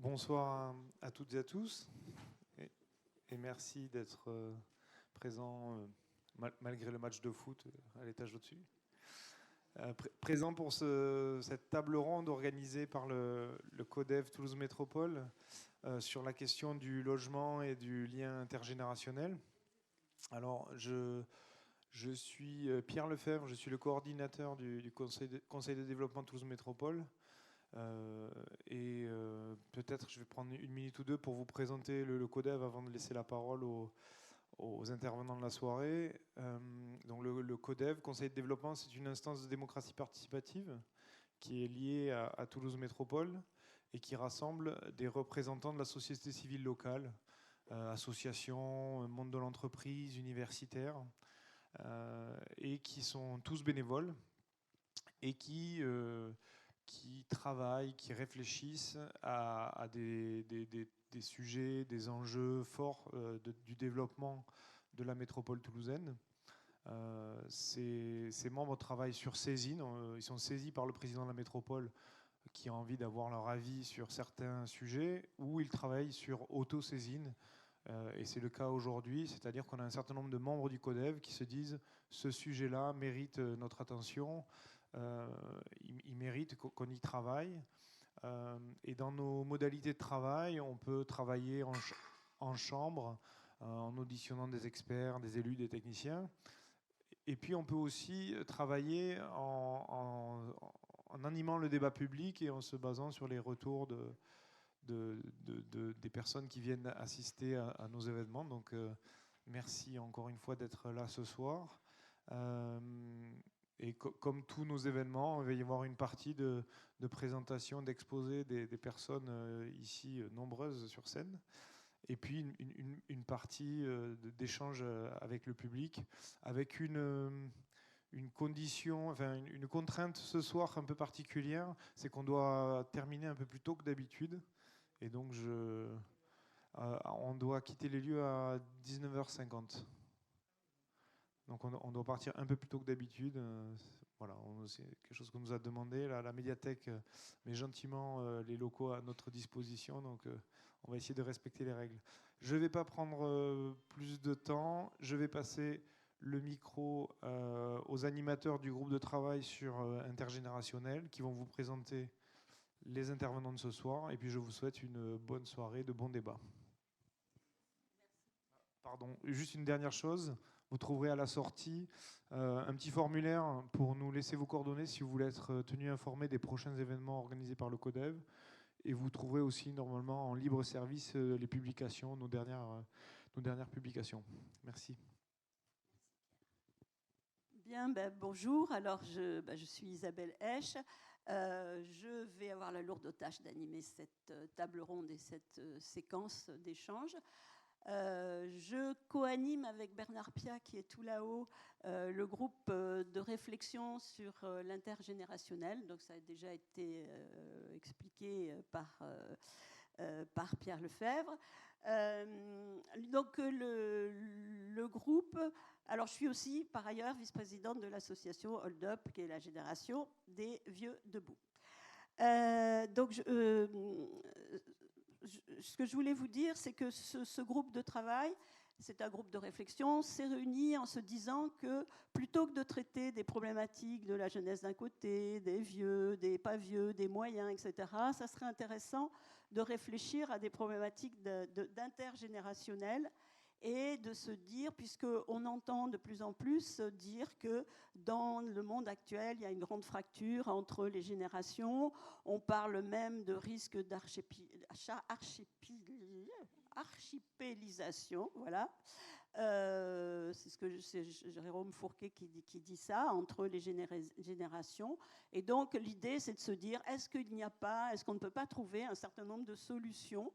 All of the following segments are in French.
Bonsoir à toutes et à tous, et merci d'être présent malgré le match de foot à l'étage au-dessus. Présent pour cette table ronde organisée par le CODEV Toulouse Métropole sur la question du logement et du lien intergénérationnel. Alors, je suis Pierre Lefebvre, je suis le coordinateur du Conseil de développement Toulouse Métropole. Peut-être je vais prendre une minute ou deux pour vous présenter le CODEV avant de laisser la parole aux intervenants de la soirée. Donc le CODEV, Conseil de développement, c'est une instance de démocratie participative qui est liée à Toulouse Métropole et qui rassemble des représentants de la société civile locale, associations, monde de l'entreprise, universitaires, et qui sont tous bénévoles et qui travaillent, qui réfléchissent à des sujets, des enjeux forts du développement de la métropole toulousaine. Ces membres travaillent sur saisine, ils sont saisis par le président de la métropole qui a envie d'avoir leur avis sur certains sujets, ou ils travaillent sur auto-saisine. Et c'est le cas aujourd'hui, c'est-à-dire qu'on a un certain nombre de membres du CODEV qui se disent ce sujet-là mérite notre attention, il mérite qu'on y travaille. Et dans nos modalités de travail, on peut travailler en chambre, en auditionnant des experts, des élus, des techniciens. Et puis on peut aussi travailler en animant le débat public et en se basant sur les retours des personnes qui viennent assister à nos événements. Donc merci encore une fois d'être là ce soir. Et comme tous nos événements, il va y avoir une partie de présentation, d'exposé des personnes ici nombreuses sur scène. Et puis une partie d'échange avec le public, avec une condition, enfin une contrainte ce soir un peu particulière, c'est qu'on doit terminer un peu plus tôt que d'habitude. Et donc on doit quitter les lieux à 19h50. Donc on doit partir un peu plus tôt que d'habitude. Voilà, c'est quelque chose qu'on nous a demandé. La médiathèque met gentiment les locaux à notre disposition. Donc on va essayer de respecter les règles. Je ne vais pas prendre plus de temps. Je vais passer le micro aux animateurs du groupe de travail sur intergénérationnel qui vont vous présenter les intervenants de ce soir. Et puis je vous souhaite une bonne soirée, de bons débats. Pardon, juste une dernière chose. Vous trouverez à la sortie un petit formulaire pour nous laisser vos coordonnées si vous voulez être tenu informé des prochains événements organisés par le CODEV. Et vous trouverez aussi normalement en libre service les publications, nos dernières publications. Merci. Bien, bonjour. Alors, je suis Isabelle Hesch. Je vais avoir la lourde tâche d'animer cette table ronde et cette séquence d'échange. Je co-anime avec Bernard Pia, qui est tout là-haut, le groupe de réflexion sur l'intergénérationnel. Donc, ça a déjà été expliqué par Pierre Lefebvre. Donc, le groupe... Alors, je suis aussi, par ailleurs, vice-présidente de l'association Hold Up, qui est la génération des vieux debout. Donc, ce que je voulais vous dire, c'est que ce groupe de travail, c'est un groupe de réflexion, s'est réuni en se disant que plutôt que de traiter des problématiques de la jeunesse d'un côté, des vieux, des pas vieux, des moyens, etc., ça serait intéressant de réfléchir à des problématiques d'intergénérationnel et de se dire, puisqu'on entend de plus en plus dire que dans le monde actuel, il y a une grande fracture entre les générations. On parle même de risque d'archipélisation, voilà. C'est Jérôme Fourquet qui dit ça, entre les générations. Et donc, l'idée, c'est de se dire, est-ce qu'on ne peut pas trouver un certain nombre de solutions?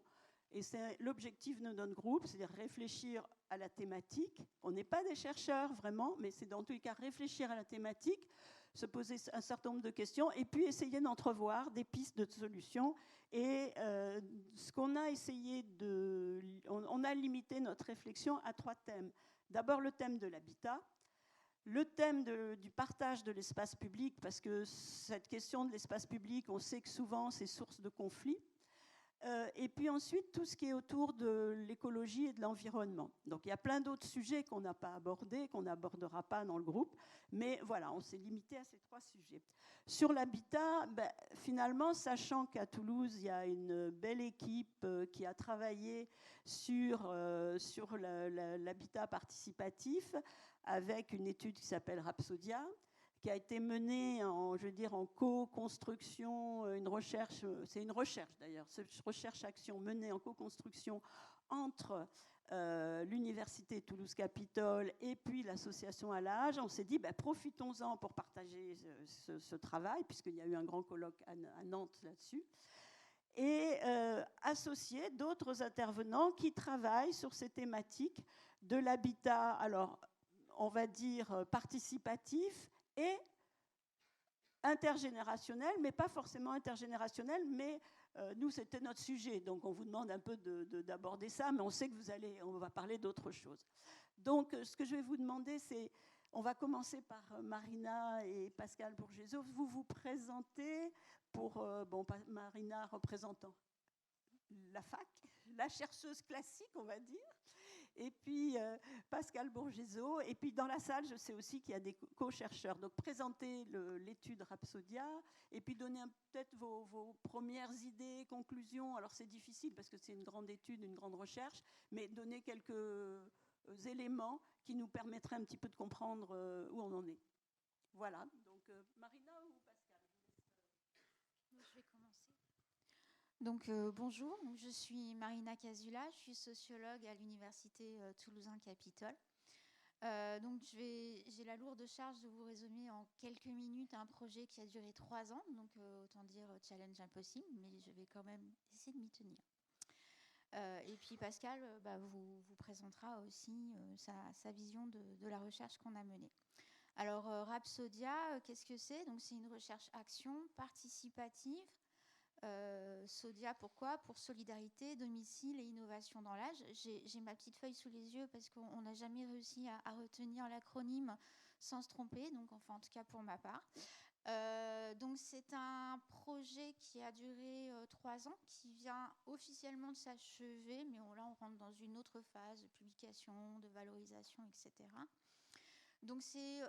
Et c'est l'objectif de notre groupe, c'est-à-dire réfléchir à la thématique. On n'est pas des chercheurs, vraiment, mais c'est dans tous les cas réfléchir à la thématique, se poser un certain nombre de questions, et puis essayer d'entrevoir des pistes de solutions. Et ce qu'on a essayé on a limité notre réflexion à 3 thèmes. D'abord, le thème de l'habitat, le thème du partage de l'espace public, parce que cette question de l'espace public, on sait que souvent, c'est source de conflits. Et puis ensuite, tout ce qui est autour de l'écologie et de l'environnement. Donc il y a plein d'autres sujets qu'on n'a pas abordés, qu'on n'abordera pas dans le groupe, mais voilà, on s'est limité à ces 3 sujets. Sur l'habitat, finalement, sachant qu'à Toulouse, il y a une belle équipe qui a travaillé sur l'habitat participatif avec une étude qui s'appelle Rhapsodia, qui a été menée en co-construction, une recherche, c'est une recherche d'ailleurs, cette recherche-action menée en co-construction entre l'Université Toulouse-Capitole et puis l'association à l'âge. On s'est dit, profitons-en pour partager ce travail, puisqu'il y a eu un grand colloque à Nantes là-dessus, et associer d'autres intervenants qui travaillent sur ces thématiques de l'habitat, alors on va dire participatif, et intergénérationnel, mais pas forcément intergénérationnel, mais nous, c'était notre sujet. Donc, on vous demande un peu d'aborder ça, mais on sait que on va parler d'autre chose. Donc, ce que je vais vous demander, c'est, on va commencer par Marina et Pascal Bourgeseau. Vous vous présentez pour, Marina représentant la fac, la chercheuse classique, on va dire, et puis Pascal Bourgeseau. Et puis dans la salle, je sais aussi qu'il y a des co-chercheurs. Donc présentez l'étude Rhapsodia et puis donnez peut-être vos premières idées, conclusions. Alors c'est difficile parce que c'est une grande étude, une grande recherche, mais donnez quelques éléments qui nous permettraient un petit peu de comprendre où on en est. Voilà. Donc Marina ou Pascal? Je vais commencer. Donc bonjour, je suis Marina Casula, je suis sociologue à l'Université Toulousain-Capitole. Donc j'ai la lourde charge de vous résumer en quelques minutes un projet qui a duré 3 ans, donc autant dire challenge impossible, mais je vais quand même essayer de m'y tenir. Et puis Pascal vous présentera aussi sa vision de la recherche qu'on a menée. Alors Rhapsodia, qu'est-ce que c'est? Donc c'est une recherche-action participative. Sodia, pourquoi? Pour solidarité, domicile et innovation dans l'âge. J'ai ma petite feuille sous les yeux parce qu'on n'a jamais réussi à retenir l'acronyme sans se tromper, donc enfin en tout cas pour ma part. Donc c'est un projet qui a duré 3 ans, qui vient officiellement de s'achever, mais là on rentre dans une autre phase de publication, de valorisation, etc. Donc c'est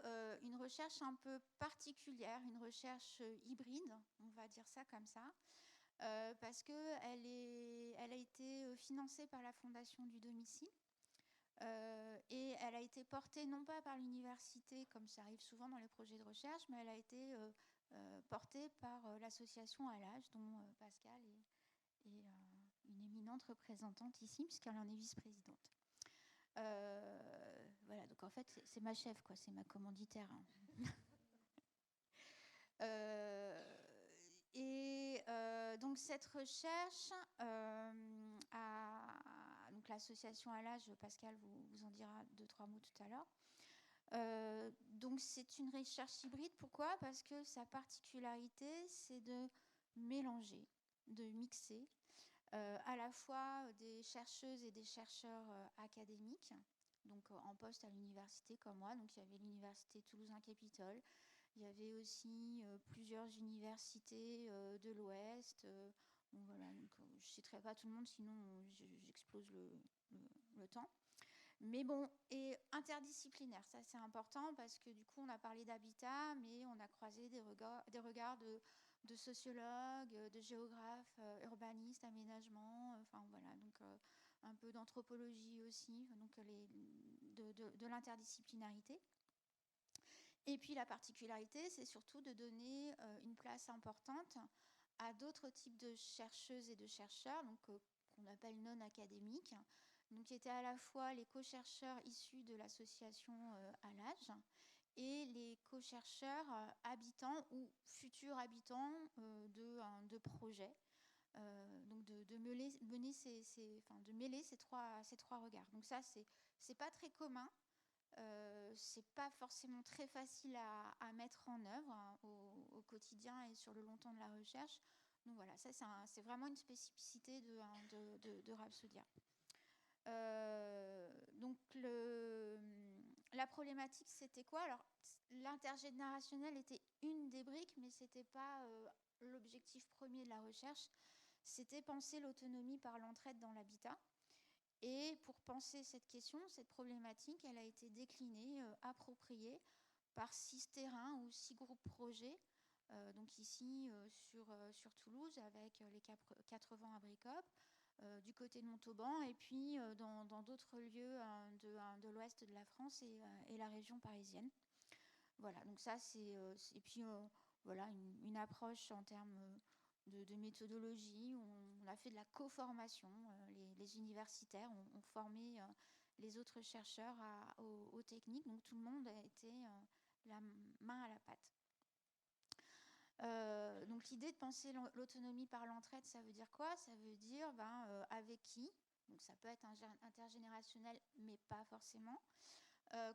une recherche un peu particulière, une recherche hybride, on va dire ça comme ça, parce qu'elle a été financée par la Fondation du domicile et elle a été portée non pas par l'université, comme ça arrive souvent dans les projets de recherche, mais elle a été portée par l'association à l'âge, dont Pascal est une éminente représentante ici, puisqu'elle en est vice-présidente. Voilà, donc en fait, c'est ma chef, quoi, c'est ma commanditaire. Donc cette recherche, donc l'association à l'âge, Pascal vous en dira 2-3 mots tout à l'heure. Donc c'est une recherche hybride. Pourquoi? Parce que sa particularité, c'est de mélanger, de mixer à la fois des chercheuses et des chercheurs académiques, donc en poste à l'université comme moi. Donc il y avait l'université Toulousain-Capitole, il y avait aussi plusieurs universités de l'Ouest. Voilà, donc, je ne citerai pas tout le monde, sinon j'explose le temps. Mais bon, et interdisciplinaire, ça c'est important parce que du coup on a parlé d'habitat, mais on a croisé des regards de sociologues, de géographes, urbanistes, aménagement, enfin voilà, donc un peu d'anthropologie aussi, donc de l'interdisciplinarité. Et puis la particularité, c'est surtout de donner une place importante à d'autres types de chercheuses et de chercheurs, donc qu'on appelle non académiques, donc qui étaient à la fois les co-chercheurs issus de l'association à l'âge et les co-chercheurs habitants ou futurs habitants de projets. Donc de mêler ces trois regards. Donc ça, c'est pas très commun. C'est pas forcément très facile à mettre en œuvre au quotidien et sur le long temps de la recherche. Donc voilà, ça c'est vraiment une spécificité de Rhapsodia. Donc la problématique, c'était quoi? Alors l'intergénérationnel était une des briques, mais c'était pas l'objectif premier de la recherche. c'était penser l'autonomie par l'entraide dans l'habitat. Et pour penser cette question, cette problématique, elle a été déclinée, appropriée par 6 terrains ou 6 groupes projets. Donc ici, sur Toulouse, avec les 80 à Bricop, du côté de Montauban, et puis dans d'autres lieux de l'ouest de la France et la région parisienne. Voilà, donc ça, et puis voilà, une approche en termes de méthodologie. On a fait de la co-formation. Les universitaires ont formé les autres chercheurs aux techniques. Donc tout le monde a été la main à la pâte. Donc l'idée de penser l'autonomie par l'entraide, ça veut dire quoi? Ça veut dire avec qui? Donc ça peut être intergénérationnel, mais pas forcément.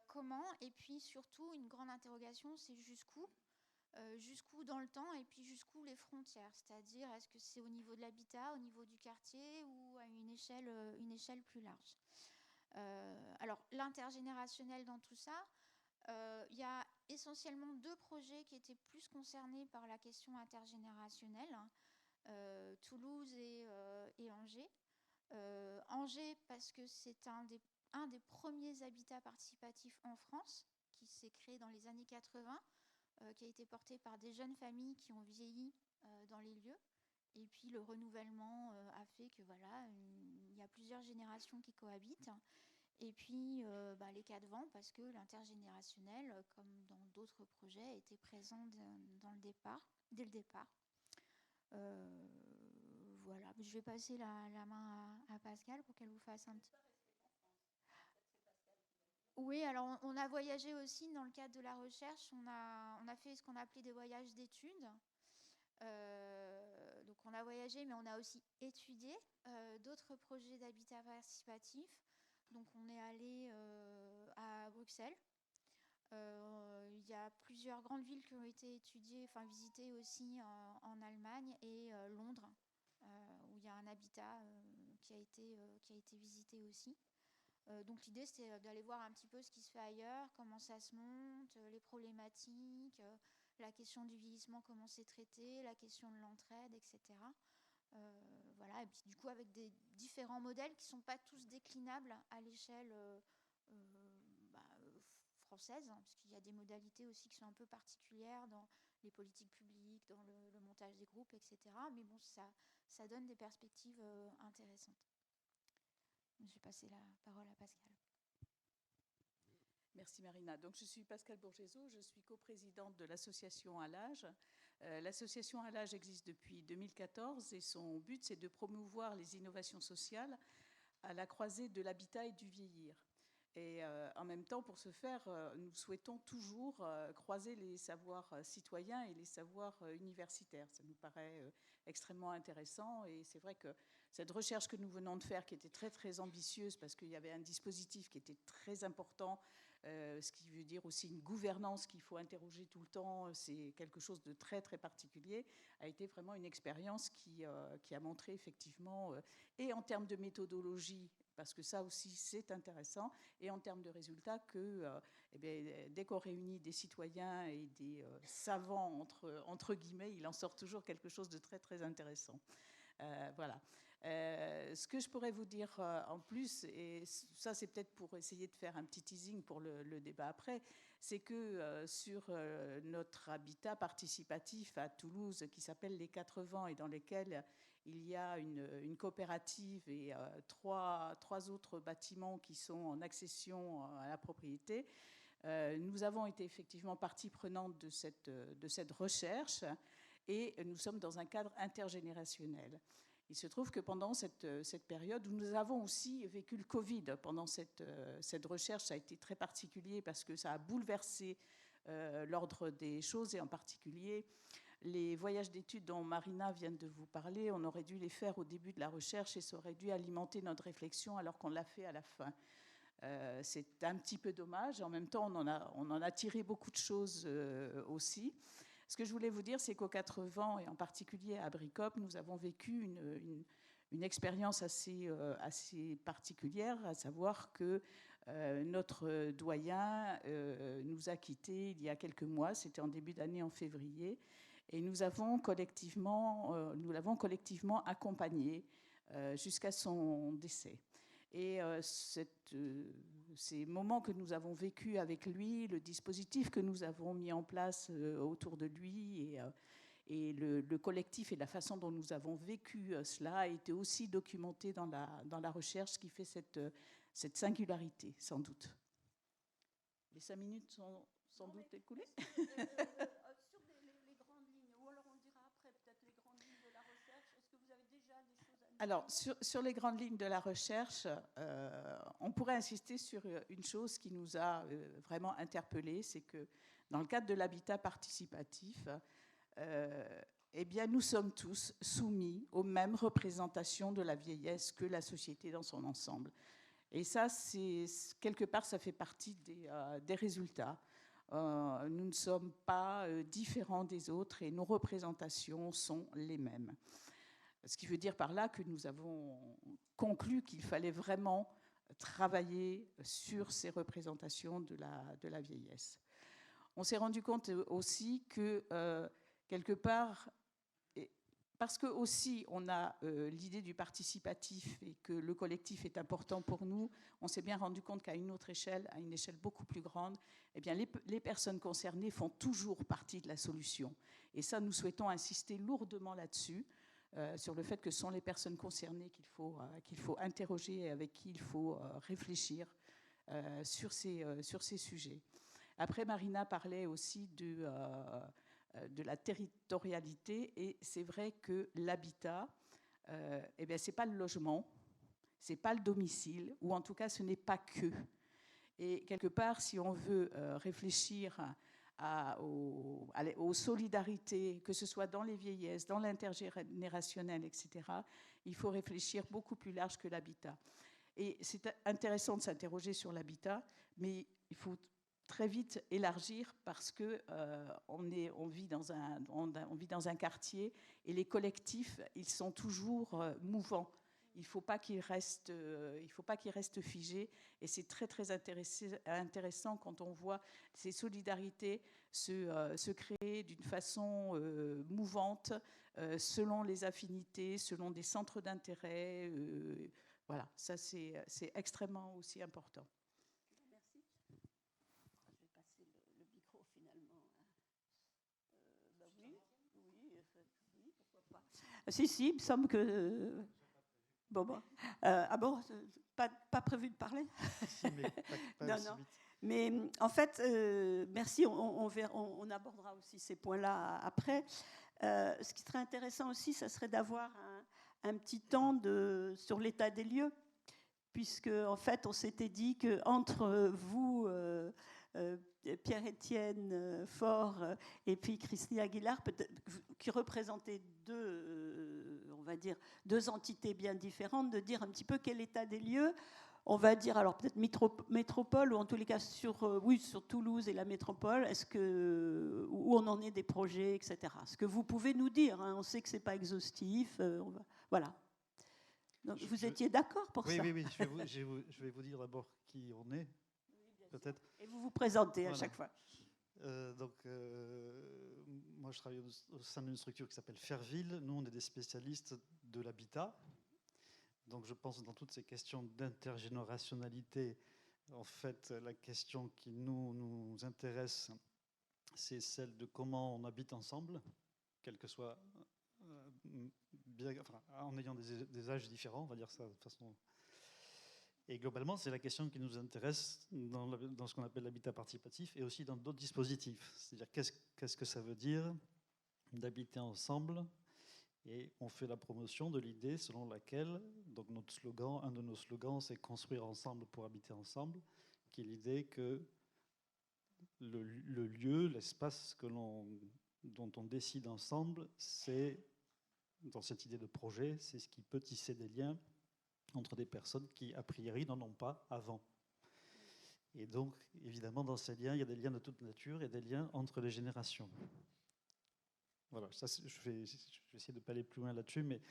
Comment? Et puis surtout, une grande interrogation, c'est jusqu'où? Jusqu'où dans le temps, et puis jusqu'où les frontières, c'est-à-dire est-ce que c'est au niveau de l'habitat, au niveau du quartier, ou à une échelle plus large. Alors l'intergénérationnel dans tout ça, il y a essentiellement 2 projets qui étaient plus concernés par la question intergénérationnelle, Toulouse et Angers. Angers parce que c'est un des premiers habitats participatifs en France qui s'est créé dans les années 80, qui a été porté par des jeunes familles qui ont vieilli dans les lieux. Et puis le renouvellement a fait que voilà, il y a plusieurs générations qui cohabitent. Et puis les cas de vent, parce que l'intergénérationnel, comme dans d'autres projets, était présent dès le départ. Voilà, je vais passer la main à Pascal pour qu'elle vous fasse un petit... Oui, alors on a voyagé aussi dans le cadre de la recherche. On a fait ce qu'on appelait des voyages d'études. Donc on a voyagé, mais on a aussi étudié d'autres projets d'habitat participatif. Donc on est allé à Bruxelles. Il y a plusieurs grandes villes qui ont été étudiées, enfin visitées aussi en Allemagne, et Londres, où il y a un habitat qui a été visité aussi. Donc l'idée, c'est d'aller voir un petit peu ce qui se fait ailleurs, comment ça se monte, les problématiques, la question du vieillissement, comment c'est traité, la question de l'entraide, etc. Voilà, et puis du coup avec des différents modèles qui ne sont pas tous déclinables à l'échelle française, hein, parce qu'il y a des modalités aussi qui sont un peu particulières dans les politiques publiques, dans le montage des groupes, etc. Mais bon, ça donne des perspectives intéressantes. Je vais passer la parole à Pascal. Merci Marina. Donc, je suis Pascal Bourgezeau, je suis coprésidente de l'association À l'âge. L'association À l'âge existe depuis 2014 et son but, c'est de promouvoir les innovations sociales à la croisée de l'habitat et du vieillir. Et en même temps, pour ce faire, nous souhaitons toujours croiser les savoirs citoyens et les savoirs universitaires. Ça nous paraît extrêmement intéressant, et c'est vrai que cette recherche que nous venons de faire, qui était très très ambitieuse, parce qu'il y avait un dispositif qui était très important, ce qui veut dire aussi une gouvernance qu'il faut interroger tout le temps, c'est quelque chose de très très particulier, a été vraiment une expérience qui a montré effectivement, et en termes de méthodologie, parce que ça aussi c'est intéressant, et en termes de résultats, que dès qu'on réunit des citoyens et des savants, entre guillemets, il en sort toujours quelque chose de très très intéressant. Voilà. Ce que je pourrais vous dire en plus, et ça c'est peut-être pour essayer de faire un petit teasing pour le débat après, c'est que sur notre habitat participatif à Toulouse qui s'appelle les 80 et dans lesquels il y a une coopérative et trois autres bâtiments qui sont en accession à la propriété, nous avons été effectivement partie prenante de cette recherche, et nous sommes dans un cadre intergénérationnel. Il se trouve que pendant cette période où nous avons aussi vécu le Covid, pendant cette recherche, ça a été très particulier parce que ça a bouleversé l'ordre des choses, et en particulier les voyages d'études dont Marina vient de vous parler. On aurait dû les faire au début de la recherche et ça aurait dû alimenter notre réflexion alors qu'on l'a fait à la fin. C'est un petit peu dommage. En même temps, on en a tiré beaucoup de choses aussi. Ce que je voulais vous dire, c'est qu'aux 80, et en particulier à Bricop, nous avons vécu une expérience assez particulière, à savoir que notre doyen nous a quittés il y a quelques mois, c'était en début d'année, en février, Et nous l'avons collectivement accompagné jusqu'à son décès. Et ces moments que nous avons vécus avec lui, le dispositif que nous avons mis en place autour de lui et le collectif et la façon dont nous avons vécu cela a été aussi documenté dans la recherche, qui fait cette singularité, sans doute. Les 5 minutes sont sans doute écoulées. Sur les grandes lignes, ou alors on dira après peut-être les grandes lignes de la recherche. Est-ce que vous avez déjà des choses à nous dire ? Alors, sur les grandes lignes de la recherche, on pourrait insister sur une chose qui nous a vraiment interpellés, c'est que dans le cadre de l'habitat participatif, eh bien, nous sommes tous soumis aux mêmes représentations de la vieillesse que la société dans son ensemble. Et ça, quelque part, ça fait partie des résultats. Nous ne sommes pas différents des autres et nos représentations sont les mêmes. Ce qui veut dire par là que nous avons conclu qu'il fallait vraiment travailler sur ces représentations de la vieillesse. On s'est rendu compte aussi que, quelque part, parce que aussi on a l'idée du participatif et que le collectif est important pour nous, on s'est bien rendu compte qu'à une autre échelle, à une échelle beaucoup plus grande, eh bien les personnes concernées font toujours partie de la solution. Et ça, nous souhaitons insister lourdement là-dessus, sur le fait que ce sont les personnes concernées qu'il faut interroger et avec qui il faut réfléchir sur ces sujets. Après, Marina parlait aussi de la territorialité, et c'est vrai que l'habitat, eh bien, c'est pas le logement, c'est pas le domicile, ou en tout cas ce n'est pas que. Et quelque part, si on veut réfléchir aux solidarités, que ce soit dans les vieillesses, dans l'intergénérationnel, etc., il faut réfléchir beaucoup plus large que l'habitat. Et c'est intéressant de s'interroger sur l'habitat, mais il faut très vite élargir, parce que on vit dans un quartier, et les collectifs, ils sont toujours mouvants. Il ne faut pas qu'ils restent figés. Et c'est très, très intéressant quand on voit ces solidarités se créer d'une façon mouvante, selon les affinités, selon des centres d'intérêt. Voilà, ça c'est extrêmement aussi important. Merci. Je vais passer le micro finalement. Oui, pourquoi pas. Si, il me semble que... Bon. Pas prévu de parler. Si, mais pas non. Vite. Mais en fait, merci, on abordera aussi ces points-là après. Ce qui serait intéressant aussi, ça serait d'avoir un petit temps sur l'état des lieux, puisque en fait, on s'était dit qu'entre vous, Pierre-Étienne Faure et puis Christine Aguilar, qui représentaient deux entités bien différentes, de dire un petit peu quel état des lieux, on va dire, alors peut-être métropole, ou en tous les cas sur Toulouse et la métropole, où on en est des projets, etc. Ce que vous pouvez nous dire, hein, on sait que ce n'est pas exhaustif, voilà. Donc, vous étiez d'accord pour ça? Oui, je vais vous dire d'abord qui on est, peut-être. Et vous vous présentez à chaque fois. Moi, je travaille au sein d'une structure qui s'appelle Fairville. Nous, on est des spécialistes de l'habitat. Donc, je pense dans toutes ces questions d'intergénérationnalité, en fait, la question qui nous intéresse, c'est celle de comment on habite ensemble, quel que soit, en ayant des âges différents, on va dire ça de façon... Et globalement, c'est la question qui nous intéresse dans ce qu'on appelle l'habitat participatif, et aussi dans d'autres dispositifs. C'est-à-dire, qu'est-ce que ça veut dire d'habiter ensemble? Et on fait la promotion de l'idée selon laquelle, donc un de nos slogans, c'est construire ensemble pour habiter ensemble, qui est l'idée que le lieu, l'espace dont on décide ensemble, c'est, dans cette idée de projet, c'est ce qui peut tisser des liens entre des personnes qui, a priori, n'en ont pas avant. Et donc, évidemment, dans ces liens, il y a des liens de toute nature et des liens entre les générations. Voilà, ça, je vais essayer de ne pas aller plus loin là-dessus, mais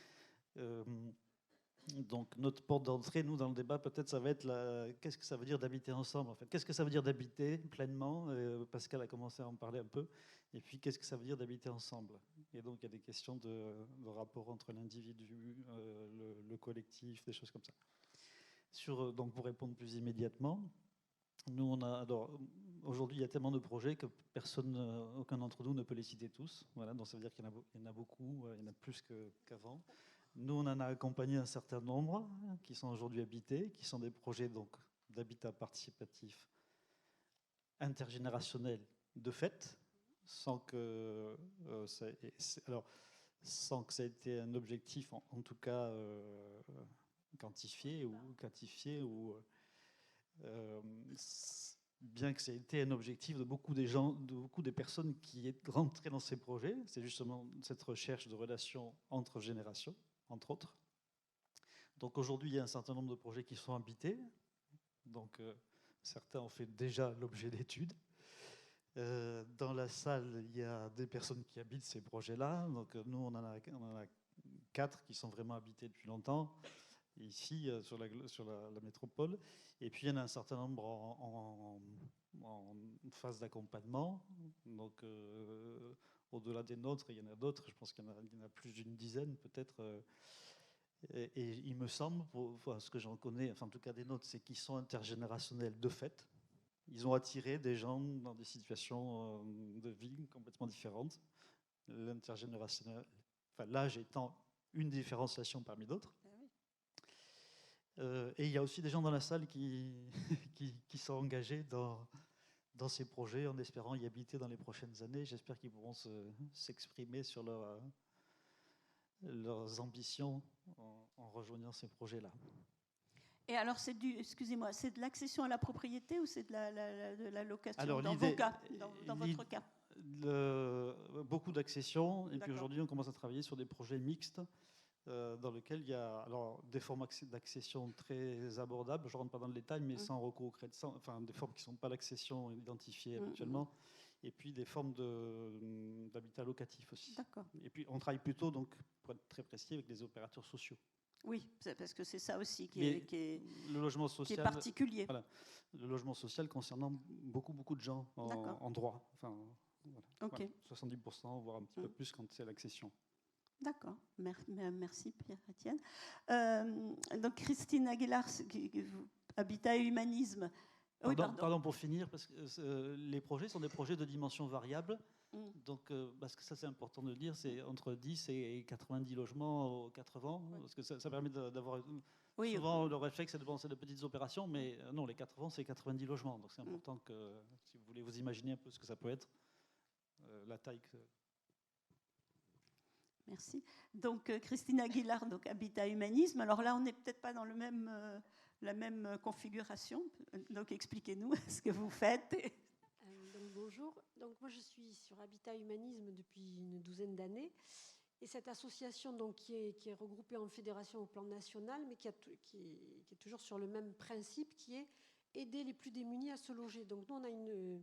donc notre porte d'entrée, nous, dans le débat, peut-être, ça va être qu'est-ce que ça veut dire d'habiter ensemble, en fait. Qu'est-ce que ça veut dire d'habiter pleinement? Pascal a commencé à en parler un peu. Et puis, qu'est-ce que ça veut dire d'habiter ensemble? Et donc, il y a des questions de rapport entre l'individu, le collectif, des choses comme ça. Donc, pour répondre plus immédiatement, nous, aujourd'hui, il y a tellement de projets que aucun d'entre nous ne peut les citer tous. Voilà, donc ça veut dire qu'il y en a beaucoup, il y en a plus qu'avant. Nous, on en a accompagné un certain nombre qui sont aujourd'hui habités, qui sont des projets d'habitat participatif intergénérationnel de fait, sans que ça ait été un objectif, en tout cas quantifié ou bien que ça ait été un objectif de beaucoup des personnes qui rentraient dans ces projets. C'est justement cette recherche de relations entre générations, entre autres. Donc aujourd'hui, il y a un certain nombre de projets qui sont habités. Donc certains ont fait déjà l'objet d'études. Dans la salle, il y a des personnes qui habitent ces projets-là. Donc nous, on en a 4 qui sont vraiment habités depuis longtemps, ici, sur la métropole. Et puis, il y en a un certain nombre en phase d'accompagnement. Donc, au-delà des nôtres, il y en a d'autres. Je pense qu'il y en a plus d'une dizaine, peut-être. Et il me semble, ce que j'en connais, enfin, en tout cas des nôtres, c'est qu'ils sont intergénérationnels de fait. Ils ont attiré des gens dans des situations de vie complètement différentes. L'intergénérationnel, enfin, l'âge étant une différenciation parmi d'autres. Et il y a aussi des gens dans la salle qui sont engagés dans ces projets en espérant y habiter dans les prochaines années. J'espère qu'ils pourront s'exprimer sur leurs ambitions en rejoignant ces projets-là. Et alors, c'est de l'accession à la propriété ou c'est de la location? Alors, dans vos cas, dans votre cas? Beaucoup d'accession. Et puis D'accord. aujourd'hui, on commence à travailler sur des projets mixtes dans lesquels il y a des formes d'accession très abordables. Je ne rentre pas dans le détail, mais sans recours au crédit, enfin des formes qui ne sont pas l'accession identifiée habituellement. Et puis des formes d'habitat locatif aussi. D'accord. Et puis on travaille plutôt, donc, pour être très précis, avec les opérateurs sociaux. Oui, parce que c'est ça aussi qui le logement social, qui est particulier. Voilà, le logement social concernant beaucoup de gens en droit. Enfin, voilà, okay. Voilà, 70%, voire un petit peu plus quand c'est l'accession. D'accord, merci Pierre-Étienne. Donc Christine Aguilar, Habitat et Humanisme. Pardon, pour finir, parce que les projets sont des projets de dimension variable. Donc, parce que ça c'est important de le dire, c'est entre 10 et 90 logements aux 80, parce que ça permet d'avoir... souvent le réflexe c'est de penser de petites opérations, mais non, les 80 c'est 90 logements, donc c'est important que si vous voulez vous imaginer un peu ce que ça peut être, la taille que... Merci. Donc Christine Aguilar, donc Habitat Humanisme. Alors là, on n'est peut-être pas dans la même configuration. Donc expliquez-nous ce que vous faites. Donc bonjour. Donc moi je suis sur Habitat Humanisme depuis une douzaine d'années. Et cette association donc, qui est regroupée en fédération au plan national, mais qui est toujours sur le même principe, qui est aider les plus démunis à se loger. Donc nous on a une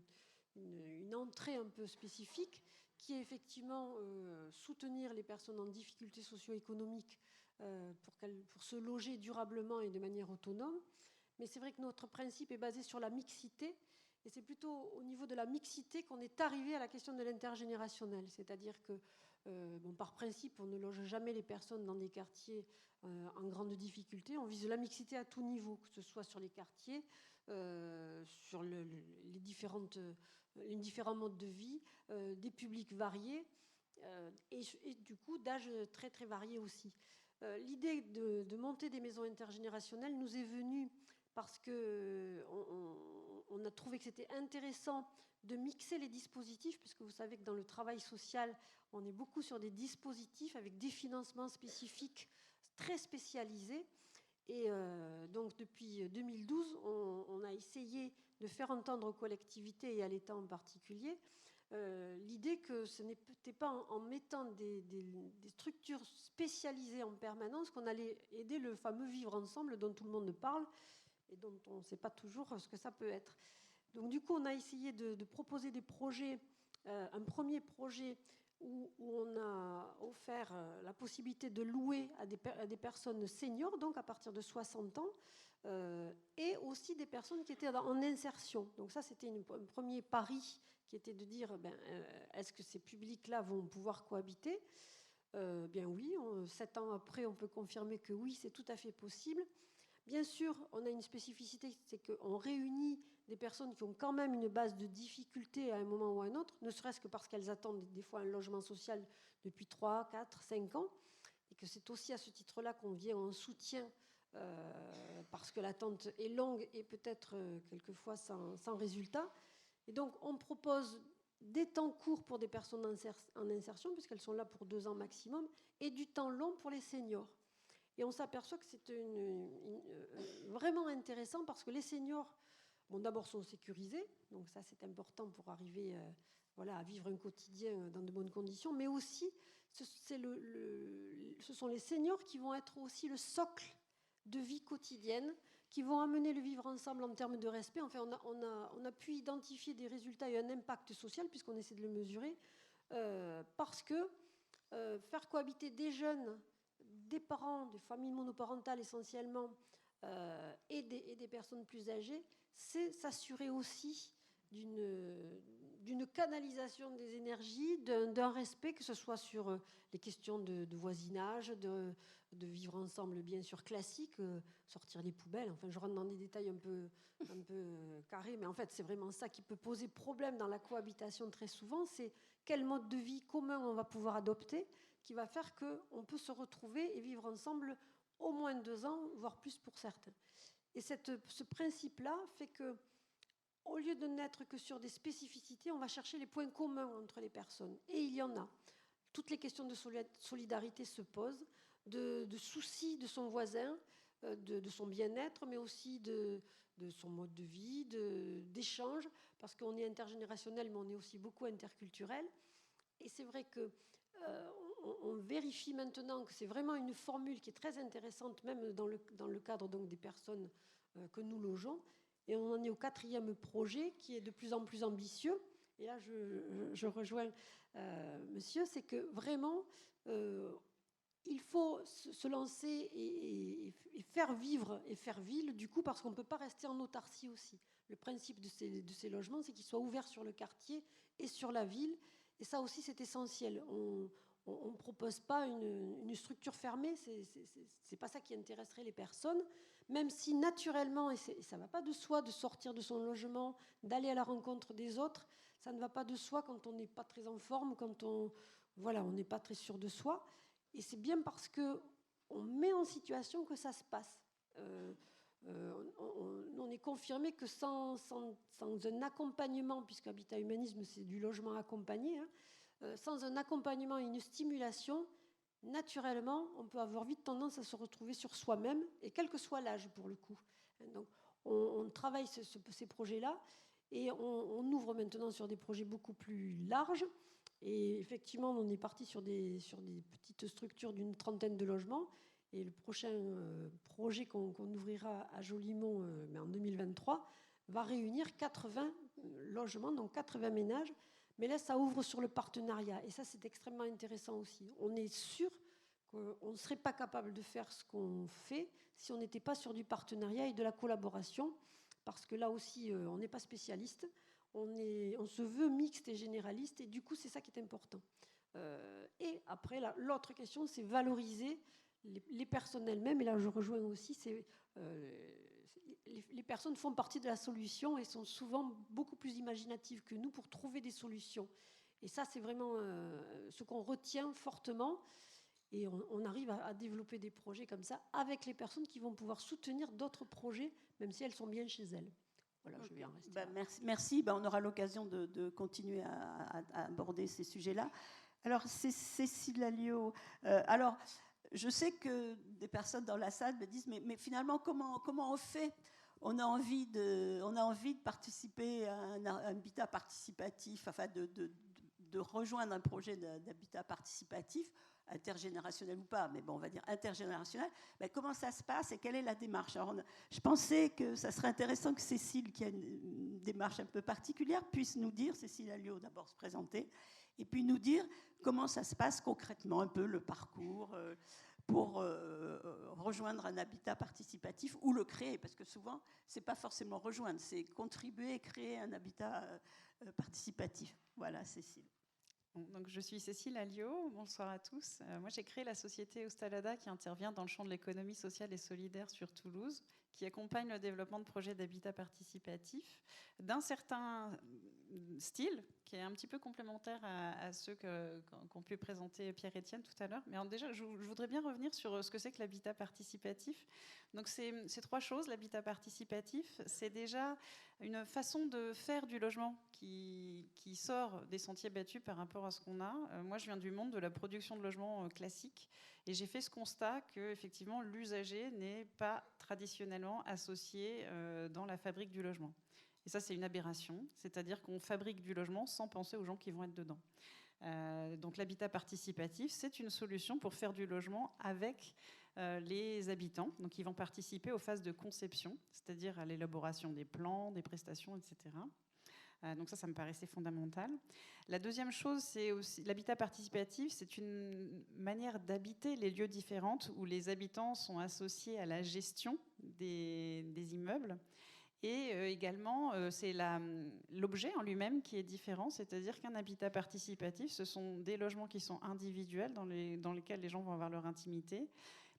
entrée un peu spécifique, qui est effectivement soutenir les personnes en difficulté socio-économique pour se loger durablement et de manière autonome. Mais c'est vrai que notre principe est basé sur la mixité, et c'est plutôt au niveau de la mixité qu'on est arrivé à la question de l'intergénérationnel. C'est-à-dire que, par principe, on ne loge jamais les personnes dans des quartiers en grande difficulté. On vise la mixité à tout niveau, que ce soit sur les quartiers, sur les différents modes de vie, des publics variés et du coup d'âges très très variés aussi. L'idée de monter des maisons intergénérationnelles nous est venue parce qu'on a trouvé que c'était intéressant de mixer les dispositifs, puisque vous savez que dans le travail social, on est beaucoup sur des dispositifs avec des financements spécifiques très spécialisés. Et donc depuis 2012, on a essayé de faire entendre aux collectivités et à l'État en particulier l'idée que ce n'était pas en mettant des structures spécialisées en permanence qu'on allait aider le fameux vivre ensemble dont tout le monde parle et dont on ne sait pas toujours ce que ça peut être. Donc du coup, on a essayé de proposer des projets, un premier projet où on a offert la possibilité de louer à des personnes seniors, donc à partir de 60 ans, et aussi des personnes qui étaient en insertion. Donc ça, c'était un premier pari qui était de dire, est-ce que ces publics-là vont pouvoir cohabiter ? Bien oui, 7 ans après, on peut confirmer que oui, c'est tout à fait possible. Bien sûr, on a une spécificité, c'est qu'on réunit des personnes qui ont quand même une base de difficulté à un moment ou à un autre, ne serait-ce que parce qu'elles attendent des fois un logement social depuis 3, 4, 5 ans, et que c'est aussi à ce titre-là qu'on vient en soutien, parce que l'attente est longue et peut-être quelquefois sans résultat. Et donc, on propose des temps courts pour des personnes en insertion, puisqu'elles sont là pour 2 ans maximum, et du temps long pour les seniors. Et on s'aperçoit que c'est vraiment intéressant parce que les seniors, d'abord sont sécurisés, donc ça c'est important pour arriver à vivre un quotidien dans de bonnes conditions, mais aussi ce sont les seniors qui vont être aussi le socle de vie quotidienne, qui vont amener le vivre ensemble en termes de respect. Enfin, on a pu identifier des résultats et un impact social, puisqu'on essaie de le mesurer, parce que faire cohabiter des jeunes, des parents, des familles monoparentales essentiellement, et des personnes plus âgées, c'est s'assurer aussi d'une canalisation des énergies, d'un respect, que ce soit sur les questions de voisinage, de vivre ensemble, bien sûr, classique, sortir les poubelles. Enfin, je rentre dans des détails un peu carrés, mais en fait, c'est vraiment ça qui peut poser problème dans la cohabitation très souvent, c'est quel mode de vie commun on va pouvoir adopter, qui va faire qu'on peut se retrouver et vivre ensemble au moins 2 ans, voire plus pour certains. Et ce principe-là fait que, au lieu de n'être que sur des spécificités, on va chercher les points communs entre les personnes. Et il y en a. Toutes les questions de solidarité se posent, de soucis de son voisin, de son bien-être, mais aussi de son mode de vie, d'échange, parce qu'on est intergénérationnel, mais on est aussi beaucoup interculturel. Et c'est vrai que on vérifie maintenant que c'est vraiment une formule qui est très intéressante, même dans le cadre donc, des personnes que nous logeons. Et on en est au 4e projet, qui est de plus en plus ambitieux. Et là, je rejoins monsieur, c'est que vraiment, il faut se lancer et faire vivre et faire ville, du coup, parce qu'on ne peut pas rester en autarcie aussi. Le principe de ces logements, c'est qu'ils soient ouverts sur le quartier et sur la ville. Et ça aussi, c'est essentiel. On ne propose pas une structure fermée, c'est pas ça qui intéresserait les personnes, même si naturellement, et ça ne va pas de soi de sortir de son logement, d'aller à la rencontre des autres, ça ne va pas de soi quand on n'est pas très en forme, quand on n'est pas très sûr de soi. Et c'est bien parce qu'on met en situation que ça se passe. On est confirmé que sans un accompagnement, puisque Habitat Humanisme, c'est du logement accompagné, sans un accompagnement et une stimulation, naturellement, on peut avoir vite tendance à se retrouver sur soi-même, et quel que soit l'âge pour le coup. Donc, on travaille ces projets-là, et on ouvre maintenant sur des projets beaucoup plus larges. Et effectivement, on est parti sur des petites structures d'une 30aine de logements. Et le prochain projet qu'on ouvrira à Jolimont en 2023 va réunir 80 logements, donc 80 ménages. Mais là, ça ouvre sur le partenariat. Et ça, c'est extrêmement intéressant aussi. On est sûr qu'on ne serait pas capable de faire ce qu'on fait si on n'était pas sur du partenariat et de la collaboration. Parce que là aussi, on n'est pas spécialiste. On se veut mixte et généraliste. Et du coup, c'est ça qui est important. Et après, l'autre question, c'est valoriser les personnes elles-mêmes. Et là, je rejoins aussi, les personnes font partie de la solution et sont souvent beaucoup plus imaginatives que nous pour trouver des solutions. Et ça, c'est vraiment ce qu'on retient fortement. Et on arrive à développer des projets comme ça avec les personnes qui vont pouvoir soutenir d'autres projets, même si elles sont bien chez elles. Voilà, je vais en rester là. Merci. On aura l'occasion de continuer à aborder ces sujets-là. Alors, c'est Cécile Alliot. Alors, je sais que des personnes dans la salle me disent, mais finalement, comment on fait ? On a envie de participer à un habitat participatif, enfin de rejoindre un projet d'habitat participatif, intergénérationnel ou pas, mais bon, on va dire intergénérationnel. Mais comment ça se passe et quelle est la démarche ? Alors, je pensais que ça serait intéressant que Cécile, qui a une démarche un peu particulière, puisse nous dire, Cécile Alliot, d'abord se présenter, et puis nous dire comment ça se passe concrètement, un peu le parcours pour rejoindre un habitat participatif ou le créer, parce que souvent, ce n'est pas forcément rejoindre, c'est contribuer et créer un habitat participatif. Voilà, Cécile. Donc, je suis Cécile Alliot, bonsoir à tous. Moi, j'ai créé la société Ostalada qui intervient dans le champ de l'économie sociale et solidaire sur Toulouse, qui accompagne le développement de projets d'habitat participatif d'un certain style, qui est un petit peu complémentaire à ceux qu'ont pu présenter Pierre-Étienne tout à l'heure. Mais déjà, je voudrais bien revenir sur ce que c'est que l'habitat participatif. Donc, c'est 3 choses. L'habitat participatif, c'est déjà une façon de faire du logement qui sort des sentiers battus par rapport à ce qu'on a. Moi, je viens du monde de la production de logements classique, et j'ai fait ce constat qu'effectivement, l'usager n'est pas traditionnellement associé dans la fabrique du logement. Et ça, c'est une aberration, c'est-à-dire qu'on fabrique du logement sans penser aux gens qui vont être dedans. Donc l'habitat participatif, c'est une solution pour faire du logement avec les habitants. Donc ils vont participer aux phases de conception, c'est-à-dire à l'élaboration des plans, des prestations, etc. Donc ça me paraissait fondamental. La deuxième chose, c'est aussi l'habitat participatif, c'est une manière d'habiter les lieux différents où les habitants sont associés à la gestion des immeubles. Et également, c'est l'objet en lui-même qui est différent, c'est-à-dire qu'un habitat participatif, ce sont des logements qui sont individuels, dans lesquels les gens vont avoir leur intimité,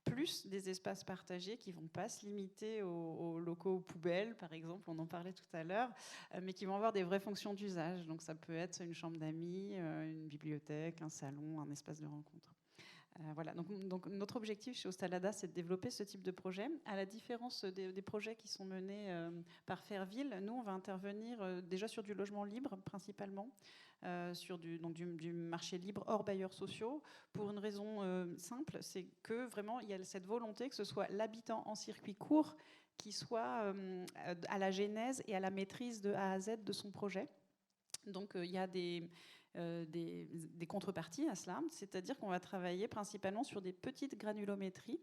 plus des espaces partagés qui ne vont pas se limiter aux locaux poubelles, par exemple, on en parlait tout à l'heure, mais qui vont avoir des vraies fonctions d'usage. Donc ça peut être une chambre d'amis, une bibliothèque, un salon, un espace de rencontre. Voilà. Donc notre objectif chez Ostalada, c'est de développer ce type de projet. À la différence des projets qui sont menés par Fairville, nous, on va intervenir déjà sur du logement libre, principalement, sur du marché libre hors bailleurs sociaux, pour une raison simple, c'est que vraiment, il y a cette volonté que ce soit l'habitant en circuit court qui soit à la genèse et à la maîtrise de A à Z de son projet. Donc, il y a des contreparties à cela, c'est-à-dire qu'on va travailler principalement sur des petites granulométries,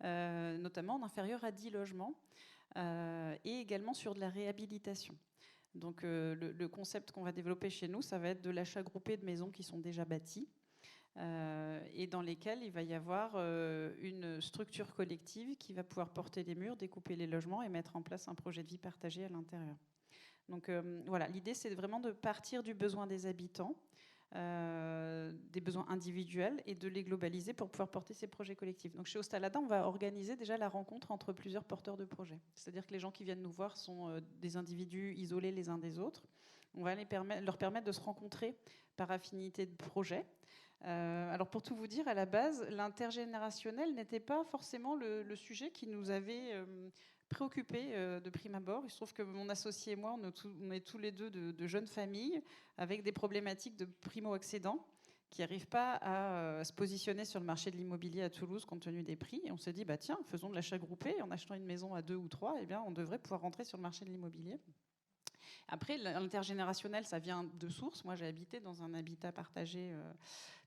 notamment inférieures à 10 logements, et également sur de la réhabilitation. Donc le concept qu'on va développer chez nous, ça va être de l'achat groupé de maisons qui sont déjà bâties, et dans lesquelles il va y avoir une structure collective qui va pouvoir porter les murs, découper les logements et mettre en place un projet de vie partagé à l'intérieur. Donc voilà, l'idée c'est vraiment de partir du besoin des habitants, des besoins individuels, et de les globaliser pour pouvoir porter ces projets collectifs. Donc chez Ostalada, on va organiser déjà la rencontre entre plusieurs porteurs de projets. C'est-à-dire que les gens qui viennent nous voir sont des individus isolés les uns des autres. On va leur permettre de se rencontrer par affinité de projet. Alors pour tout vous dire, à la base, l'intergénérationnel n'était pas forcément le sujet qui nous avait préoccupés de prime abord. Il se trouve que mon associé et moi, on est tous les deux de jeunes familles avec des problématiques de primo-accédants qui n'arrivent pas à se positionner sur le marché de l'immobilier à Toulouse compte tenu des prix. Et on s'est dit, tiens, faisons de l'achat groupé. En achetant une maison à 2 ou 3, eh bien, on devrait pouvoir rentrer sur le marché de l'immobilier. Après, l'intergénérationnel, ça vient de source. Moi, j'ai habité dans un habitat partagé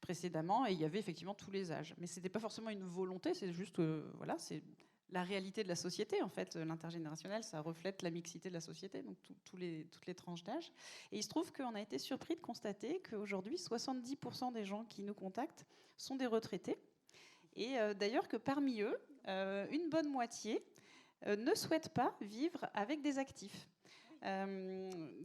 précédemment, et il y avait effectivement tous les âges. Mais ce n'était pas forcément une volonté, c'est juste, voilà, c'est la réalité de la société. En fait, l'intergénérationnel, ça reflète la mixité de la société, donc toutes les tranches d'âge. Et il se trouve qu'on a été surpris de constater qu'aujourd'hui, 70% des gens qui nous contactent sont des retraités. Et d'ailleurs que parmi eux, une bonne moitié ne souhaite pas vivre avec des actifs.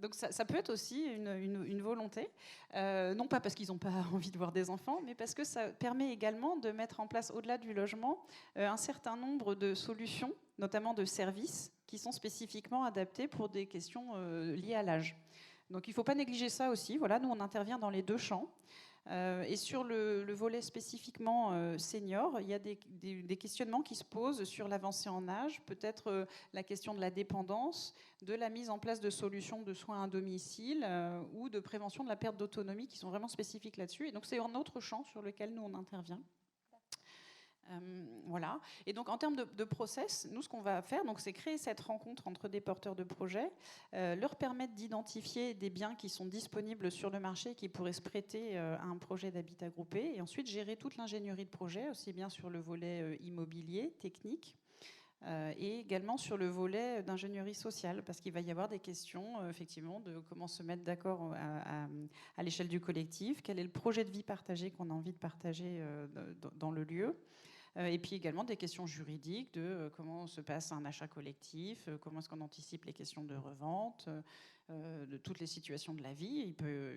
Donc ça peut être aussi une volonté, non pas parce qu'ils n'ont pas envie de voir des enfants, mais parce que ça permet également de mettre en place, au-delà du logement, un certain nombre de solutions, notamment de services, qui sont spécifiquement adaptés pour des questions liées à l'âge. Donc il ne faut pas négliger ça aussi. Voilà, nous, on intervient dans les 2 champs. Et sur le volet spécifiquement senior, il y a des questionnements qui se posent sur l'avancée en âge, peut-être la question de la dépendance, de la mise en place de solutions de soins à domicile ou de prévention de la perte d'autonomie qui sont vraiment spécifiques là-dessus. Et donc c'est un autre champ sur lequel nous on intervient. Voilà. Et donc en termes de process, nous ce qu'on va faire, c'est créer cette rencontre entre des porteurs de projets, leur permettre d'identifier des biens qui sont disponibles sur le marché qui pourraient se prêter à un projet d'habitat groupé, et ensuite gérer toute l'ingénierie de projet, aussi bien sur le volet immobilier, technique, et également sur le volet d'ingénierie sociale, parce qu'il va y avoir des questions, effectivement, de comment se mettre d'accord à l'échelle du collectif, quel est le projet de vie partagé qu'on a envie de partager dans le lieu. Et puis également des questions juridiques de comment se passe un achat collectif, comment est-ce qu'on anticipe les questions de revente, de toutes les situations de la vie,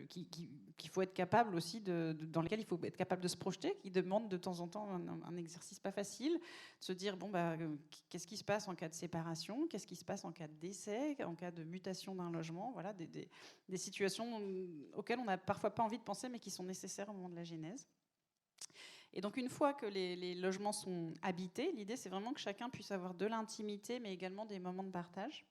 qu'il faut être capable aussi dans lesquelles il faut être capable de se projeter, qui demandent de temps en temps un exercice pas facile, de se dire bon bah qu'est-ce qui se passe en cas de séparation, qu'est-ce qui se passe en cas de décès, en cas de mutation d'un logement, voilà des situations auxquelles on n'a parfois pas envie de penser mais qui sont nécessaires au moment de la genèse. Et donc une fois que les logements sont habités, l'idée c'est vraiment que chacun puisse avoir de l'intimité mais également des moments de partage.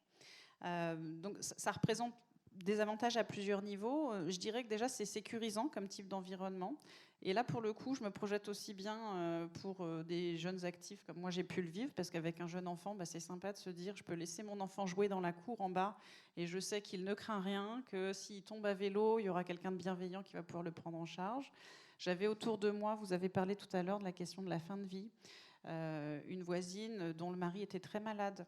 Donc ça représente des avantages à plusieurs niveaux. Je dirais que déjà c'est sécurisant comme type d'environnement. Et là pour le coup je me projette aussi bien pour des jeunes actifs comme moi j'ai pu le vivre, parce qu'avec un jeune enfant c'est sympa de se dire je peux laisser mon enfant jouer dans la cour en bas et je sais qu'il ne craint rien, que s'il tombe à vélo il y aura quelqu'un de bienveillant qui va pouvoir le prendre en charge. J'avais autour de moi, vous avez parlé tout à l'heure de la question de la fin de vie, une voisine dont le mari était très malade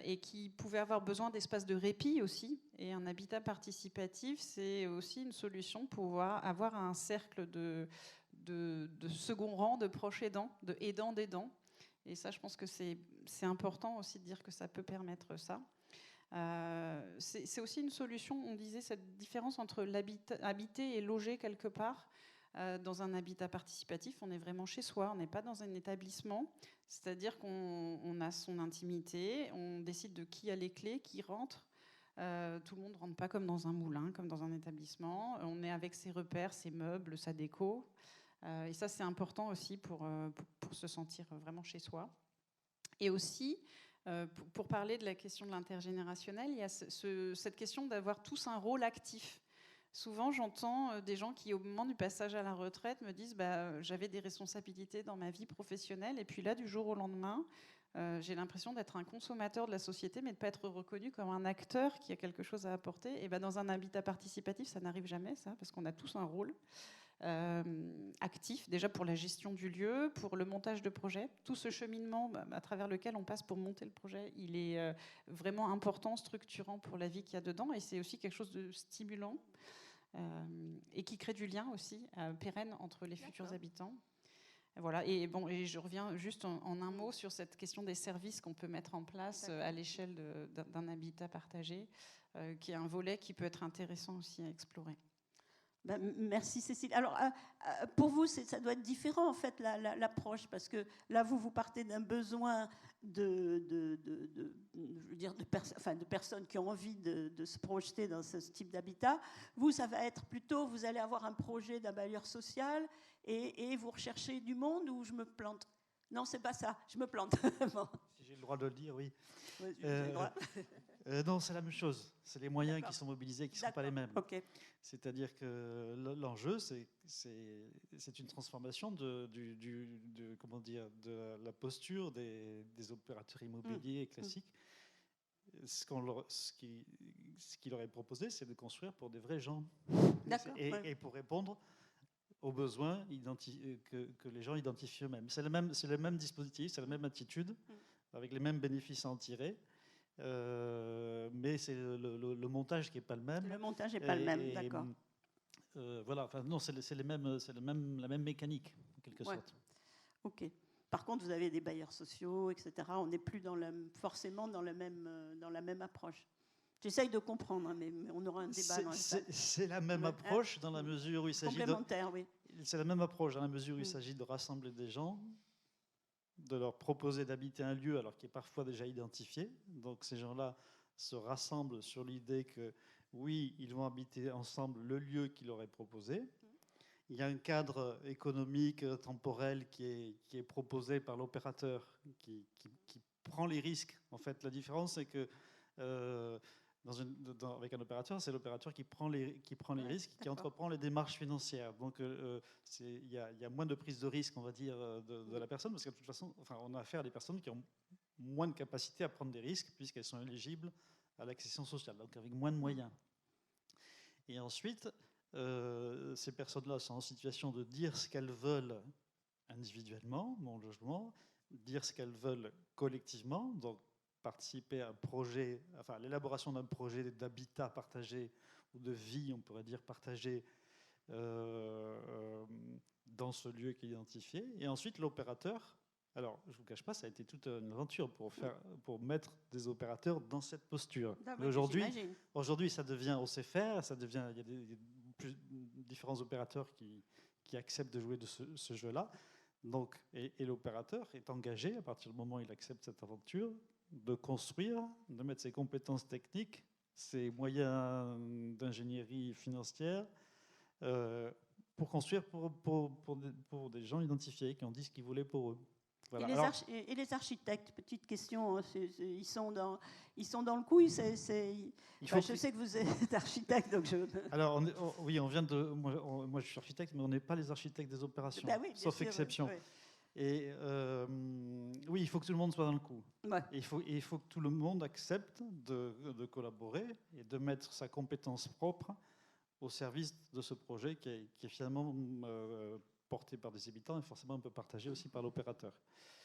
et qui pouvait avoir besoin d'espace de répit aussi. Et un habitat participatif, c'est aussi une solution pour pouvoir avoir un cercle de second rang, de proches aidants, de aidants d'aidants. Et ça, je pense que c'est important aussi de dire que ça peut permettre ça. C'est aussi une solution, on disait, cette différence entre habiter et loger quelque part. Dans un habitat participatif, on est vraiment chez soi, on n'est pas dans un établissement, c'est-à-dire qu'on a son intimité, on décide de qui a les clés, qui rentre. Tout le monde ne rentre pas comme dans un moulin, comme dans un établissement. On est avec ses repères, ses meubles, sa déco. Et ça, c'est important aussi pour se sentir vraiment chez soi. Et aussi, pour parler de la question de l'intergénérationnel, il y a cette question d'avoir tous un rôle actif. Souvent, j'entends des gens qui, au moment du passage à la retraite, me disent j'avais des responsabilités dans ma vie professionnelle, et puis là, du jour au lendemain, j'ai l'impression d'être un consommateur de la société, mais de ne pas être reconnu comme un acteur qui a quelque chose à apporter. Et dans un habitat participatif, ça n'arrive jamais, ça, parce qu'on a tous un rôle actif, déjà pour la gestion du lieu, pour le montage de projet. Tout ce cheminement à travers lequel on passe pour monter le projet, il est vraiment important, structurant pour la vie qu'il y a dedans, et c'est aussi quelque chose de stimulant et qui crée du lien aussi pérenne entre les futurs habitants. Voilà. Et je reviens juste en un mot sur cette question des services qu'on peut mettre en place à l'échelle d'un habitat partagé, qui est un volet qui peut être intéressant aussi à explorer. Merci Cécile. Alors, pour vous, ça doit être différent en fait l'approche, parce que là, vous partez d'un besoin de personnes qui ont envie de se projeter dans ce type d'habitat. Vous, ça va être plutôt, vous allez avoir un projet d'un bailleur social et vous recherchez du monde, ou je me plante? Non, c'est pas ça, je me plante. Bon. Si j'ai le droit de le dire, oui. Ouais, j'ai le droit. Non, c'est la même chose. C'est les moyens qui sont mobilisés qui ne sont pas les mêmes. Okay. C'est-à-dire que l'enjeu, c'est une transformation de la posture des opérateurs immobiliers classiques. Ce qu'il leur est proposé, c'est de construire pour des vrais gens. Et pour répondre aux besoins que les gens identifient eux-mêmes. C'est le même dispositif, c'est la même attitude, avec les mêmes bénéfices à en tirer. Mais c'est le montage qui n'est pas le même. Le montage n'est pas le même, d'accord. Voilà, enfin, non, c'est la même mécanique, en quelque sorte. Ok. Par contre, vous avez des bailleurs sociaux, etc. On n'est plus forcément dans la même approche. J'essaye de comprendre, mais on aura un débat dans c'est la même approche dans la mesure où il s'agit complémentaire, oui. C'est la même approche dans la mesure où il s'agit de rassembler des gens, de leur proposer d'habiter un lieu alors qu'il est parfois déjà identifié. Donc ces gens-là se rassemblent sur l'idée que oui, ils vont habiter ensemble le lieu qui leur est proposé. Il y a un cadre économique, temporel qui est proposé par l'opérateur qui prend les risques. En fait, la différence, c'est que avec un opérateur, c'est l'opérateur qui prend les risques, qui entreprend les démarches financières. Donc, il y a moins de prise de risque, on va dire, de la personne, parce que de toute façon, on a affaire à des personnes qui ont moins de capacité à prendre des risques, puisqu'elles sont éligibles à l'accession sociale, donc avec moins de moyens. Et ensuite, ces personnes-là sont en situation de dire ce qu'elles veulent individuellement, mon logement, dire ce qu'elles veulent collectivement, donc participer à un projet, enfin à l'élaboration d'un projet d'habitat partagé ou de vie, on pourrait dire partagé, dans ce lieu qui est identifié. Et ensuite, l'opérateur, alors je ne vous cache pas, ça a été toute une aventure pour mettre des opérateurs dans cette posture. Aujourd'hui, ça devient, on sait faire, il y a différents opérateurs qui acceptent de jouer de ce jeu-là. Donc, et l'opérateur est engagé, à partir du moment où il accepte cette aventure, de construire, de mettre ses compétences techniques, ses moyens d'ingénierie financière, pour construire pour des gens identifiés qui ont dit ce qu'ils voulaient pour eux. Voilà. Et les architectes, petite question, ils sont dans le coup. Je sais que vous êtes architecte, donc je... Alors, oui, on vient de... Moi, je suis architecte, mais on n'est pas les architectes des opérations, oui, sauf exception. Oui. Et oui, il faut que tout le monde soit dans le coup. Ouais. Et il faut que tout le monde accepte de collaborer et de mettre sa compétence propre au service de ce projet qui est finalement porté par des habitants et forcément un peu partagé aussi par l'opérateur.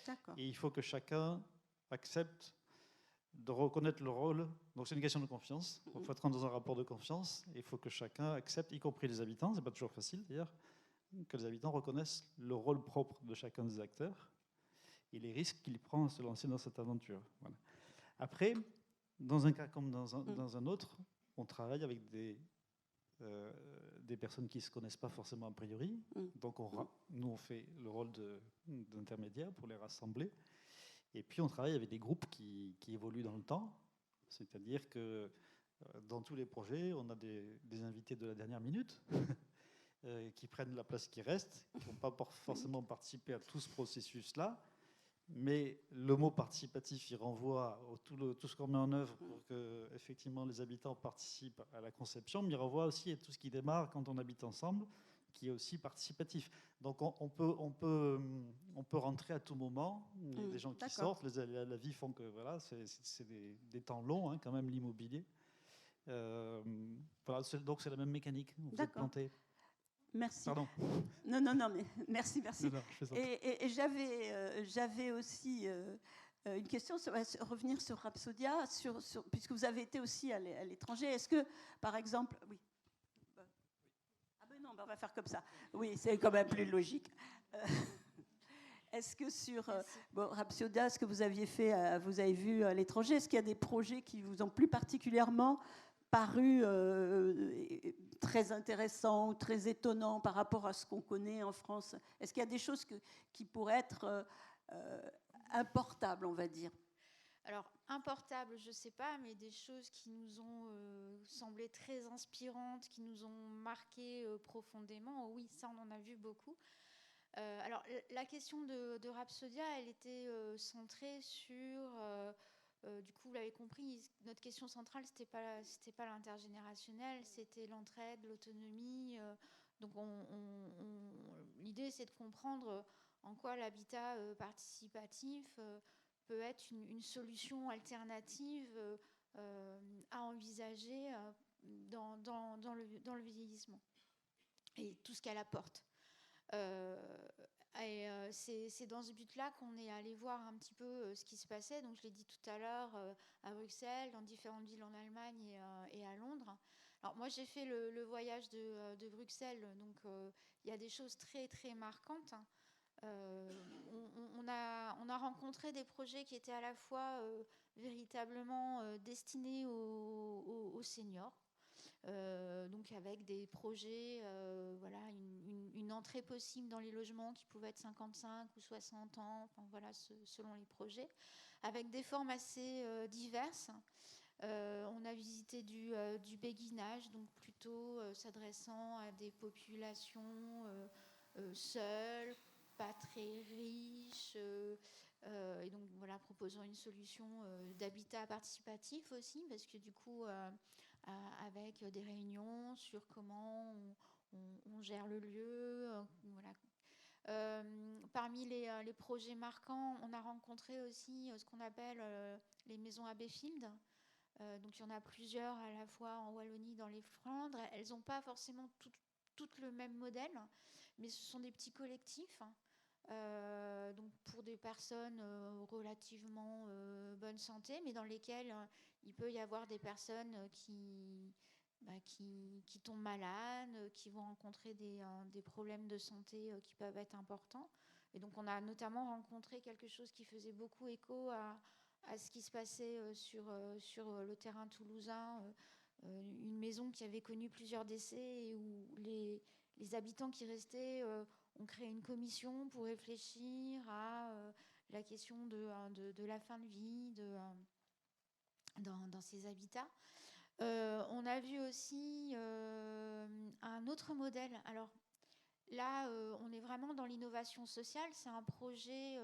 D'accord. Et il faut que chacun accepte de reconnaître le rôle. Donc c'est une question de confiance. Il faut être dans un rapport de confiance. Il faut que chacun accepte, y compris les habitants, c'est pas toujours facile d'ailleurs, que les habitants reconnaissent le rôle propre de chacun des acteurs et les risques qu'il prend à se lancer dans cette aventure. Voilà. Après, dans un cas comme dans un autre, on travaille avec des personnes qui ne se connaissent pas forcément a priori. Donc nous, on fait le rôle d'intermédiaire pour les rassembler. Et puis, on travaille avec des groupes qui évoluent dans le temps. C'est-à-dire que dans tous les projets, on a des invités de la dernière minute qui prennent la place qui reste, qui n'ont pas forcément participé à tout ce processus-là. Mais le mot participatif, il renvoie à tout ce qu'on met en œuvre pour que effectivement les habitants participent à la conception, mais il renvoie aussi à tout ce qui démarre quand on habite ensemble, qui est aussi participatif. Donc on peut rentrer à tout moment. Il y a des gens qui sortent, la vie font que voilà, c'est des temps longs quand même l'immobilier. Voilà, donc c'est la même mécanique. Vous êtes planté. Merci. Pardon. Non, mais merci. Non, et j'avais aussi une question, revenir sur Rapsodia, puisque vous avez été aussi à l'étranger. Est-ce que, par exemple... Oui. Ah ben non, on va faire comme ça. Oui, c'est quand même plus logique. Est-ce que sur Rapsodia, ce que vous aviez fait, vous avez vu à l'étranger, est-ce qu'il y a des projets qui vous ont plus particulièrement paru très intéressant, très étonnant par rapport à ce qu'on connaît en France? Est-ce qu'il y a des choses qui pourraient être importables, on va dire? Alors, importables, je ne sais pas, mais des choses qui nous ont semblé très inspirantes, qui nous ont marqué profondément, oui, ça, on en a vu beaucoup. Alors, la question de Rapsodia, elle était centrée sur... du coup, vous l'avez compris, notre question centrale, c'était pas l'intergénérationnel, c'était l'entraide, l'autonomie. Donc, l'idée, c'est de comprendre en quoi l'habitat participatif peut être une solution alternative à envisager dans le vieillissement et tout ce qu'elle apporte. Et c'est dans ce but-là qu'on est allé voir un petit peu ce qui se passait. Donc, je l'ai dit tout à l'heure, à Bruxelles, dans différentes villes en Allemagne et à Londres. Alors, moi, j'ai fait le voyage de Bruxelles, donc il y a des choses très, très marquantes. On a rencontré des projets qui étaient à la fois véritablement destinés aux seniors. Donc avec des projets, voilà, une entrée possible dans les logements qui pouvaient être 55 ou 60 ans, enfin, voilà, selon les projets, avec des formes assez diverses. On a visité du béguinage, donc plutôt s'adressant à des populations seules, pas très riches, et donc voilà, proposant une solution d'habitat participatif aussi, parce que du coup avec des réunions sur comment on gère le lieu. Voilà. Parmi les projets marquants, on a rencontré aussi ce qu'on appelle les maisons Abbeyfield. Donc il y en a plusieurs à la fois en Wallonie, dans les Flandres. Elles n'ont pas forcément toutes le même modèle, mais ce sont des petits collectifs donc pour des personnes relativement bonne santé, mais dans lesquelles il peut y avoir des personnes qui tombent malades, qui vont rencontrer des problèmes de santé qui peuvent être importants. Et donc on a notamment rencontré quelque chose qui faisait beaucoup écho à ce qui se passait sur le terrain toulousain, une maison qui avait connu plusieurs décès et où les habitants qui restaient ont créé une commission pour réfléchir à la question de la fin de vie dans ces habitats. On a vu aussi un autre modèle. Alors là, on est vraiment dans l'innovation sociale. C'est un projet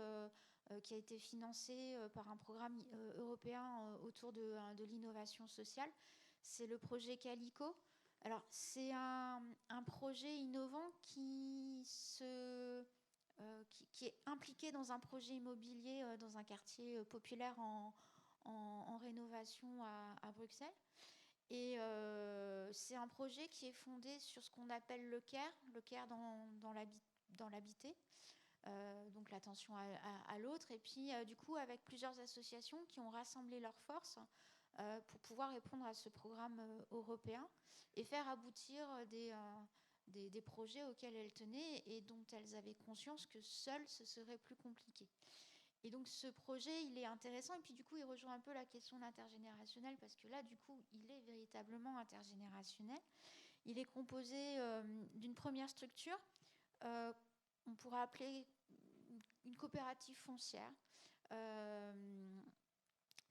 qui a été financé par un programme européen autour de l'innovation sociale. C'est le projet Calico. Alors, c'est un projet innovant qui est impliqué dans un projet immobilier dans un quartier populaire en rénovation à Bruxelles. Et c'est un projet qui est fondé sur ce qu'on appelle le care dans l'habité, donc l'attention à l'autre, et puis du coup avec plusieurs associations qui ont rassemblé leurs forces pour pouvoir répondre à ce programme européen et faire aboutir des projets auxquels elles tenaient et dont elles avaient conscience que seules ce serait plus compliqué. Et donc ce projet, il est intéressant, et puis du coup, il rejoint un peu la question d'intergénérationnel, parce que là, du coup, il est véritablement intergénérationnel. Il est composé d'une première structure, on pourrait appeler une coopérative foncière.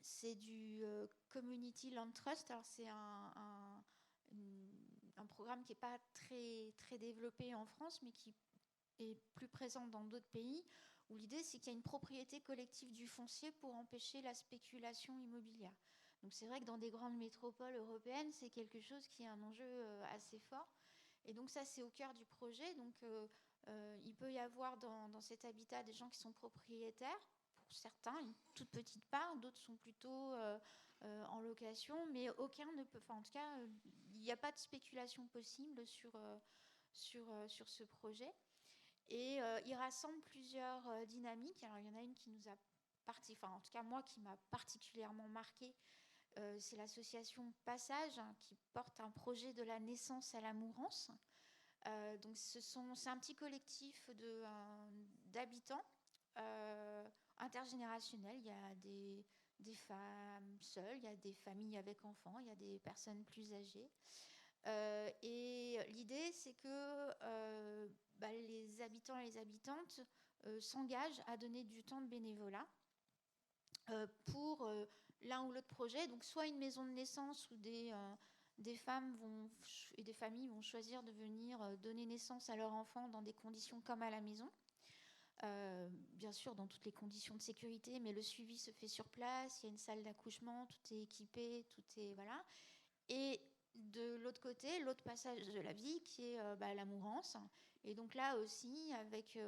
C'est du Community Land Trust. Alors c'est un programme qui n'est pas très, très développé en France, mais qui est plus présent dans d'autres pays, où l'idée, c'est qu'il y a une propriété collective du foncier pour empêcher la spéculation immobilière. Donc c'est vrai que dans des grandes métropoles européennes, c'est quelque chose qui est un enjeu assez fort. Et donc ça, c'est au cœur du projet. Donc il peut y avoir dans cet habitat des gens qui sont propriétaires, pour certains, une toute petite part, d'autres sont plutôt en location, mais aucun ne peut, enfin en tout cas, il n'y a pas de spéculation possible sur ce projet. Et il rassemble plusieurs dynamiques. Alors, il y en a une qui nous a en tout cas moi, qui m'a particulièrement marquée. C'est l'association Passage, qui porte un projet de la naissance à la mourance. Donc, c'est un petit collectif d'habitants intergénérationnels. Il y a des femmes seules, il y a des familles avec enfants, il y a des personnes plus âgées. Et l'idée, c'est que les habitants et les habitantes s'engagent à donner du temps de bénévolat pour l'un ou l'autre projet. Donc, soit une maison de naissance où des femmes et des familles vont choisir de venir donner naissance à leur enfant dans des conditions comme à la maison. Bien sûr, dans toutes les conditions de sécurité, mais le suivi se fait sur place. Il y a une salle d'accouchement, tout est équipé, tout est voilà. Et de l'autre côté, l'autre passage de la vie qui est la mourance. Et donc là aussi, avec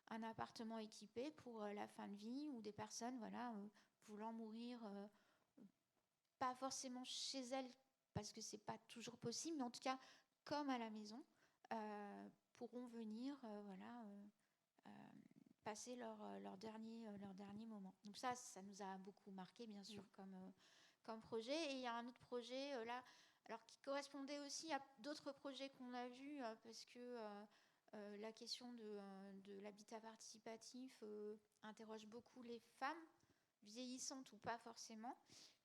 un appartement équipé pour la fin de vie ou des personnes voulant mourir, pas forcément chez elles, parce que c'est pas toujours possible, mais en tout cas, comme à la maison, pourront venir passer leur dernier moment. Donc ça nous a beaucoup marqué, bien sûr, comme projet. Et il y a un autre projet là, alors qui correspondait aussi à d'autres projets qu'on a vus, parce que la question de l'habitat participatif interroge beaucoup les femmes, vieillissantes ou pas forcément.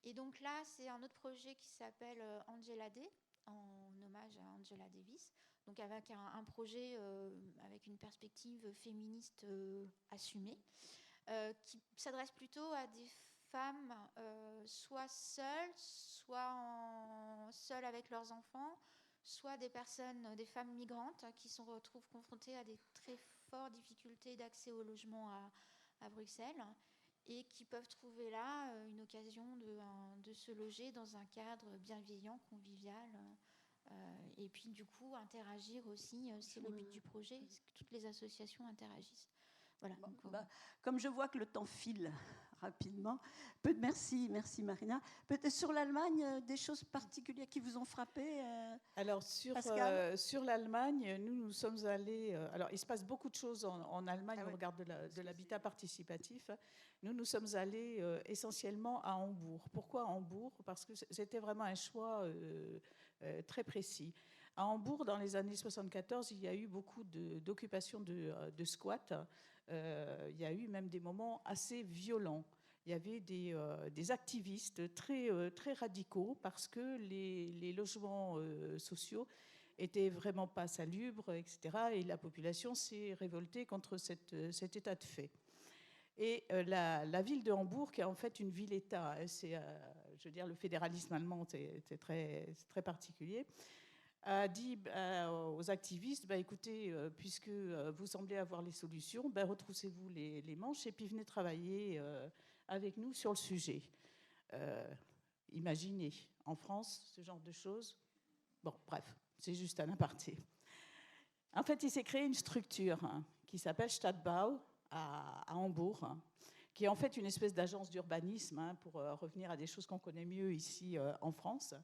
Et donc là, c'est un autre projet qui s'appelle Angela Day, en hommage à Angela Davis, donc avec un projet avec une perspective féministe assumée, qui s'adresse plutôt à des femmes soit seules, soit seules avec leurs enfants, soit des femmes migrantes qui se retrouvent confrontées à des très fortes difficultés d'accès au logement à Bruxelles et qui peuvent trouver là une occasion de se loger dans un cadre bienveillant, convivial, et puis du coup interagir aussi, c'est le but du projet, c'est que toutes les associations interagissent. Voilà. Bon, comme je vois que le temps file rapidement. Merci Marina. Peut-être sur l'Allemagne, des choses particulières qui vous ont frappé Alors, Pascal sur l'Allemagne, nous sommes allés... alors, il se passe beaucoup de choses en Allemagne au regard de l'habitat participatif. Nous sommes allés essentiellement à Hambourg. Pourquoi Hambourg? Parce que c'était vraiment un choix très précis. À Hambourg, dans les années 74, il y a eu beaucoup d'occupations de squats. Il y a eu même des moments assez violents. Il y avait des activistes très radicaux parce que les logements sociaux étaient vraiment pas salubres, etc. Et la population s'est révoltée contre cet état de fait. Et la ville de Hambourg, qui est en fait une ville-État, je veux dire, le fédéralisme allemand, c'est très particulier, a dit aux activistes, écoutez, puisque vous semblez avoir les solutions, retroussez-vous les manches et puis venez travailler avec nous sur le sujet. Imaginez, en France, ce genre de choses. Bon, bref, c'est juste un aparté. En fait, il s'est créé une structure qui s'appelle Stadtbau à Hambourg, qui est en fait une espèce d'agence d'urbanisme, pour revenir à des choses qu'on connaît mieux ici en France,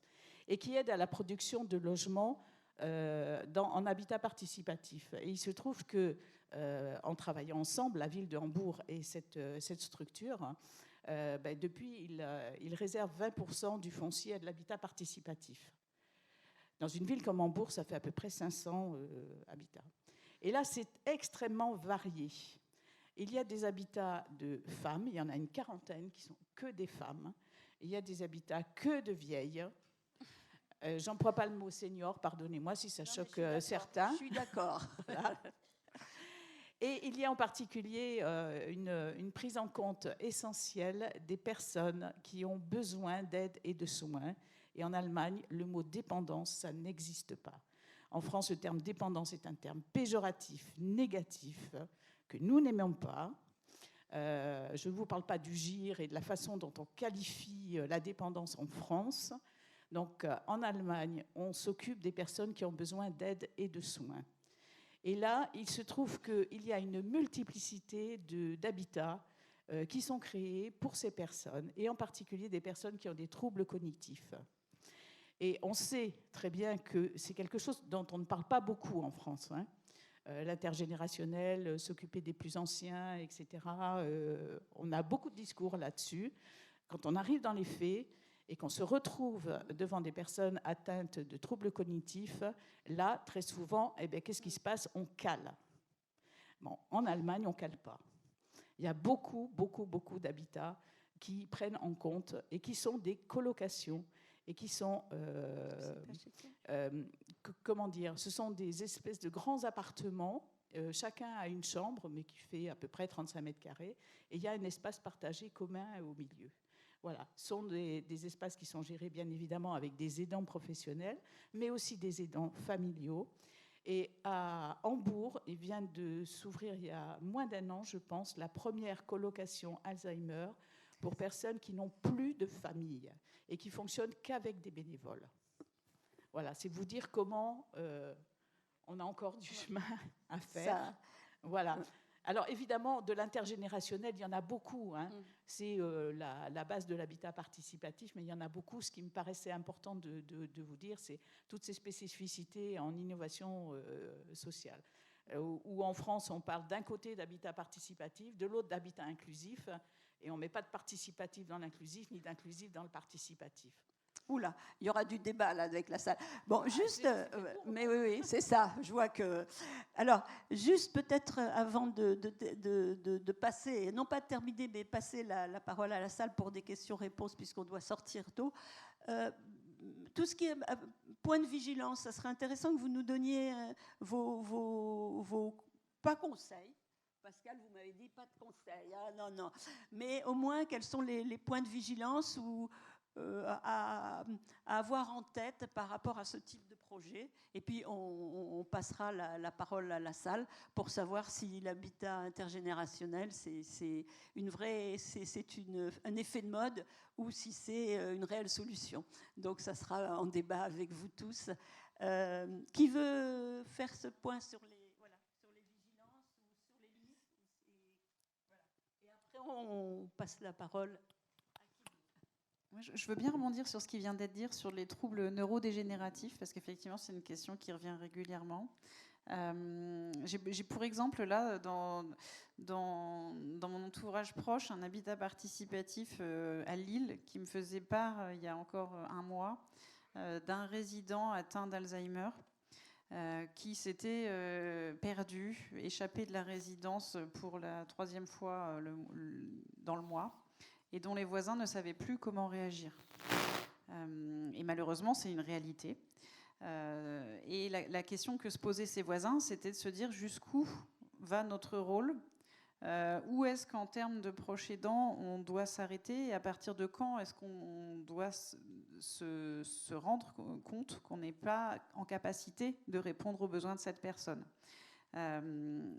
et qui aide à la production de logements en habitat participatif. Et il se trouve que, en travaillant ensemble, la ville de Hambourg et cette structure, depuis, il réserve 20% du foncier à de l'habitat participatif. Dans une ville comme Hambourg, ça fait à peu près 500 habitats. Et là, c'est extrêmement varié. Il y a des habitats de femmes, il y en a une quarantaine qui sont que des femmes. Il y a des habitats que de vieilles. J'emploie pas le mot senior, pardonnez-moi si ça choque certains. Je suis d'accord. Voilà. Et il y a en particulier une prise en compte essentielle des personnes qui ont besoin d'aide et de soins. Et en Allemagne, le mot dépendance, ça n'existe pas. En France, le terme dépendance est un terme péjoratif, négatif, que nous n'aimons pas. Je ne vous parle pas du GIR et de la façon dont on qualifie la dépendance en France. Donc, en Allemagne, on s'occupe des personnes qui ont besoin d'aide et de soins. Et là, il se trouve qu'il y a une multiplicité d'habitats qui sont créés pour ces personnes, et en particulier des personnes qui ont des troubles cognitifs. Et on sait très bien que c'est quelque chose dont on ne parle pas beaucoup en France, l'intergénérationnel, s'occuper des plus anciens, etc. On a beaucoup de discours là-dessus. Quand on arrive dans les faits et qu'on se retrouve devant des personnes atteintes de troubles cognitifs, là, très souvent, qu'est-ce qui se passe? On cale. Bon, en Allemagne, on ne cale pas. Il y a beaucoup d'habitats qui prennent en compte et qui sont des colocations et qui sont, comment dire, ce sont des espèces de grands appartements. Chacun a une chambre, mais qui fait à peu près 35 mètres carrés, et il y a un espace partagé commun au milieu. Voilà, ce sont des espaces qui sont gérés bien évidemment avec des aidants professionnels, mais aussi des aidants familiaux. Et à Hambourg, il vient de s'ouvrir il y a moins d'1 an, je pense, la première colocation Alzheimer pour personnes qui n'ont plus de famille et qui fonctionnent qu'avec des bénévoles. Voilà, c'est vous dire comment on a encore du chemin à faire. Voilà. Alors évidemment, de l'intergénérationnel, il y en a beaucoup. C'est la base de l'habitat participatif, mais il y en a beaucoup. Ce qui me paraissait important de vous dire, c'est toutes ces spécificités en innovation sociale. Où en France, on parle d'un côté d'habitat participatif, de l'autre d'habitat inclusif, et on ne met pas de participatif dans l'inclusif, ni d'inclusif dans le participatif. Oula, il y aura du débat là avec la salle. Bon, juste, mais oui, c'est ça. Je vois que. Alors, juste peut-être avant de passer, non pas de terminer, mais passer la parole à la salle pour des questions-réponses, puisqu'on doit sortir tôt. Tout ce qui est point de vigilance, ça serait intéressant que vous nous donniez vos pas conseils. Pascal, vous m'avez dit pas de conseils. Ah, non. Mais au moins, quels sont les points de vigilance ou à avoir en tête par rapport à ce type de projet. Et puis, on passera la parole à la salle pour savoir si l'habitat intergénérationnel, c'est un effet de mode ou si c'est une réelle solution. Donc, ça sera en débat avec vous tous. Qui veut faire ce point sur les vigilances ou sur les limites? Et après, on passe la parole. Je veux bien rebondir sur ce qui vient d'être dit sur les troubles neurodégénératifs, parce qu'effectivement, c'est une question qui revient régulièrement. J'ai pour exemple, là, dans mon entourage proche, un habitat participatif à Lille qui me faisait part, il y a encore un mois, d'un résident atteint d'Alzheimer qui s'était perdu, échappé de la résidence pour la 3e fois dans le mois, et dont les voisins ne savaient plus comment réagir. Et malheureusement, c'est une réalité. Et la question que se posaient ces voisins, c'était de se dire jusqu'où va notre rôle, où est-ce qu'en termes de proches aidants, on doit s'arrêter, et à partir de quand est-ce qu'on doit se rendre compte qu'on n'est pas en capacité de répondre aux besoins de cette personne.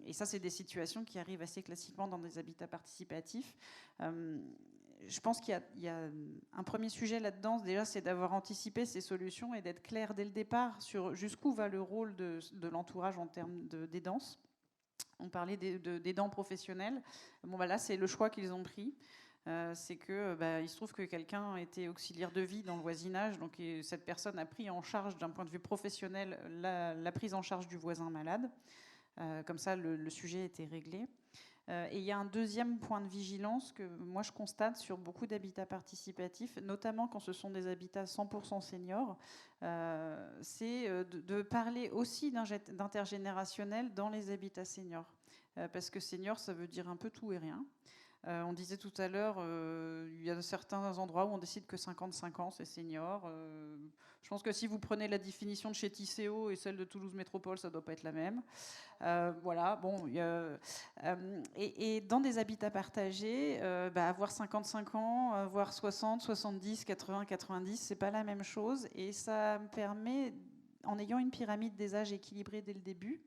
Et ça, c'est des situations qui arrivent assez classiquement dans des habitats participatifs. Je pense qu'il y a un premier sujet là-dedans, déjà, c'est d'avoir anticipé ces solutions et d'être clair dès le départ sur jusqu'où va le rôle de l'entourage en termes d'aidance. On parlait d'aidants professionnels. Bon, là, c'est le choix qu'ils ont pris. C'est que il se trouve que quelqu'un était auxiliaire de vie dans le voisinage, donc cette personne a pris en charge, d'un point de vue professionnel, la prise en charge du voisin malade. Comme ça, le sujet était réglé. Et il y a un deuxième point de vigilance que moi je constate sur beaucoup d'habitats participatifs, notamment quand ce sont des habitats 100% seniors, c'est de parler aussi d'intergénérationnel dans les habitats seniors. Parce que senior, ça veut dire un peu tout et rien. On disait tout à l'heure, il y a certains endroits où on décide que 55 ans, c'est senior. Je pense que si vous prenez la définition de chez Tisséo et celle de Toulouse Métropole, ça ne doit pas être la même. Voilà, bon. Et dans des habitats partagés, avoir 55 ans, avoir 60, 70, 80, 90, c'est pas la même chose. Et ça me permet, en ayant une pyramide des âges équilibrée dès le début,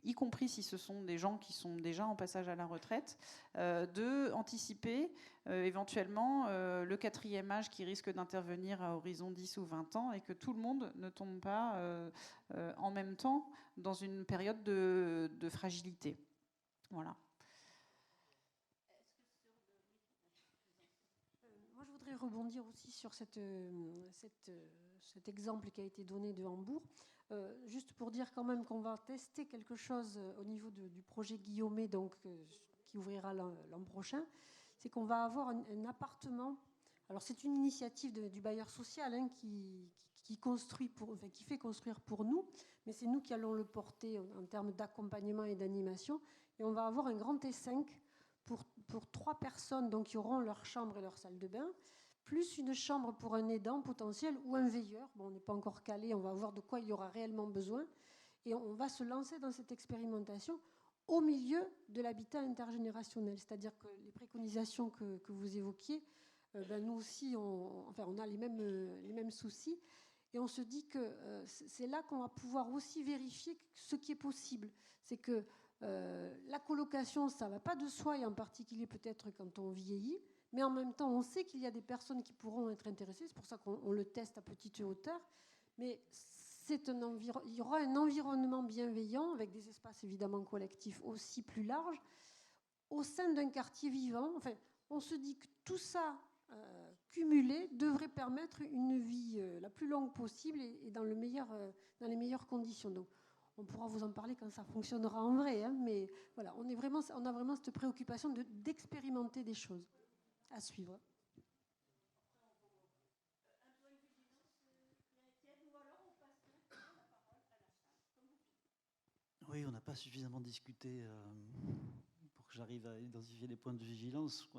y compris si ce sont des gens qui sont déjà en passage à la retraite, de anticiper éventuellement le 4e âge qui risque d'intervenir à horizon 10 ou 20 ans, et que tout le monde ne tombe pas en même temps dans une période de fragilité. Voilà. Moi, je voudrais rebondir aussi sur cet exemple qui a été donné de Hambourg. Juste pour dire quand même qu'on va tester quelque chose au niveau du projet Guillaumet, donc, qui ouvrira l'an prochain. C'est qu'on va avoir un appartement. Alors c'est une initiative du bailleur social qui fait construire pour nous, mais c'est nous qui allons le porter en termes d'accompagnement et d'animation. Et on va avoir un grand T5 pour 3 personnes, donc qui auront leur chambre et leur salle de bain, plus une chambre pour un aidant potentiel ou un veilleur. Bon, on n'est pas encore calé, on va voir de quoi il y aura réellement besoin. Et on va se lancer dans cette expérimentation au milieu de l'habitat intergénérationnel. C'est-à-dire que les préconisations que vous évoquiez, nous aussi, on a les mêmes soucis. Et on se dit que c'est là qu'on va pouvoir aussi vérifier ce qui est possible. C'est que la colocation, ça ne va pas de soi, et en particulier peut-être quand on vieillit. Mais en même temps, on sait qu'il y a des personnes qui pourront être intéressées. C'est pour ça qu'on le teste à petite hauteur. Mais il y aura un environnement bienveillant, avec des espaces évidemment collectifs aussi plus larges, au sein d'un quartier vivant. Enfin, on se dit que tout ça cumulé devrait permettre une vie la plus longue possible et dans les meilleures conditions. Donc, on pourra vous en parler quand ça fonctionnera en vrai. Hein, mais voilà, on a vraiment cette préoccupation d'expérimenter des choses. À suivre. Oui, on n'a pas suffisamment discuté pour que j'arrive à identifier les points de vigilance.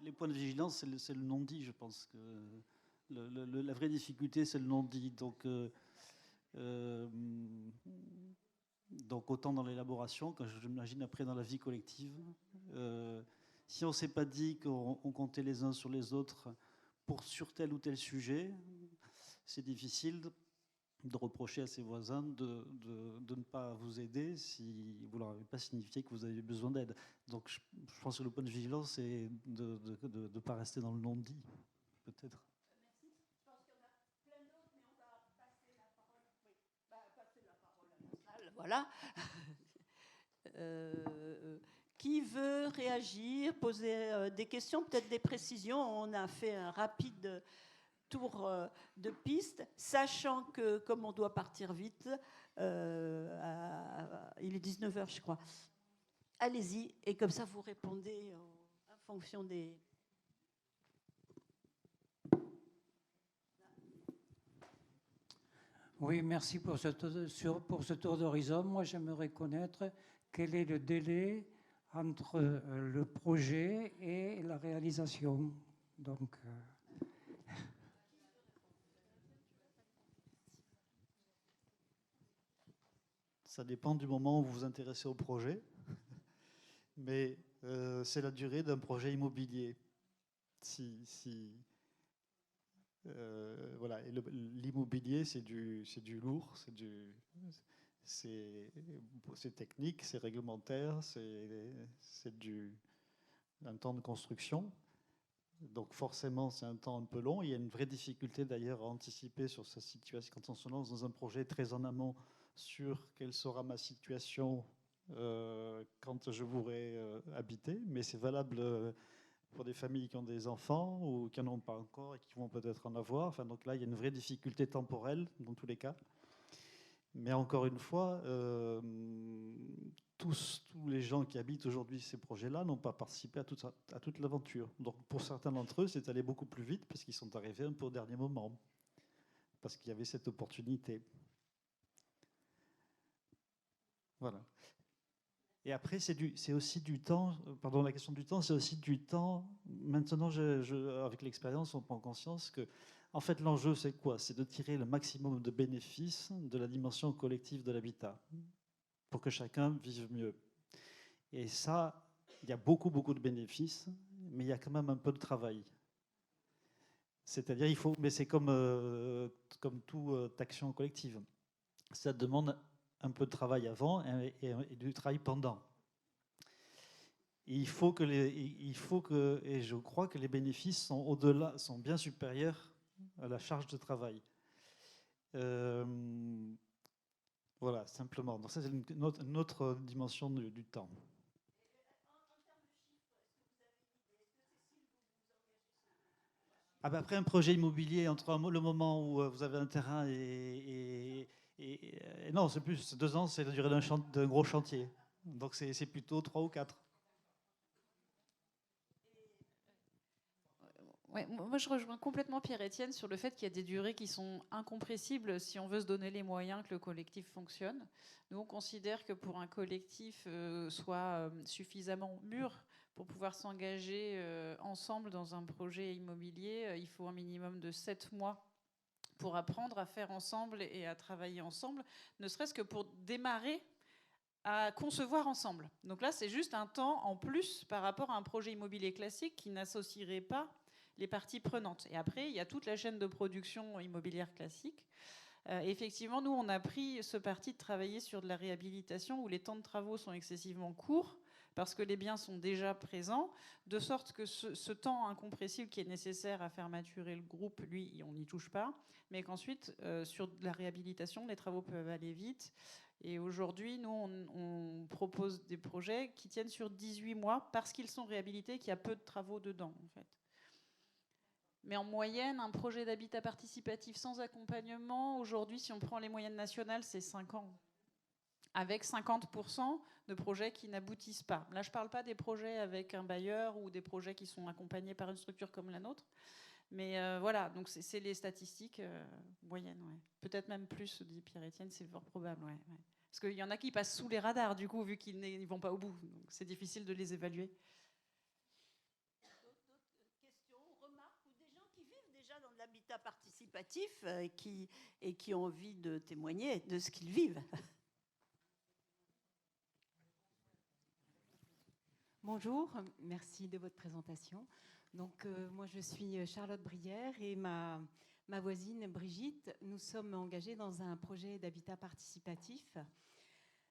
Les points de vigilance, c'est le non-dit, je pense. Que la vraie difficulté, c'est le non-dit. Donc autant dans l'élaboration, quand je m'imagine après dans la vie collective, si on ne s'est pas dit qu'on comptait les uns sur les autres sur tel ou tel sujet, c'est difficile de reprocher à ses voisins de ne pas vous aider si vous ne leur avez pas signifié que vous avez besoin d'aide. Donc je pense que le point de vigilance, c'est de ne pas rester dans le non-dit, peut-être. Merci. Je pense qu'il y en a plein d'autres, mais on va passer la parole. Oui, passer la parole à la salle, voilà. qui veut réagir, poser des questions, peut-être des précisions? On a fait un rapide tour de piste, sachant que comme on doit partir vite, il est 19h je crois. Allez-y, et comme ça vous répondez en fonction des... Oui, merci pour ce tour d'horizon. Moi, j'aimerais connaître quel est le délai entre le projet et la réalisation. Donc, ça dépend du moment où vous vous intéressez au projet, mais c'est la durée d'un projet immobilier. Voilà, et l'immobilier, c'est du lourd, c'est technique, c'est réglementaire, c'est un temps de construction. Donc forcément, c'est un temps un peu long. Il y a une vraie difficulté d'ailleurs à anticiper sur sa situation quand on se lance dans un projet très en amont sur quelle sera ma situation quand je voudrais habiter. Mais c'est valable pour des familles qui ont des enfants ou qui n'en ont pas encore et qui vont peut-être en avoir. Enfin, donc là, il y a une vraie difficulté temporelle dans tous les cas. Mais encore une fois, tous les gens qui habitent aujourd'hui ces projets-là n'ont pas participé à toute l'aventure. Donc pour certains d'entre eux, c'est allé beaucoup plus vite parce qu'ils sont arrivés un peu au dernier moment, parce qu'il y avait cette opportunité. Voilà. Et après, c'est aussi du temps, pardon, la question du temps, c'est aussi du temps. Maintenant, avec l'expérience, on prend conscience que, en fait, l'enjeu, c'est quoi? C'est de tirer le maximum de bénéfices de la dimension collective de l'habitat pour que chacun vive mieux. Et ça, il y a beaucoup, beaucoup de bénéfices, mais il y a quand même un peu de travail. C'est-à-dire, mais c'est comme toute action collective. Ça demande un peu de travail avant et du travail pendant. Et il faut que et je crois que les bénéfices sont bien supérieurs à la charge de travail. Voilà, simplement. Donc ça, c'est une autre dimension du temps. Après un projet immobilier, entre le moment où vous avez un terrain non, c'est plus 2 ans, c'est la durée d'un gros chantier. Donc c'est plutôt 3 ou 4. Ouais, moi, je rejoins complètement Pierre-Étienne sur le fait qu'il y a des durées qui sont incompressibles si on veut se donner les moyens que le collectif fonctionne. Nous, on considère que pour un collectif soit suffisamment mûr pour pouvoir s'engager ensemble dans un projet immobilier, il faut un minimum de 7 mois pour apprendre à faire ensemble et à travailler ensemble, ne serait-ce que pour démarrer à concevoir ensemble. Donc là, c'est juste un temps en plus par rapport à un projet immobilier classique qui n'associerait pas les parties prenantes. Et après, il y a toute la chaîne de production immobilière classique. Effectivement, nous, on a pris ce parti de travailler sur de la réhabilitation où les temps de travaux sont excessivement courts parce que les biens sont déjà présents, de sorte que ce temps incompressible qui est nécessaire à faire maturer le groupe, lui, on n'y touche pas, mais qu'ensuite, sur de la réhabilitation, les travaux peuvent aller vite. Et aujourd'hui, nous, on propose des projets qui tiennent sur 18 mois parce qu'ils sont réhabilités, qu'il y a peu de travaux dedans, en fait. Mais en moyenne, un projet d'habitat participatif sans accompagnement, aujourd'hui, si on prend les moyennes nationales, c'est 5 ans. Avec 50% de projets qui n'aboutissent pas. Là, je ne parle pas des projets avec un bailleur ou des projets qui sont accompagnés par une structure comme la nôtre. Mais voilà, donc c'est les statistiques moyennes. Ouais. Peut-être même plus, dit Pierre-Étienne, c'est fort probable. Ouais. Parce qu'il y en a qui passent sous les radars, du coup, vu qu'ils ne vont pas au bout. Donc c'est difficile de les évaluer. Dans de l'habitat participatif et qui ont envie de témoigner de ce qu'ils vivent. Bonjour, merci de votre présentation. Donc moi je suis Charlotte Brière et ma voisine Brigitte, nous sommes engagés dans un projet d'habitat participatif.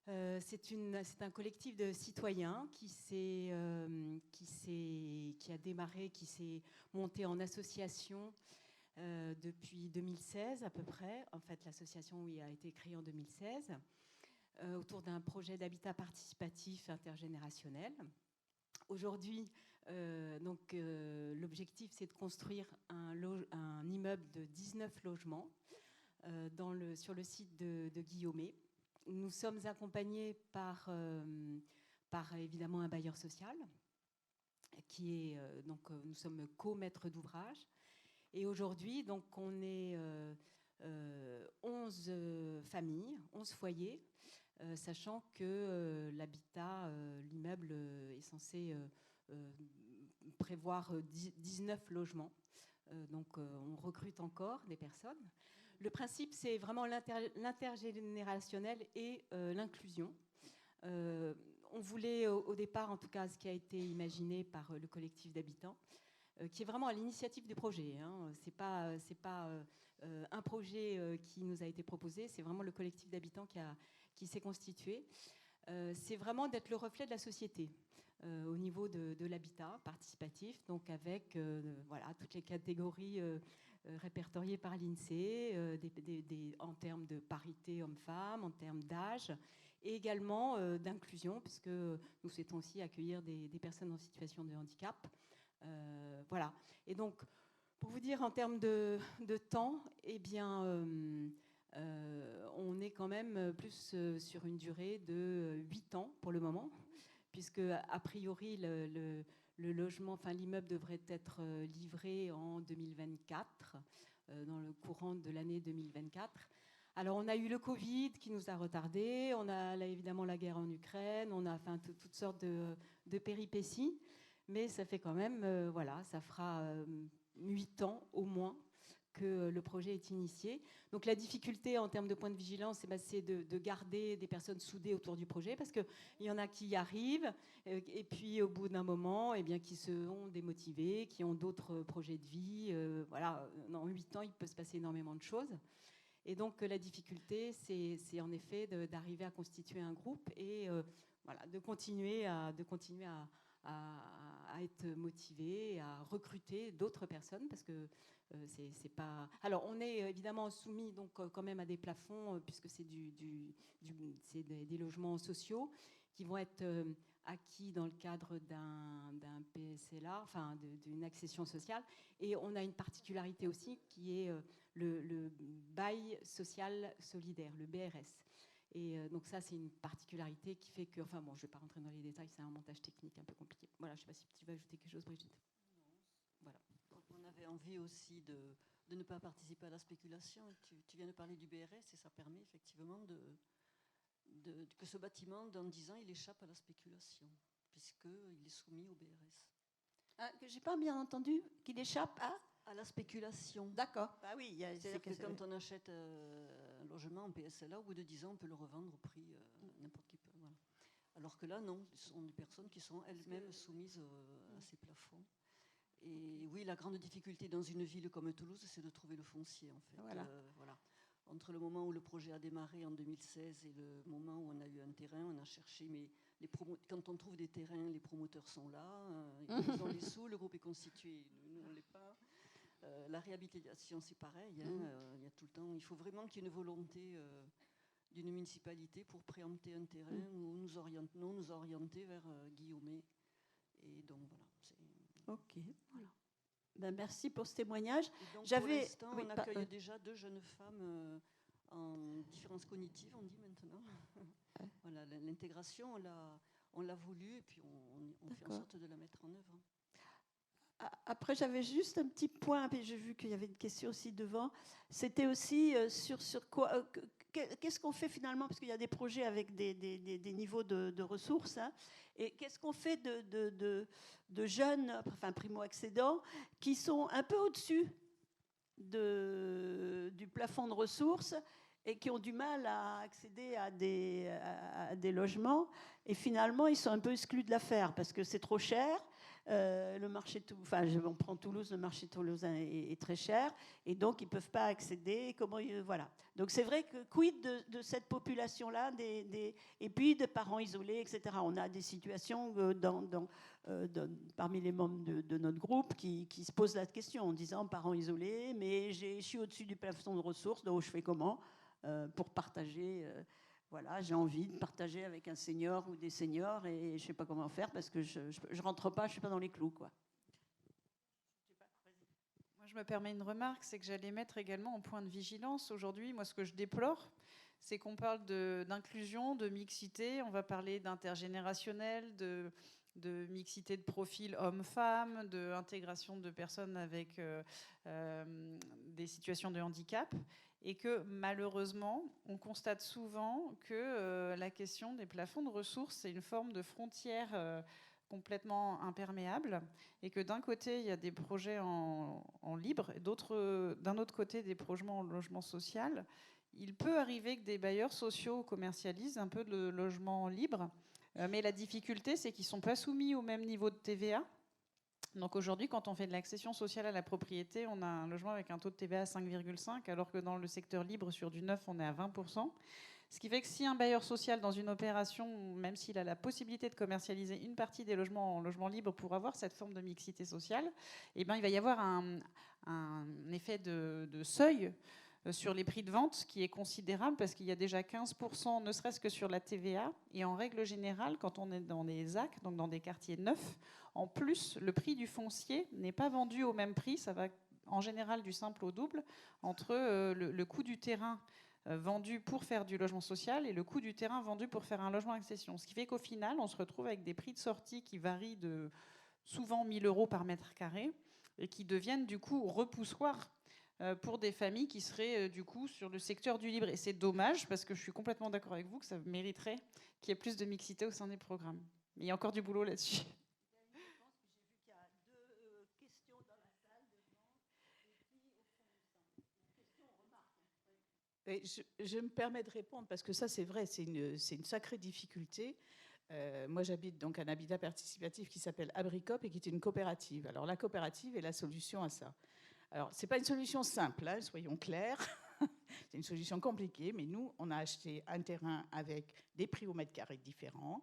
C'est un collectif de citoyens qui a démarré, qui s'est monté en association depuis 2016 à peu près. En fait, l'association a été créée en 2016 autour d'un projet d'habitat participatif intergénérationnel. Aujourd'hui, l'objectif, c'est de construire un immeuble de 19 logements sur le site de Guillaumet. Nous sommes accompagnés par évidemment un bailleur social, nous sommes co-maîtres d'ouvrage. Et aujourd'hui, donc, on est 11 familles, 11 foyers, sachant que l'habitat, l'immeuble est censé prévoir 19 logements. Donc on recrute encore des personnes. Le principe, c'est vraiment l'intergénérationnel et l'inclusion. On voulait au départ, en tout cas, ce qui a été imaginé par le collectif d'habitants, qui est vraiment à l'initiative du projet. C'est pas un projet qui nous a été proposé, c'est vraiment le collectif d'habitants qui s'est constitué. C'est vraiment d'être le reflet de la société au niveau de l'habitat participatif, donc avec toutes les catégories répertoriées par l'INSEE, en termes de parité homme-femme, en termes d'âge, et également d'inclusion, puisque nous souhaitons aussi accueillir des personnes en situation de handicap. Voilà. Et donc, pour vous dire en termes de temps, eh bien, on est quand même plus sur une durée de 8 ans pour le moment, puisque a priori l'immeuble devrait être livré en 2024, dans le courant de l'année 2024. Alors on a eu le Covid qui nous a retardés, on a là, évidemment la guerre en Ukraine, on a toutes sortes de péripéties, mais ça fait quand même, ça fera 8 ans au moins que le projet est initié. Donc la difficulté en termes de point de vigilance, c'est de garder des personnes soudées autour du projet, parce qu'il y en a qui y arrivent, et puis au bout d'un moment, qui sont démotivés, qui ont d'autres projets de vie. En 8 ans, il peut se passer énormément de choses. Et donc la difficulté, c'est en effet d'arriver à constituer un groupe et de continuer à être motivé, à recruter d'autres personnes, parce que c'est pas. Alors on est évidemment soumis donc quand même à des plafonds, puisque c'est des logements sociaux qui vont être acquis dans le cadre d'un PSLA, enfin d'une accession sociale. Et on a une particularité aussi qui est le bail social solidaire, le BRS. Et donc ça, c'est une particularité qui fait que, je ne vais pas rentrer dans les détails, c'est un montage technique un peu compliqué. Voilà, je ne sais pas si tu veux ajouter quelque chose, Brigitte. Voilà. On avait envie aussi de ne pas participer à la spéculation. Tu viens de parler du BRS et ça permet effectivement que ce bâtiment, dans 10 ans, il échappe à la spéculation, puisqu'il est soumis au BRS. Que j'ai pas bien entendu, qu'il échappe à la spéculation. D'accord. Bah oui, c'est-à-dire que quand on achète un logement en PSLA, au bout de 10 ans, on peut le revendre au prix n'importe qui peut. Voilà. Alors que là, non, ce sont des personnes qui sont elles-mêmes soumises à ces plafonds. Et oui, la grande difficulté dans une ville comme Toulouse, c'est de trouver le foncier, en fait. Voilà. Entre le moment où le projet a démarré en 2016 et le moment où on a eu un terrain, on a cherché, mais quand on trouve des terrains, les promoteurs sont là, ils ont les sous, le groupe est constitué, nous on ne l'est pas. La réhabilitation, c'est pareil, il y a tout le temps. Il faut vraiment qu'il y ait une volonté d'une municipalité pour préempter un terrain ou nous orienter vers Guillaumet. Et donc voilà. Ok, voilà. Ben, merci pour ce témoignage. Donc, pour l'instant, on accueille déjà 2 jeunes femmes en différence cognitive, on dit maintenant. Voilà, l'intégration, on l'a voulu et puis on fait en sorte de la mettre en œuvre. Après, j'avais juste un petit point, et j'ai vu qu'il y avait une question aussi devant. C'était aussi sur quoi, qu'est-ce qu'on fait finalement, parce qu'il y a des projets avec des niveaux de ressources, et qu'est-ce qu'on fait de jeunes, enfin primo-accédants, qui sont un peu au-dessus du plafond de ressources et qui ont du mal à accéder à des logements, et finalement ils sont un peu exclus de l'affaire parce que c'est trop cher. Le marché, on prend Toulouse, le marché toulousain est très cher, et donc ils ne peuvent pas accéder. Voilà. Donc c'est vrai que quid de cette population-là, et puis de parents isolés, etc. On a des situations parmi les membres de notre groupe qui se posent la question en disant parents isolés, mais je suis au-dessus du plafond de ressources, donc je fais comment pour partager voilà, j'ai envie de partager avec un senior ou des seniors et je ne sais pas comment faire parce que je ne rentre pas, je ne suis pas dans les clous, quoi. Moi, je me permets une remarque, c'est que j'allais mettre également en point de vigilance. Aujourd'hui, moi, ce que je déplore, c'est qu'on parle d'inclusion, de mixité, on va parler d'intergénérationnel, de mixité de profils hommes-femmes, d'intégration de personnes avec des situations de handicap, et que malheureusement, on constate souvent que la question des plafonds de ressources, c'est une forme de frontière complètement imperméable, et que d'un côté, il y a des projets en libre, et d'un autre côté, des projets en logement social. Il peut arriver que des bailleurs sociaux commercialisent un peu de logement libre, mais la difficulté, c'est qu'ils ne sont pas soumis au même niveau de TVA. Donc aujourd'hui, quand on fait de l'accession sociale à la propriété, on a un logement avec un taux de TVA à 5,5, alors que dans le secteur libre, sur du neuf, on est à 20%. Ce qui fait que si un bailleur social, dans une opération, même s'il a la possibilité de commercialiser une partie des logements en logement libre pour avoir cette forme de mixité sociale, eh ben, il va y avoir un effet de seuil sur les prix de vente qui est considérable, parce qu'il y a déjà 15%, ne serait-ce que sur la TVA. Et en règle générale, quand on est dans des ZAC, donc dans des quartiers neufs, en plus, le prix du foncier n'est pas vendu au même prix. Ça va en général du simple au double entre le coût du terrain vendu pour faire du logement social et le coût du terrain vendu pour faire un logement accession. Ce qui fait qu'au final, on se retrouve avec des prix de sortie qui varient de souvent 1 000 € par mètre carré et qui deviennent du coup repoussoirs pour des familles qui seraient du coup sur le secteur du libre. Et c'est dommage, parce que je suis complètement d'accord avec vous que ça mériterait qu'il y ait plus de mixité au sein des programmes. Mais il y a encore du boulot là-dessus. Je me permets de répondre parce que ça, c'est vrai, c'est une sacrée difficulté. Moi, j'habite donc un habitat participatif qui s'appelle Abricop et qui est une coopérative. Alors, la coopérative est la solution à ça. Alors, ce n'est pas une solution simple, hein, soyons clairs. C'est une solution compliquée, mais nous, on a acheté un terrain avec des prix au mètre carré différents.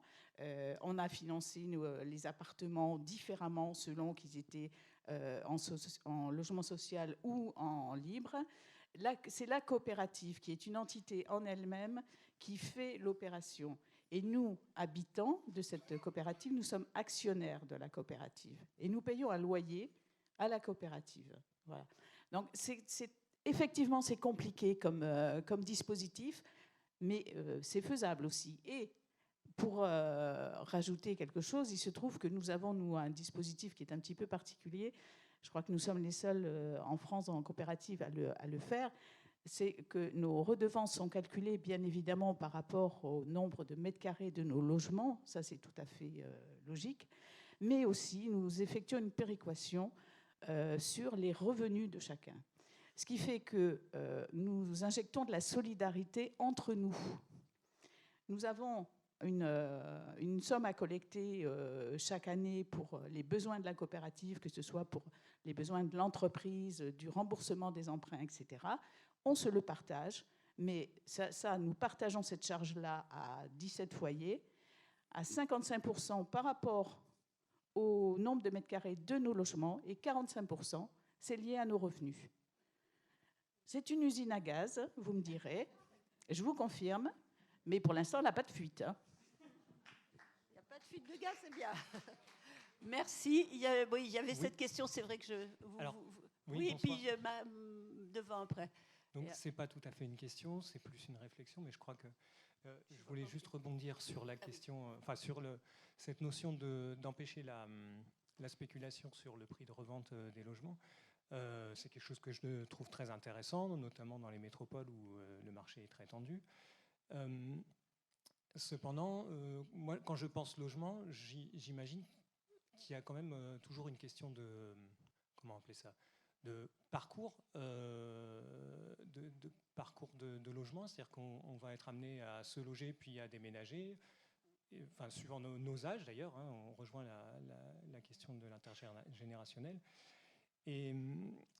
On a financé les appartements différemment selon qu'ils étaient en logement social ou en libre. C'est la coopérative qui est une entité en elle-même qui fait l'opération. Et nous, habitants de cette coopérative, nous sommes actionnaires de la coopérative. Et nous payons un loyer à la coopérative. Voilà. Donc, effectivement, c'est compliqué comme dispositif, mais c'est faisable aussi. Et pour rajouter quelque chose, il se trouve que nous avons, nous, un dispositif qui est un petit peu particulier. Je crois que nous sommes les seuls en France en coopérative à le faire. C'est que nos redevances sont calculées, bien évidemment, par rapport au nombre de mètres carrés de nos logements. Ça, c'est tout à fait logique. Mais aussi, nous effectuons une péréquation sur les revenus de chacun. Ce qui fait que nous injectons de la solidarité entre nous. Nous avons une somme à collecter chaque année pour les besoins de la coopérative, que ce soit pour les besoins de l'entreprise, du remboursement des emprunts, etc. On se le partage, mais nous partageons cette charge-là à 17 foyers, à 55% par rapport au nombre de mètres carrés de nos logements, et 45%, c'est lié à nos revenus. C'est une usine à gaz, vous me direz, je vous confirme, mais pour l'instant, elle n'a pas de fuite. Hein. Il n'y a pas de fuite de gaz, c'est bien. Merci. Il y avait cette question, c'est vrai que je... Oui, et puis devant après. Donc, ce n'est pas tout à fait une question, c'est plus une réflexion, mais je crois que je voulais juste rebondir sur la question, sur cette notion d'empêcher la spéculation sur le prix de revente des logements. C'est quelque chose que je trouve très intéressant, notamment dans les métropoles où le marché est très tendu. Cependant, moi, quand je pense logement, j'imagine qu'il y a quand même toujours une question de... Comment appeler ça ? De parcours, de logement, c'est-à-dire qu'on va être amené à se loger puis à déménager, suivant nos âges d'ailleurs, hein, on rejoint la question de l'intergénérationnel. Et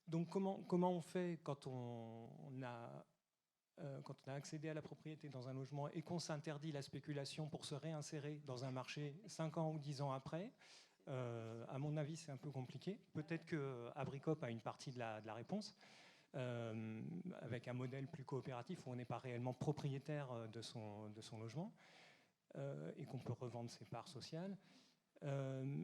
donc comment on fait quand on a accédé à la propriété dans un logement et qu'on s'interdit la spéculation pour se réinsérer dans un marché 5 ans ou 10 ans après? À mon avis, c'est un peu compliqué. Peut-être que Abricop a une partie de la réponse. avec un modèle plus coopératif où on n'est pas réellement propriétaire de son logement et qu'on peut revendre ses parts sociales.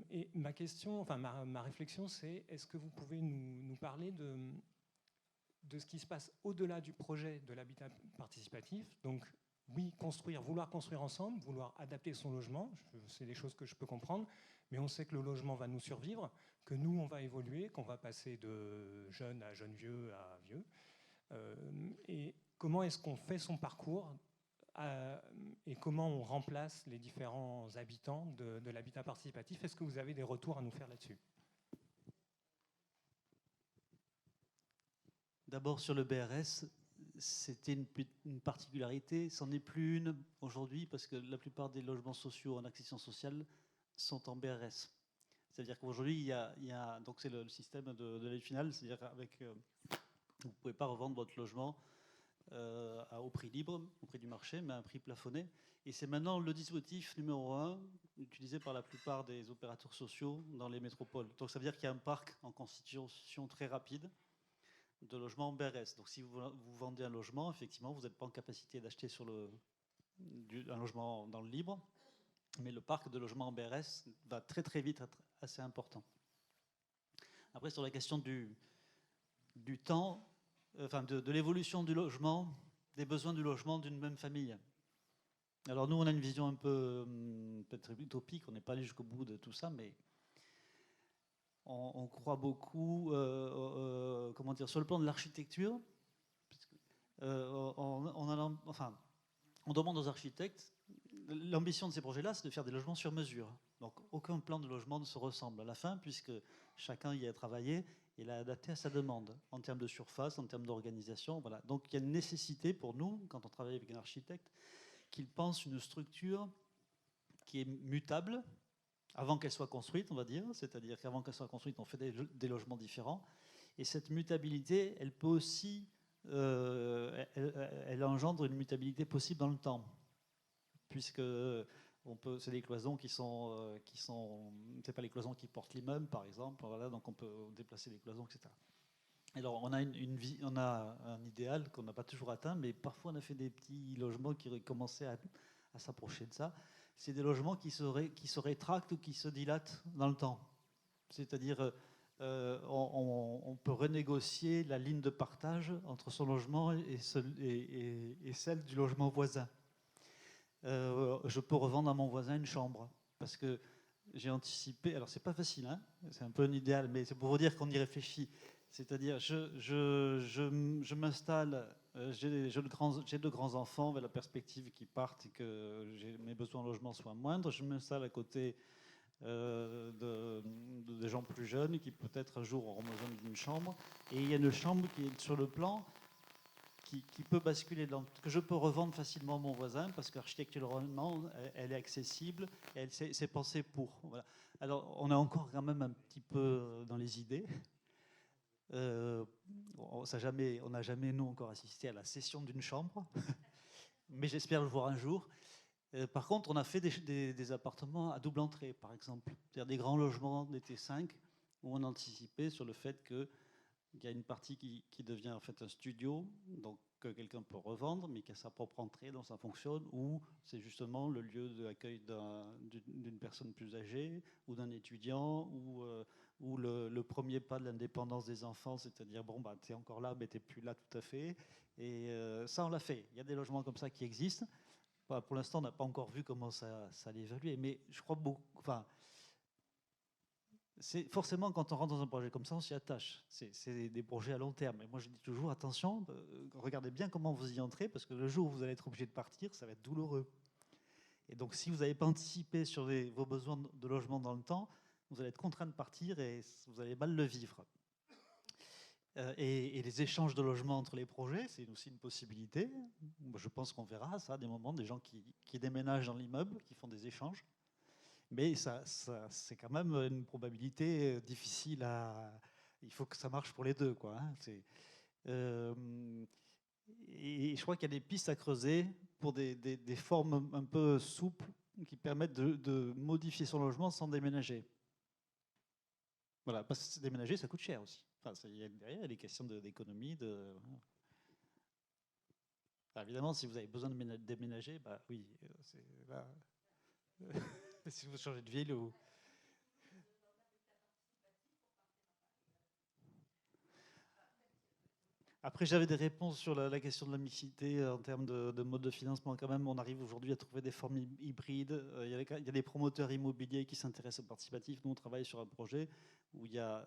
Et ma question, enfin ma réflexion, c'est est-ce que vous pouvez nous parler de ce qui se passe au-delà du projet de l'habitat participatif? Donc oui, vouloir construire ensemble, vouloir adapter son logement, c'est des choses que je peux comprendre, mais on sait que le logement va nous survivre, que nous, on va évoluer, qu'on va passer de jeunes à jeunes vieux à vieux. Et comment est-ce qu'on fait son parcours et comment on remplace les différents habitants de l'habitat participatif? Est-ce que vous avez des retours à nous faire là-dessus? D'abord, sur le BRS, c'était une particularité. C'en est plus une aujourd'hui parce que la plupart des logements sociaux en accession sociale sont en BRS. C'est-à-dire qu'aujourd'hui, il y a donc c'est le système de l'aide finale, c'est-à-dire avec vous ne pouvez pas revendre votre logement au prix libre, au prix du marché, mais à un prix plafonné. Et c'est maintenant le dispositif numéro 1 utilisé par la plupart des opérateurs sociaux dans les métropoles. Donc ça veut dire qu'il y a un parc en constitution très rapide de logements en BRS. Donc si vous vendez un logement, effectivement, vous n'êtes pas en capacité d'acheter un logement dans le libre, mais le parc de logements en BRS va très très vite être assez important. Après, sur la question du temps, enfin de l'évolution du logement, des besoins du logement d'une même famille. Alors nous, on a une vision un peu peut-être utopique, on n'est pas allé jusqu'au bout de tout ça, mais on croit beaucoup, comment dire, sur le plan de l'architecture. On demande aux architectes, l'ambition de ces projets-là, c'est de faire des logements sur mesure. Donc aucun plan de logement ne se ressemble à la fin, puisque chacun y a travaillé et l'a adapté à sa demande, en termes de surface, en termes d'organisation. Voilà. Donc il y a une nécessité pour nous, quand on travaille avec un architecte, qu'il pense une structure qui est mutable, avant qu'elle soit construite, on va dire, c'est-à-dire qu'avant qu'elle soit construite, on fait des logements différents. Et cette mutabilité, elle peut aussi, elle engendre une mutabilité possible dans le temps, puisque c'est des cloisons qui sont c'est pas les cloisons qui portent l'immeuble, par exemple. Voilà, donc on peut déplacer les cloisons, etc. Alors on a on a un idéal qu'on n'a pas toujours atteint, mais parfois on a fait des petits logements qui commençaient à s'approcher de ça. C'est des logements qui se rétractent ou qui se dilatent dans le temps. C'est-à-dire, on peut renégocier la ligne de partage entre son logement et celle du logement voisin. Je peux revendre à mon voisin une chambre parce que j'ai anticipé. Alors c'est pas facile, hein, c'est un peu un idéal, mais c'est pour vous dire qu'on y réfléchit. C'est-à-dire, je m'installe, j'ai de grands enfants avec la perspective qu'ils partent et que mes besoins en logement soient moindres. Je m'installe à côté des gens plus jeunes qui peut-être un jour auront besoin d'une chambre. Et il y a une chambre qui est sur le plan qui peut basculer, que je peux revendre facilement à mon voisin parce qu'architecturalement, elle est accessible et c'est pensé pour. Voilà. Alors, on est encore quand même un petit peu dans les idées. On n'a jamais, nous, encore assisté à la cession d'une chambre, mais j'espère le voir un jour. Par contre, on a fait des appartements à double entrée, par exemple, c'est-à-dire des grands logements des T5 où on anticipait sur le fait qu'il y a une partie qui devient en fait un studio, donc que quelqu'un peut revendre, mais qui a sa propre entrée, donc ça fonctionne, ou c'est justement le lieu d'accueil d'une personne plus âgée, ou d'un étudiant, ou le premier pas de l'indépendance des enfants, c'est-à-dire, bon, bah, tu es encore là, mais tu n'es plus là tout à fait. Et ça, on l'a fait. Il y a des logements comme ça qui existent. Bah, pour l'instant, on n'a pas encore vu comment ça allait évoluer, mais je crois beaucoup... Enfin, forcément, quand on rentre dans un projet comme ça, on s'y attache. C'est des projets à long terme. Et moi, je dis toujours, attention, regardez bien comment vous y entrez, parce que le jour où vous allez être obligé de partir, ça va être douloureux. Et donc, si vous n'avez pas anticipé sur vos besoins de logement dans le temps, vous allez être contraint de partir et vous allez mal le vivre. Et les échanges de logements entre les projets, c'est aussi une possibilité. Je pense qu'on verra ça, des moments, des gens qui déménagent dans l'immeuble, qui font des échanges. Mais c'est quand même une probabilité difficile à... Il faut que ça marche pour les deux, quoi. Hein. Et je crois qu'il y a des pistes à creuser pour des formes un peu souples qui permettent de modifier son logement sans déménager. Voilà, parce que déménager, ça coûte cher aussi. derrière, il y a des questions d'économie. Évidemment, si vous avez besoin de déménager, bah oui, c'est là. Si vous changez de ville ou. Après, j'avais des réponses sur la question de la mixité en termes de mode de financement. Quand même, on arrive aujourd'hui à trouver des formes hybrides. Il y a des promoteurs immobiliers qui s'intéressent au participatif. Nous, on travaille sur un projet où il y a,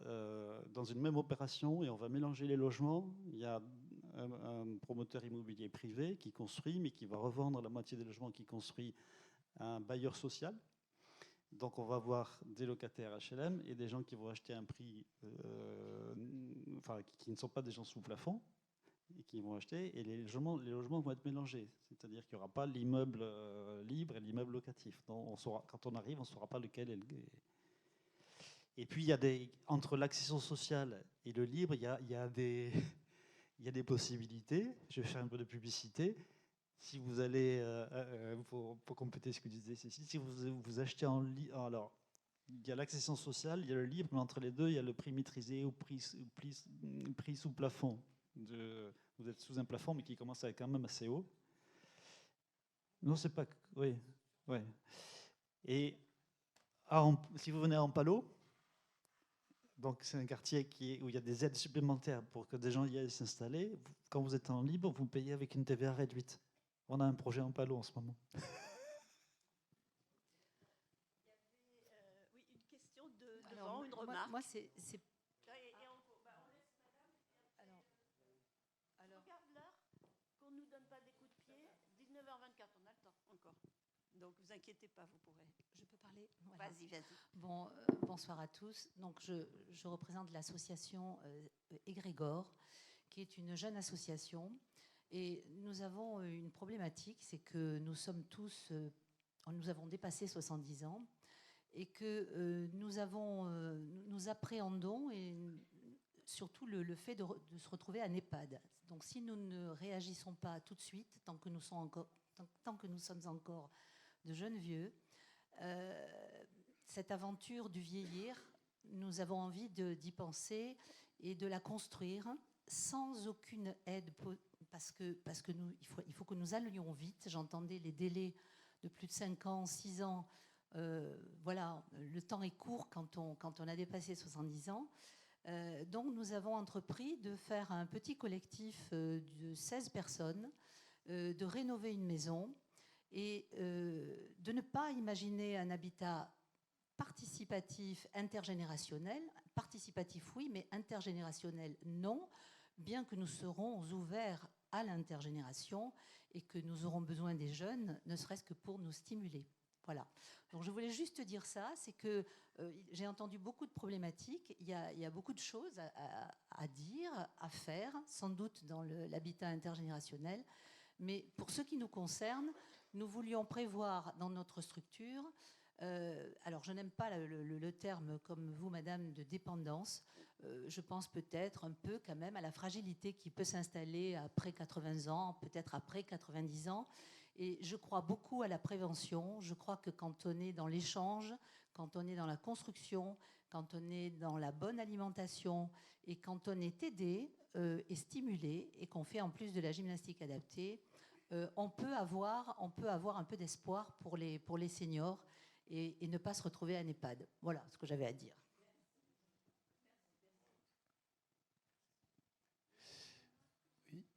dans une même opération, et on va mélanger les logements, il y a un promoteur immobilier privé qui construit, mais qui va revendre la moitié des logements qu'il construit à un bailleur social. Donc on va avoir des locataires HLM et des gens qui vont acheter à un prix, qui ne sont pas des gens sous plafond, et qui vont acheter, et les logements vont être mélangés. C'est-à-dire qu'il n'y aura pas l'immeuble libre et l'immeuble locatif. Donc quand on arrive, on ne saura pas lequel est le... Et puis, il y a entre l'accession sociale et le libre, il y a des possibilités. Je vais faire un peu de publicité. Si vous allez, pour compléter ce que disait Cécile, si vous achetez alors, il y a l'accession sociale, il y a le libre, mais entre les deux, il y a le prix maîtrisé ou prix sous plafond. Vous êtes sous un plafond, mais qui commence à être quand même assez haut. Non, c'est pas... Oui, ouais. Et si vous venez à Ampalo, donc c'est un quartier où il y a des aides supplémentaires pour que des gens y aillent s'installer. Quand vous êtes en libre, vous payez avec une TVA réduite. On a un projet en Palo en ce moment. Il y avait, oui, une question devant, une remarque. Moi, c'est... Alors, regarde l'heure, qu'on ne nous donne pas des coups de pied. 19h24, on a le temps encore. Donc, vous inquiétez pas, vous pourrez. Je peux parler? Voilà. Vas-y. Bon, bonsoir à tous. Donc, je représente l'association Égrégore, qui est une jeune association. Et nous avons une problématique, c'est que nous sommes tous, nous avons dépassé 70 ans et que nous appréhendons et surtout le fait de se retrouver à EHPAD. Donc si nous ne réagissons pas tout de suite, tant que nous sommes encore de jeunes vieux, cette aventure du vieillir, nous avons envie d'y penser et de la construire sans aucune aide, parce que il faut que nous allions vite. J'entendais les délais de plus de 5 ans, 6 ans. Voilà, le temps est court quand on a dépassé 70 ans. Donc nous avons entrepris de faire un petit collectif de 16 personnes, de rénover une maison et de ne pas imaginer un habitat participatif intergénérationnel. Participatif oui, mais intergénérationnel non, bien que nous serons ouverts à l'intergénération et que nous aurons besoin des jeunes, ne serait-ce que pour nous stimuler. Voilà. Donc je voulais juste dire ça, c'est que j'ai entendu beaucoup de problématiques, il y a beaucoup de choses à dire, à faire, sans doute dans l'habitat intergénérationnel, mais pour ce qui nous concerne, nous voulions prévoir dans notre structure, alors je n'aime pas le terme comme vous, madame, de dépendance, je pense peut-être un peu quand même à la fragilité qui peut s'installer après 80 ans, peut-être après 90 ans. Et je crois beaucoup à la prévention. Je crois que quand on est dans l'échange, quand on est dans la construction, quand on est dans la bonne alimentation et quand on est aidé et stimulé et qu'on fait en plus de la gymnastique adaptée, on peut avoir un peu d'espoir pour les seniors et ne pas se retrouver à EHPAD. Voilà ce que j'avais à dire.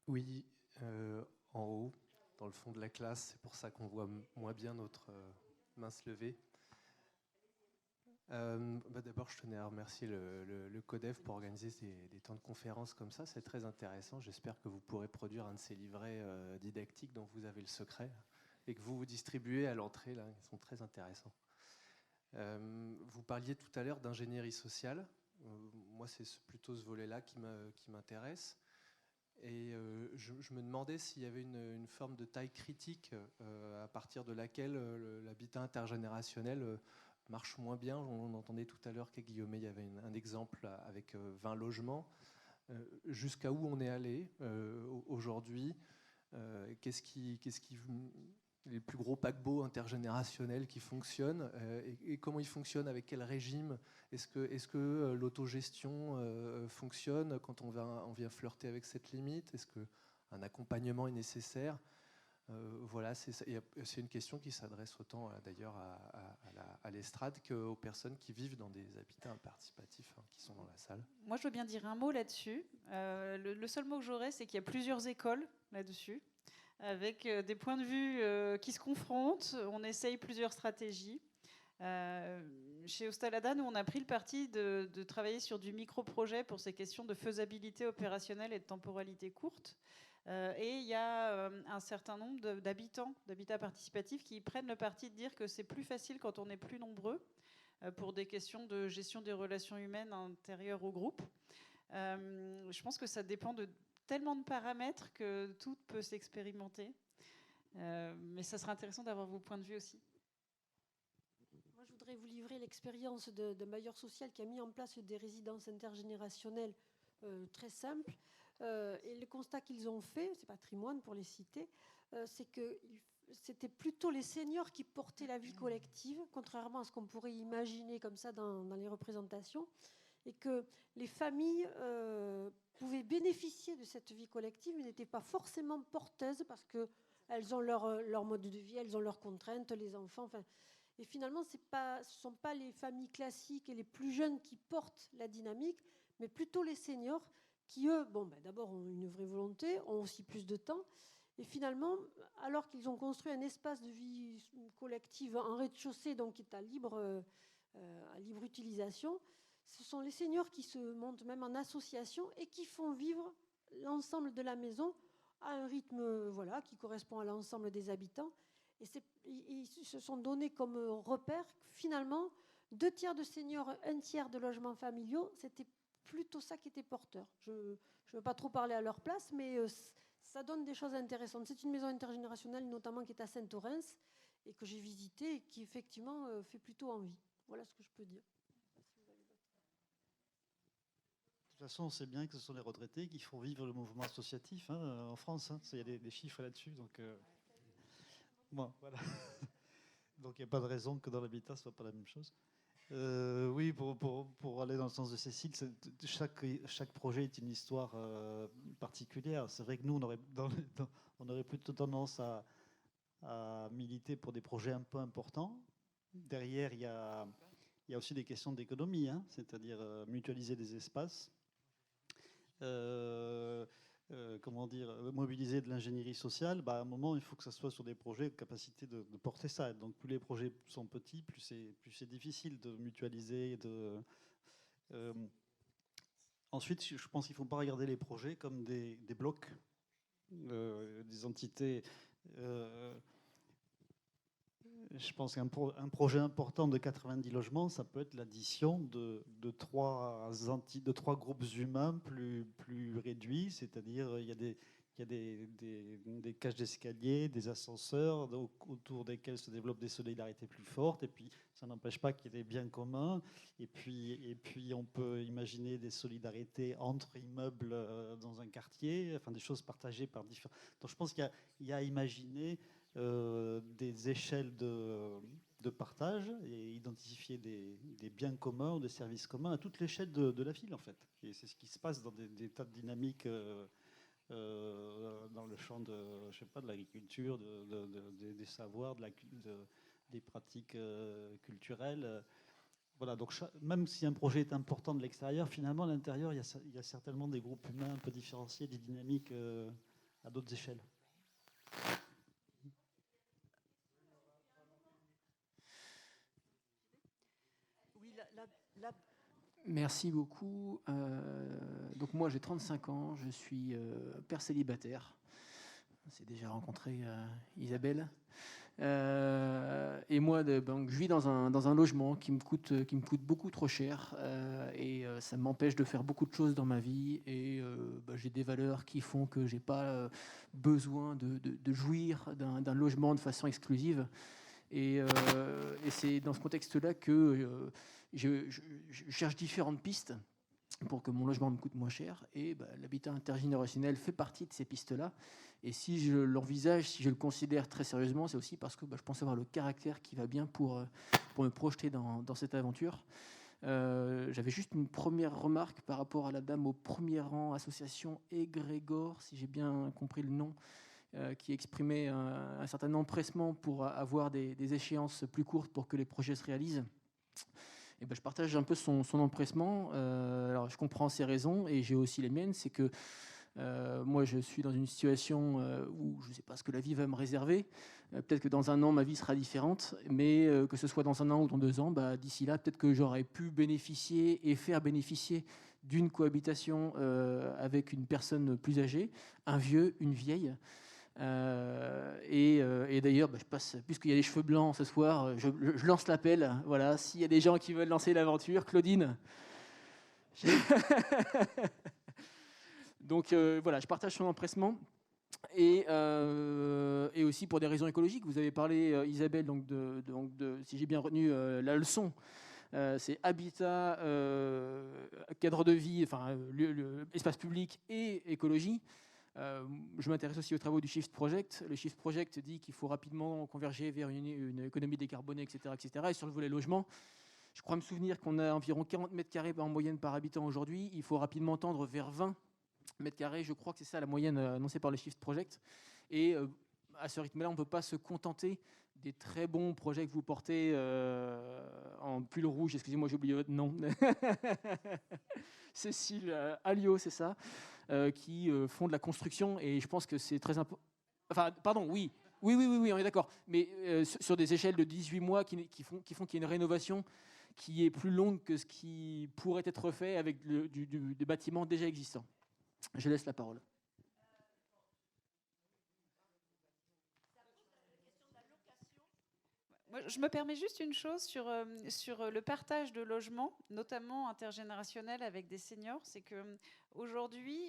Oui, en haut, dans le fond de la classe, c'est pour ça qu'on voit moins bien notre main se lever. D'abord, je tenais à remercier le CODEF pour organiser des temps de conférence comme ça. C'est très intéressant. J'espère que vous pourrez produire un de ces livrets didactiques dont vous avez le secret et que vous distribuez à l'entrée. Là, ils sont très intéressants. Vous parliez tout à l'heure d'ingénierie sociale. Moi, c'est plutôt ce volet-là qui m'intéresse. Et je me demandais s'il y avait une forme de taille critique à partir de laquelle l'habitat intergénérationnel marche moins bien. On entendait tout à l'heure qu'à Guillaumet, il y avait un exemple avec 20 logements. Jusqu'à où on est allé aujourd'hui? Qu'est-ce qui les plus gros paquebots intergénérationnels qui fonctionnent, et comment ils fonctionnent, avec quel régime. Est-ce que l'autogestion fonctionne quand on vient flirter avec cette limite? Est-ce qu'un accompagnement est nécessaire? Voilà, c'est une question qui s'adresse autant d'ailleurs à l'estrade qu'aux personnes qui vivent dans des habitats participatifs, qui sont dans la salle. Moi, je veux bien dire un mot là-dessus. Le seul mot que j'aurais, c'est qu'il y a plusieurs écoles là-dessus, avec des points de vue qui se confrontent. On essaye plusieurs stratégies. Chez Ostalada, nous, on a pris le parti de travailler sur du micro-projet pour ces questions de faisabilité opérationnelle et de temporalité courte. Et il y a un certain nombre d'habitats participatifs qui prennent le parti de dire que c'est plus facile quand on est plus nombreux pour des questions de gestion des relations humaines intérieures au groupe. Je pense que ça dépend de tellement de paramètres que tout peut s'expérimenter. Mais ça sera intéressant d'avoir vos points de vue aussi. Moi, je voudrais vous livrer l'expérience d'un bailleur social qui a mis en place des résidences intergénérationnelles très simples. Et le constat qu'ils ont fait, c'est Patrimoine pour les citer, c'est que c'était plutôt les seniors qui portaient la vie collective, contrairement à ce qu'on pourrait imaginer comme ça dans les représentations, et que les familles pouvaient bénéficier de cette vie collective, mais n'étaient pas forcément porteuses parce qu'elles ont leur mode de vie, elles ont leurs contraintes, les enfants. Et finalement, ce ne sont pas les familles classiques et les plus jeunes qui portent la dynamique, mais plutôt les seniors qui, eux, d'abord ont une vraie volonté, ont aussi plus de temps. Et finalement, alors qu'ils ont construit un espace de vie collective en rez-de-chaussée, donc qui est à libre utilisation, ce sont les seniors qui se montent même en association et qui font vivre l'ensemble de la maison à un rythme qui correspond à l'ensemble des habitants. Et ils se sont donnés comme repère, finalement, 2/3 de seniors, 1/3 de logements familiaux, c'était plutôt ça qui était porteur. Je ne veux pas trop parler à leur place, mais ça donne des choses intéressantes. C'est une maison intergénérationnelle, notamment, qui est à Saint-Orens, et que j'ai visitée, et qui, effectivement, fait plutôt envie. Voilà ce que je peux dire. De toute façon, on sait bien que ce sont les retraités qui font vivre le mouvement associatif en France. Il y a des chiffres là-dessus. Donc, voilà. Donc, il n'y a pas de raison que dans l'habitat, ce ne soit pas la même chose. Oui, pour aller dans le sens de Cécile, chaque projet est une histoire particulière. C'est vrai que nous, on aurait plutôt tendance à militer pour des projets un peu importants. Derrière, il y a aussi des questions d'économie, c'est-à-dire mutualiser des espaces, mobiliser de l'ingénierie sociale. À un moment, il faut que ça soit sur des projets de capacité de porter ça. Donc, plus les projets sont petits, plus c'est difficile de mutualiser. Ensuite, je pense qu'il ne faut pas regarder les projets comme des blocs, des entités. Je pense qu'un projet important de 90 logements, ça peut être l'addition de trois groupes humains plus réduits, c'est-à-dire il y a des cages d'escalier, des ascenseurs autour desquels se développent des solidarités plus fortes, et puis ça n'empêche pas qu'il y ait des biens communs, et puis on peut imaginer des solidarités entre immeubles dans un quartier, des choses partagées par différents. Donc je pense qu'il y a à imaginer des échelles de partage et identifier des biens communs ou des services communs à toute l'échelle de la ville, en fait. Et c'est ce qui se passe dans des tas de dynamiques dans le champ de l'agriculture, des savoirs, des pratiques culturelles. Voilà, donc même si un projet est important de l'extérieur, finalement, à l'intérieur, il y a certainement des groupes humains un peu différenciés, des dynamiques à d'autres échelles. Merci beaucoup. Donc moi j'ai 35 ans, je suis père célibataire. J'ai déjà rencontré Isabelle. Et moi je vis dans un logement qui me coûte beaucoup trop cher, et ça m'empêche de faire beaucoup de choses dans ma vie, et j'ai des valeurs qui font que j'ai pas besoin de jouir d'un logement de façon exclusive. Et c'est dans ce contexte-là que je cherche différentes pistes. pour que mon logement me coûte moins cher. Et l'habitat intergénérationnel fait partie de ces pistes-là. Et si je l'envisage, si je le considère très sérieusement, c'est aussi parce que je pense avoir le caractère qui va bien pour me projeter dans cette aventure. J'avais juste une première remarque par rapport à la dame au premier rang, association Égrégore, si j'ai bien compris le nom, qui exprimait un certain empressement pour avoir des échéances plus courtes pour que les projets se réalisent. Et je partage un peu son empressement. Alors je comprends ses raisons et j'ai aussi les miennes. C'est que moi, je suis dans une situation où je ne sais pas ce que la vie va me réserver. Peut-être que dans un an, ma vie sera différente, mais que ce soit dans un an ou dans 2 ans, d'ici là, peut-être que j'aurais pu bénéficier et faire bénéficier d'une cohabitation avec une personne plus âgée, un vieux, une vieille. Et d'ailleurs, je passe, puisqu'il y a les cheveux blancs ce soir, je lance l'appel. Voilà, s'il y a des gens qui veulent lancer l'aventure, Claudine. Donc voilà, je partage son empressement. Et aussi pour des raisons écologiques. Vous avez parlé, Isabelle, si j'ai bien retenu la leçon, c'est habitat, cadre de vie, enfin, espace public et écologie. Je m'intéresse aussi aux travaux du Shift Project. Le Shift Project dit qu'il faut rapidement converger vers une économie décarbonée, etc., etc. Et sur le volet logement, je crois me souvenir qu'on a environ 40 mètres carrés en moyenne par habitant aujourd'hui. Il faut rapidement tendre vers 20 mètres carrés. Je crois que c'est ça la moyenne annoncée par le Shift Project. Et à ce rythme-là, on ne peut pas se contenter des très bons projets que vous portez en pull rouge. Excusez-moi, j'ai oublié votre nom. Cécile Alliot, c'est ça, qui font de la construction. Et je pense que c'est très important. Enfin, pardon, oui, on est d'accord. Mais sur des échelles de 18 mois qui font qu'il y ait une rénovation qui est plus longue que ce qui pourrait être fait avec des bâtiments déjà existants. Je laisse la parole. Moi, je me permets juste une chose sur le partage de logements, notamment intergénérationnel avec des seniors. C'est qu'aujourd'hui,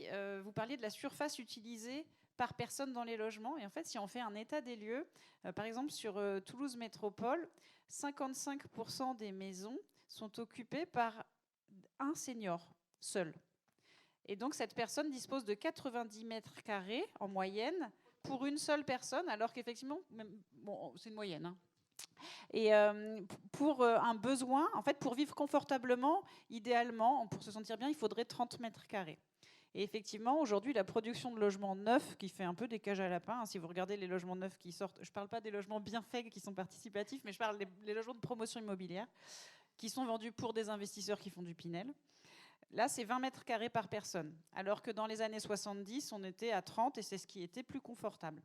vous parliez de la surface utilisée par personne dans les logements. Et en fait, si on fait un état des lieux, par exemple sur Toulouse Métropole, 55% des maisons sont occupées par un senior seul. Et donc, cette personne dispose de 90 mètres carrés en moyenne pour une seule personne, alors qu'effectivement, c'est une moyenne, hein. Et pour un besoin, en fait, pour vivre confortablement, idéalement, pour se sentir bien, il faudrait 30 mètres carrés. Et effectivement, aujourd'hui, la production de logements neufs, qui fait un peu des cages à lapins, hein, si vous regardez les logements neufs qui sortent, je ne parle pas des logements bien faits qui sont participatifs, mais je parle des logements de promotion immobilière, qui sont vendus pour des investisseurs qui font du Pinel. Là, c'est 20 mètres carrés par personne, alors que dans les années 70, on était à 30 et c'est ce qui était plus confortable.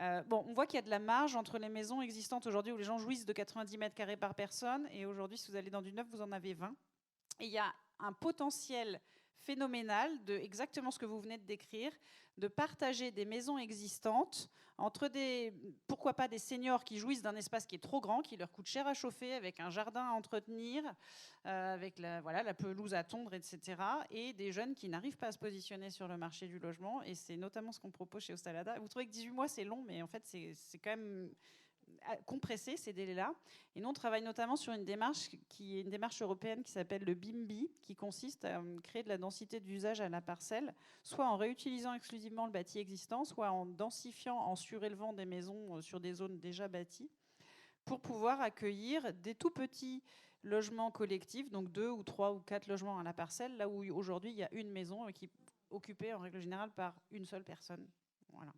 On voit qu'il y a de la marge entre les maisons existantes aujourd'hui où les gens jouissent de 90 mètres carrés par personne et aujourd'hui, si vous allez dans du neuf, vous en avez 20. Et il y a un potentiel phénoménal de exactement ce que vous venez de décrire, de partager des maisons existantes entre pourquoi pas des seniors qui jouissent d'un espace qui est trop grand, qui leur coûte cher à chauffer, avec un jardin à entretenir, avec la pelouse à tondre, etc. Et des jeunes qui n'arrivent pas à se positionner sur le marché du logement. Et c'est notamment ce qu'on propose chez Hostalada. Vous trouvez que 18 mois, c'est long, mais en fait, c'est quand même compresser ces délais-là. Et nous, on travaille notamment sur une démarche qui est une démarche européenne qui s'appelle le BIMBI, qui consiste à créer de la densité d'usage à la parcelle, soit en réutilisant exclusivement le bâti existant, soit en densifiant, en surélevant des maisons sur des zones déjà bâties, pour pouvoir accueillir des tout petits logements collectifs, donc 2 ou 3 ou 4 logements à la parcelle, là où aujourd'hui il y a une maison qui est occupée en règle générale par une seule personne. Voilà.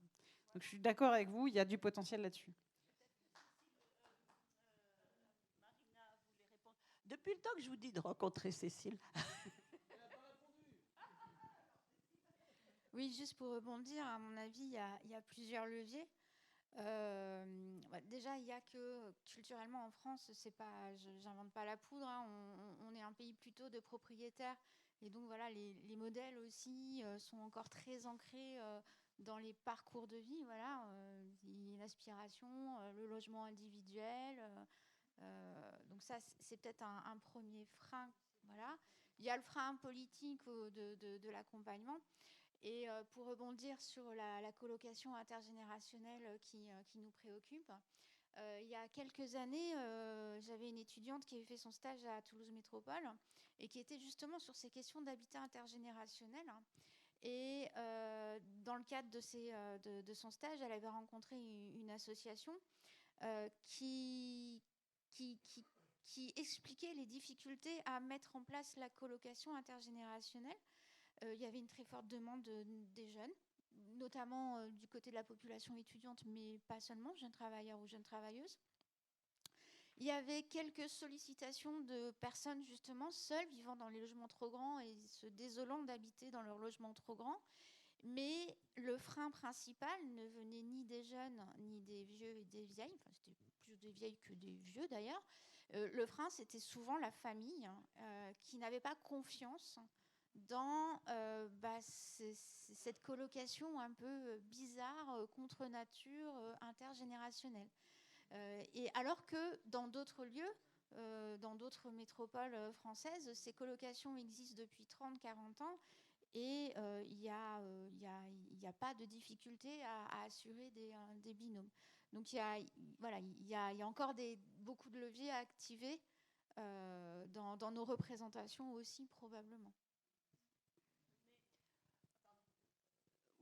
Donc je suis d'accord avec vous, il y a du potentiel là-dessus. Depuis le temps que je vous dis de rencontrer Cécile. Oui, juste pour rebondir, à mon avis, il y a plusieurs leviers. Déjà, il y a que culturellement en France, c'est pas, j'invente pas la poudre, hein, on est un pays plutôt de propriétaires. Et donc voilà, les modèles aussi sont encore très ancrés dans les parcours de vie. Voilà, l'aspiration, le logement individuel. Donc ça, c'est peut-être un premier frein. Voilà. Il y a le frein politique de l'accompagnement. Et pour rebondir sur la colocation intergénérationnelle qui nous préoccupe, Il y a quelques années, j'avais une étudiante qui avait fait son stage à Toulouse Métropole et qui était justement sur ces questions d'habitat intergénérationnel. Et dans le cadre de son stage, elle avait rencontré une association qui expliquait les difficultés à mettre en place la colocation intergénérationnelle. Il y avait une très forte demande des jeunes, notamment du côté de la population étudiante, mais pas seulement, jeunes travailleurs ou jeunes travailleuses. Il y avait quelques sollicitations de personnes justement seules, vivant dans les logements trop grands et se désolant d'habiter dans leurs logements trop grands. Mais le frein principal ne venait ni des jeunes, ni des vieux et des vieilles, enfin c'était plus des vieilles que des vieux d'ailleurs. Le frein, c'était souvent la famille qui n'avait pas confiance dans cette colocation un peu bizarre, contre nature, intergénérationnelle. Et alors que dans d'autres lieux, dans d'autres métropoles françaises, ces colocations existent depuis 30-40 ans et il n'y a pas de difficulté à assurer des binômes. Donc il y a encore beaucoup de leviers à activer dans nos représentations aussi, probablement.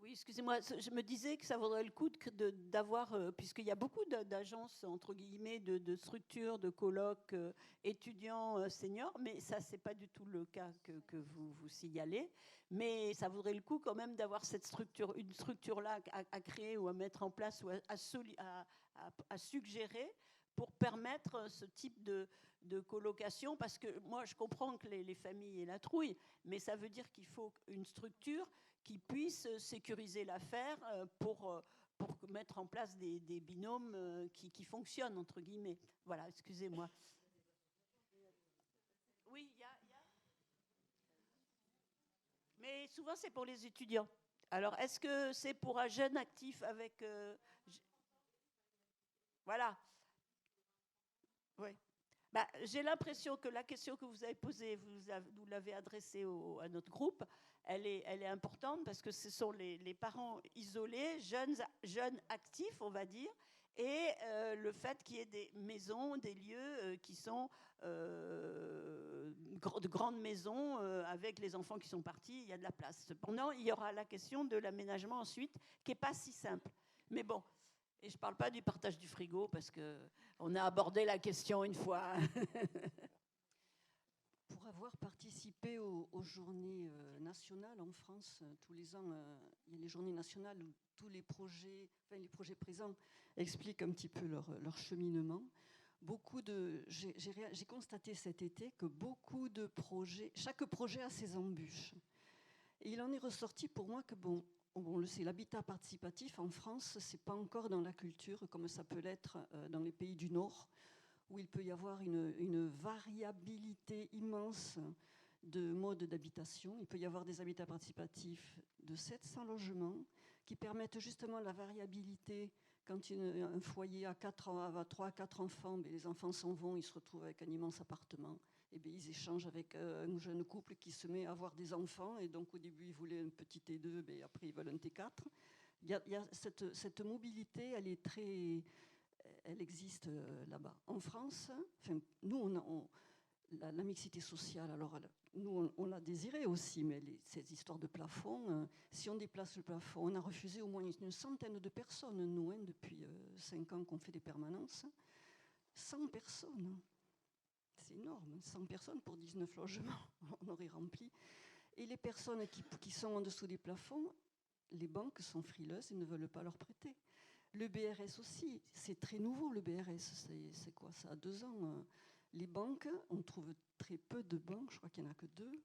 Oui, excusez-moi, je me disais que ça vaudrait le coup d'avoir, puisqu'il y a beaucoup d'agences, entre guillemets, de structures, de colloques étudiants, seniors, mais ça, ce n'est pas du tout le cas que vous signalez. Mais ça vaudrait le coup quand même d'avoir une structure-là à créer ou à mettre en place ou à suggérer pour permettre ce type de colocation, parce que moi, je comprends que les familles aient la trouille, mais ça veut dire qu'il faut une structure qui puisse sécuriser l'affaire pour mettre en place des binômes qui fonctionnent, entre guillemets. Voilà, excusez-moi. Oui, il y a... Mais souvent, c'est pour les étudiants. Alors, est-ce que c'est pour un jeune actif avec... Voilà. Oui. Bah, j'ai l'impression que la question que vous avez posée, vous l'avez adressée à notre groupe, elle est importante parce que ce sont les parents isolés, jeunes actifs, on va dire, et le fait qu'il y ait des maisons, des lieux qui sont de grandes maisons avec les enfants qui sont partis, il y a de la place. Cependant, il y aura la question de l'aménagement ensuite, qui n'est pas si simple. Mais bon, et je ne parle pas du partage du frigo parce qu'on a abordé la question une fois. Pour avoir participé aux journées nationales en France, tous les ans, il y a les journées nationales où tous les projets présents expliquent un petit peu leur cheminement. J'ai constaté cet été que beaucoup de projets, chaque projet a ses embûches. Et il en est ressorti pour moi que, on le sait, l'habitat participatif en France, ce n'est pas encore dans la culture comme ça peut l'être dans les pays du Nord, où il peut y avoir une variabilité immense de modes d'habitation. Il peut y avoir des habitats participatifs de 700 logements qui permettent justement la variabilité. Quand un foyer a 3 à 4 enfants, les enfants s'en vont, ils se retrouvent avec un immense appartement. Et ils échangent avec un jeune couple qui se met à avoir des enfants. Et donc au début, ils voulaient un petit T2, après ils veulent un T4. Il y a cette mobilité, elle existe là-bas. En France, nous, la mixité sociale, alors nous, on l'a désiré aussi, mais ces histoires de plafond, si on déplace le plafond, on a refusé au moins une centaine de personnes, nous, depuis 5 ans qu'on fait des permanences. 100 personnes, c'est énorme, 100 personnes pour 19 logements, on aurait rempli. Et les personnes qui sont en dessous des plafonds, les banques sont frileuses et ne veulent pas leur prêter. Le BRS aussi, c'est très nouveau le BRS, c'est quoi ça, 2 ans. Les banques, on trouve très peu de banques, je crois qu'il n'y en a que 2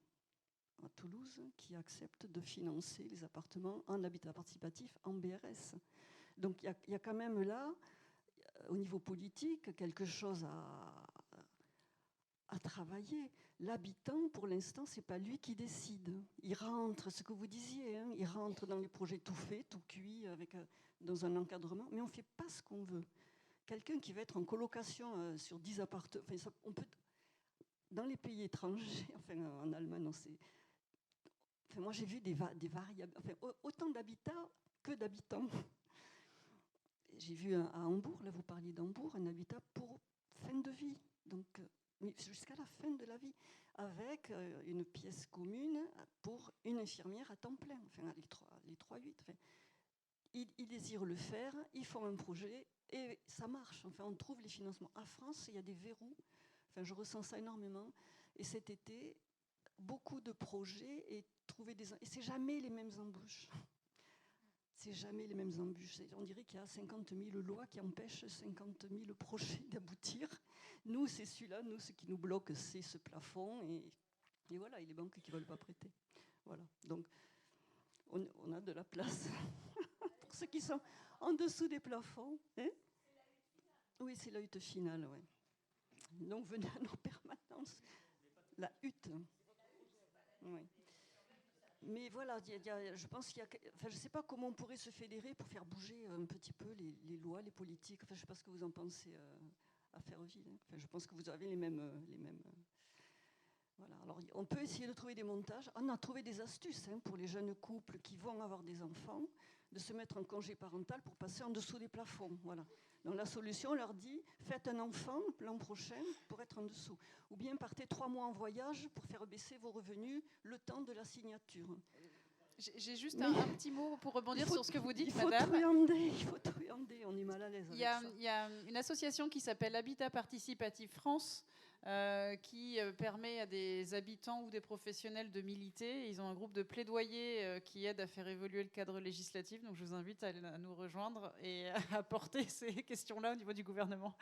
à Toulouse, qui acceptent de financer les appartements en habitat participatif en BRS. Donc il y a quand même là, au niveau politique, quelque chose à travailler. L'habitant, pour l'instant, ce n'est pas lui qui décide. Il rentre, ce que vous disiez, il rentre dans les projets tout faits, tout cuits, dans un encadrement, mais on ne fait pas ce qu'on veut. Quelqu'un qui va être en colocation sur 10 appartements, on peut, dans les pays étrangers, en Allemagne, moi j'ai vu des variables, autant d'habitats que d'habitants. j'ai vu à Hambourg, là vous parliez d'Hambourg, un habitat pour fin de vie, donc jusqu'à la fin de la vie, avec une pièce commune pour une infirmière à temps plein, enfin les 3-8. Enfin, ils désirent le faire, ils font un projet et ça marche. Enfin, on trouve les financements. En France, il y a des verrous. Enfin, je ressens ça énormément. Et cet été, beaucoup de projets et c'est jamais les mêmes embûches. C'est jamais les mêmes embûches. On dirait qu'il y a 50 000 lois qui empêchent 50 000 projets d'aboutir. Nous, c'est celui-là. Nous, ce qui nous bloque, c'est ce plafond. Et voilà, et les banques qui ne veulent pas prêter. Voilà. Donc, on a de la place pour ceux qui sont en dessous des plafonds. Hein, oui, c'est la hutte finale. Ouais. Donc, venez à nos permanences. La hutte. Oui. Mais voilà, je pense qu'il y a... Enfin, je ne sais pas comment on pourrait se fédérer pour faire bouger un petit peu les lois, les politiques. Enfin, je ne sais pas ce que vous en pensez à Ferroville. Hein. Enfin, je pense que vous avez les mêmes voilà. Alors, on peut essayer de trouver des montages. On a trouvé des astuces pour les jeunes couples qui vont avoir des enfants, de se mettre en congé parental pour passer en dessous des plafonds. Voilà. Donc la solution, on leur dit, faites un enfant l'an prochain pour être en dessous. Ou bien partez 3 mois en voyage pour faire baisser vos revenus le temps de la signature. J'ai juste un petit mot pour rebondir sur ce que vous dites, madame. Il faut truander, on est mal à l'aise avec ça. Il y a une association qui s'appelle Habitat Participatif France, qui permet à des habitants ou des professionnels de militer. Ils ont un groupe de plaidoyer qui aide à faire évoluer le cadre législatif. Donc je vous invite à nous rejoindre et à porter ces questions-là au niveau du gouvernement.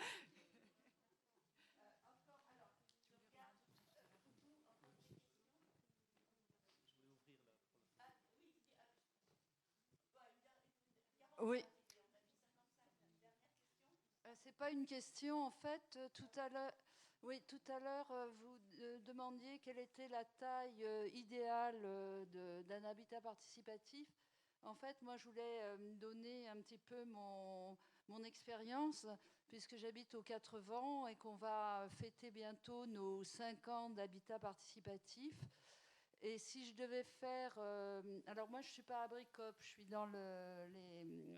Oui. C'est pas une question en fait. Tout à l'heure, vous demandiez quelle était la taille idéale d'un habitat participatif. En fait, moi, je voulais donner un petit peu mon expérience, puisque j'habite aux 4 vents et qu'on va fêter bientôt nos 5 ans d'habitat participatif. Et si je devais faire... alors moi, je ne suis pas à Bricop, je suis dans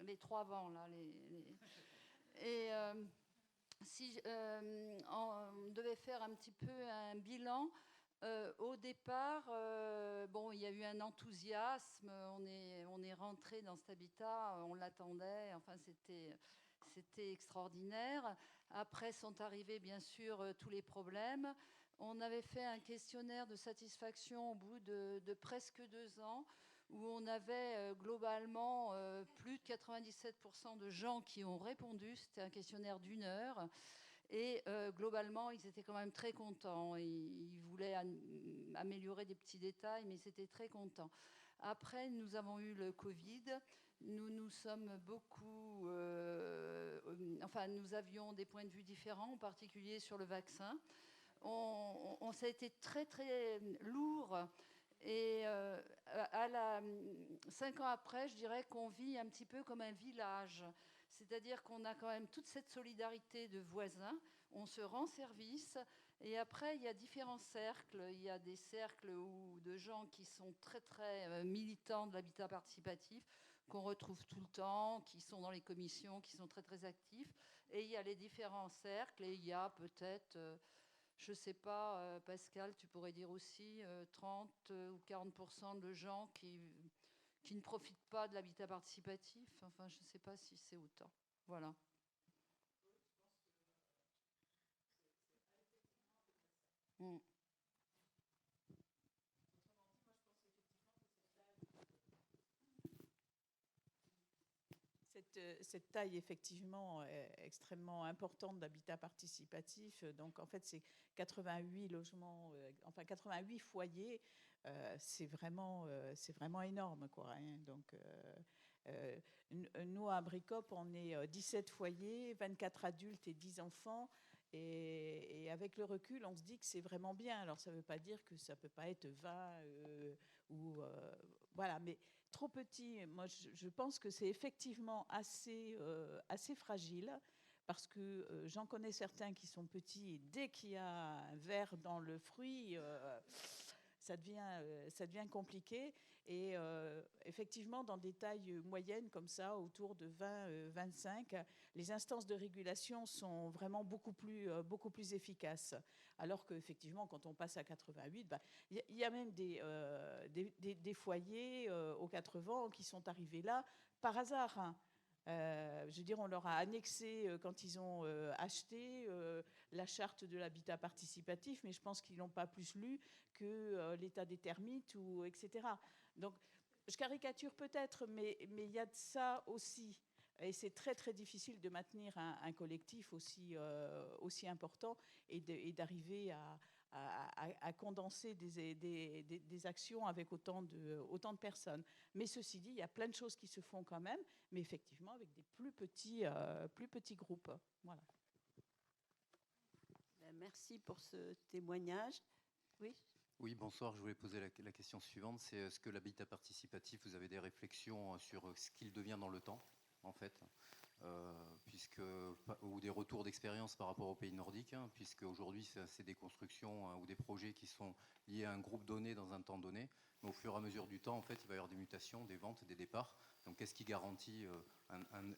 les 3 vents, là. Et si on devait faire un petit peu un bilan, au départ, il y a eu un enthousiasme, on est rentré dans cet habitat, on l'attendait, enfin c'était extraordinaire. Après sont arrivés bien sûr tous les problèmes. On avait fait un questionnaire de satisfaction au bout de presque 2 ans, où on avait globalement plus de 97% de gens qui ont répondu. C'était un questionnaire d'1 heure. Et globalement, ils étaient quand même très contents. Ils voulaient améliorer des petits détails, mais ils étaient très contents. Après, nous avons eu le Covid. Nous sommes beaucoup... nous avions des points de vue différents, en particulier sur le vaccin. Ça a été très, très lourd. Et 5 ans après, je dirais qu'on vit un petit peu comme un village. C'est-à-dire qu'on a quand même toute cette solidarité de voisins. On se rend service. Et après, il y a différents cercles. Il y a des cercles de gens qui sont très, très militants de l'habitat participatif, qu'on retrouve tout le temps, qui sont dans les commissions, qui sont très, très actifs. Et il y a les différents cercles. Et il y a peut-être... je ne sais pas, Pascal, tu pourrais dire aussi 30 ou 40% de gens qui ne profitent pas de l'habitat participatif. Enfin, je ne sais pas si c'est autant. Voilà. Cette taille, effectivement, est extrêmement importante d'habitat participatif. Donc, en fait, c'est 88 logements, 88 foyers. C'est vraiment énorme, quoi. Hein. Donc, nous, à Bricop, on est 17 foyers, 24 adultes et 10 enfants. Et avec le recul, on se dit que c'est vraiment bien. Alors, ça ne veut pas dire que ça ne peut pas être 20 voilà, mais trop petit. Moi, je pense que c'est effectivement assez fragile, parce que j'en connais certains qui sont petits et dès qu'il y a un ver dans le fruit, ça devient compliqué. Et effectivement, dans des tailles moyennes comme ça, autour de 20-25, les instances de régulation sont vraiment beaucoup plus efficaces. Alors qu'effectivement, quand on passe à 88, il y a même des foyers aux 80 qui sont arrivés là par hasard. Hein. Je veux dire, on leur a annexé, quand ils ont acheté, la charte de l'habitat participatif, mais je pense qu'ils n'ont pas plus lu que l'état des termites, etc. Donc, je caricature peut-être, mais il y a de ça aussi. Et c'est très, très difficile de maintenir un collectif aussi important et d'arriver à condenser des actions avec autant de personnes. Mais ceci dit, il y a plein de choses qui se font quand même, mais effectivement avec des plus petits groupes. Voilà. Merci pour ce témoignage. Oui. Oui, bonsoir. Je voulais poser la question suivante. C'est est-ce que l'habitat participatif, vous avez des réflexions sur ce qu'il devient dans le temps, en fait, ou des retours d'expérience par rapport aux pays nordiques, hein, puisque aujourd'hui c'est des constructions ou des projets qui sont liés à un groupe donné dans un temps donné, mais au fur et à mesure du temps, en fait, il va y avoir des mutations, des ventes, des départs. Donc, qu'est-ce qui garantit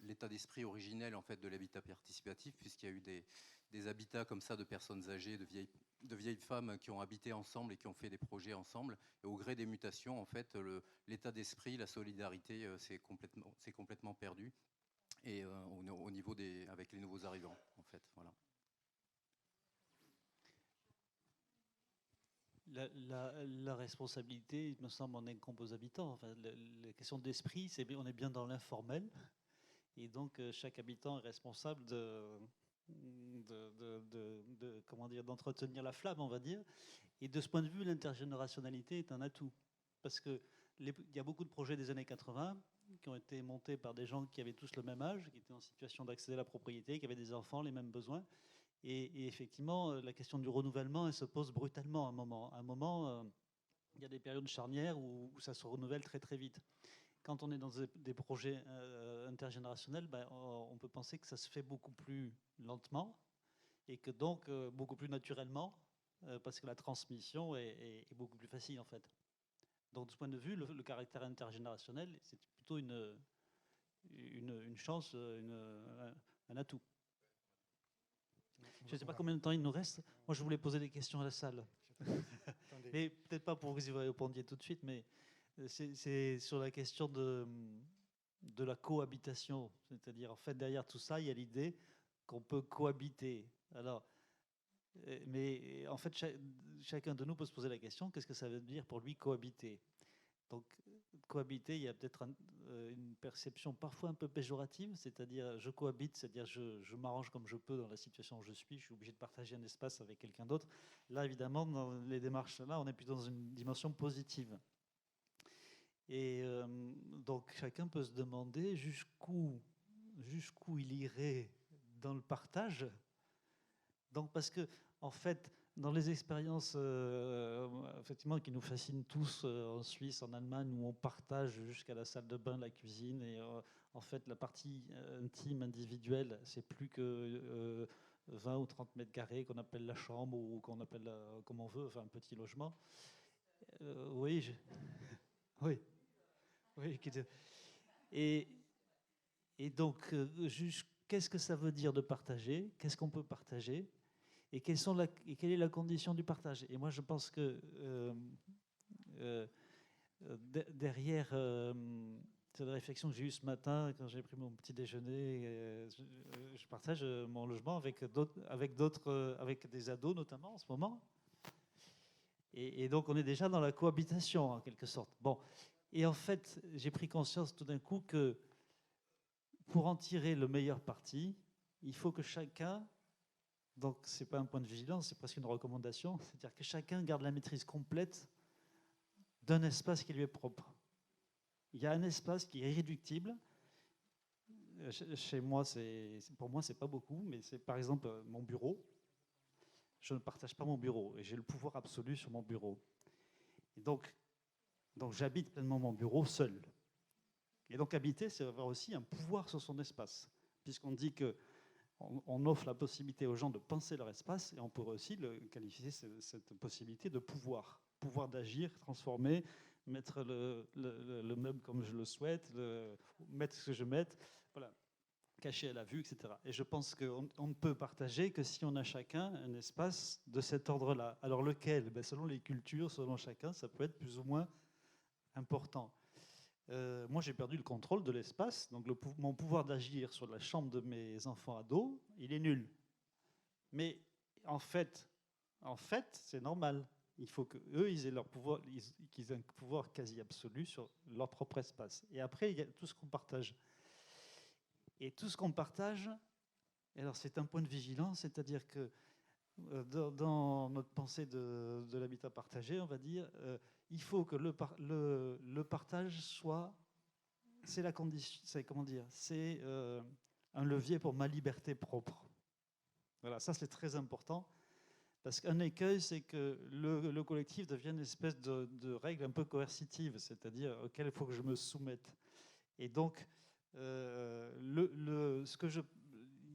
l'état d'esprit originel, en fait, de l'habitat participatif, puisqu'il y a eu des habitats comme ça de personnes âgées, de vieilles femmes qui ont habité ensemble et qui ont fait des projets ensemble. Et au gré des mutations, en fait, l'état d'esprit, la solidarité, c'est complètement perdu. Et au niveau avec les nouveaux arrivants, en fait, voilà. La responsabilité, il me semble, en incombe aux habitants. Enfin, la question d'esprit, on est bien dans l'informel. Et donc, chaque habitant est responsable d'entretenir la flamme, on va dire. Et de ce point de vue, l'intergénérationnalité est un atout. Parce qu'il y a beaucoup de projets des années 80 qui ont été montés par des gens qui avaient tous le même âge, qui étaient en situation d'accéder à la propriété, qui avaient des enfants, les mêmes besoins. Et effectivement, la question du renouvellement, elle se pose brutalement à un moment. Il y a des périodes charnières où ça se renouvelle très très vite. Quand on est dans des projets intergénérationnels, on peut penser que ça se fait beaucoup plus lentement et que donc beaucoup plus naturellement, parce que la transmission est beaucoup plus facile en fait. Donc de ce point de vue, le caractère intergénérationnel, c'est plutôt une chance, un atout. Je ne sais pas combien de temps il nous reste. Moi, je voulais poser des questions à la salle. Mais peut-être pas pour que vous y répondiez tout de suite, mais c'est sur la question de la cohabitation. C'est-à-dire, en fait, derrière tout ça, il y a l'idée qu'on peut cohabiter. Alors, mais en fait, chacun de nous peut se poser la question, qu'est-ce que ça veut dire pour lui cohabiter ? Donc, cohabiter, il y a peut-être une perception parfois un peu péjorative, c'est-à-dire je cohabite, c'est-à-dire je m'arrange comme je peux dans la situation où je suis obligé de partager un espace avec quelqu'un d'autre. Là, évidemment, dans les démarches, là, on est plutôt dans une dimension positive. Et donc, chacun peut se demander jusqu'où il irait dans le partage. Donc, parce que, en fait, dans les expériences effectivement, qui nous fascinent tous en Suisse, en Allemagne, où on partage jusqu'à la salle de bain, la cuisine, et en fait la partie intime, individuelle, c'est plus que 20 ou 30 mètres carrés qu'on appelle la chambre ou qu'on appelle comme on veut, enfin un petit logement. Oui. Et donc, qu'est-ce que ça veut dire de partager ? Qu'est-ce qu'on peut partager ? Et quelle est la condition du partage ? Et moi, je pense que derrière cette réflexion que j'ai eue ce matin, quand j'ai pris mon petit déjeuner, je partage mon logement avec des ados notamment en ce moment. Et donc, on est déjà dans la cohabitation, en quelque sorte. Bon. Et en fait, j'ai pris conscience tout d'un coup que pour en tirer le meilleur parti, il faut que chacun... Donc, ce n'est pas un point de vigilance, c'est presque une recommandation. C'est-à-dire que chacun garde la maîtrise complète d'un espace qui lui est propre. Il y a un espace qui est irréductible. Chez moi, pour moi, ce n'est pas beaucoup, mais c'est par exemple mon bureau. Je ne partage pas mon bureau et j'ai le pouvoir absolu sur mon bureau. Et donc j'habite pleinement mon bureau seul. Et donc, habiter, c'est avoir aussi un pouvoir sur son espace, puisqu'on dit que on offre la possibilité aux gens de penser leur espace et on pourrait aussi le qualifier cette possibilité de pouvoir. pouvoir d'agir, transformer, mettre le meuble comme je le souhaite, mettre ce que je mette, voilà, caché à la vue, etc. Et je pense qu'on ne peut partager que si on a chacun un espace de cet ordre-là. Alors lequel? Selon les cultures, selon chacun, ça peut être plus ou moins important. Moi, j'ai perdu le contrôle de l'espace, donc mon pouvoir d'agir sur la chambre de mes enfants ados, il est nul. Mais en fait, c'est normal. Il faut qu'eux, ils aient leur pouvoir, qu'ils aient un pouvoir quasi absolu sur leur propre espace. Et après, il y a tout ce qu'on partage. Et tout ce qu'on partage, alors c'est un point de vigilance, c'est-à-dire que dans notre pensée de l'habitat partagé, on va dire, il faut que le partage soit, c'est la condition, c'est comment dire, c'est un levier pour ma liberté propre. Voilà, ça c'est très important, parce qu'un écueil, c'est que le collectif devient une espèce de règle un peu coercitive, c'est-à-dire auquel il faut que je me soumette. Et donc,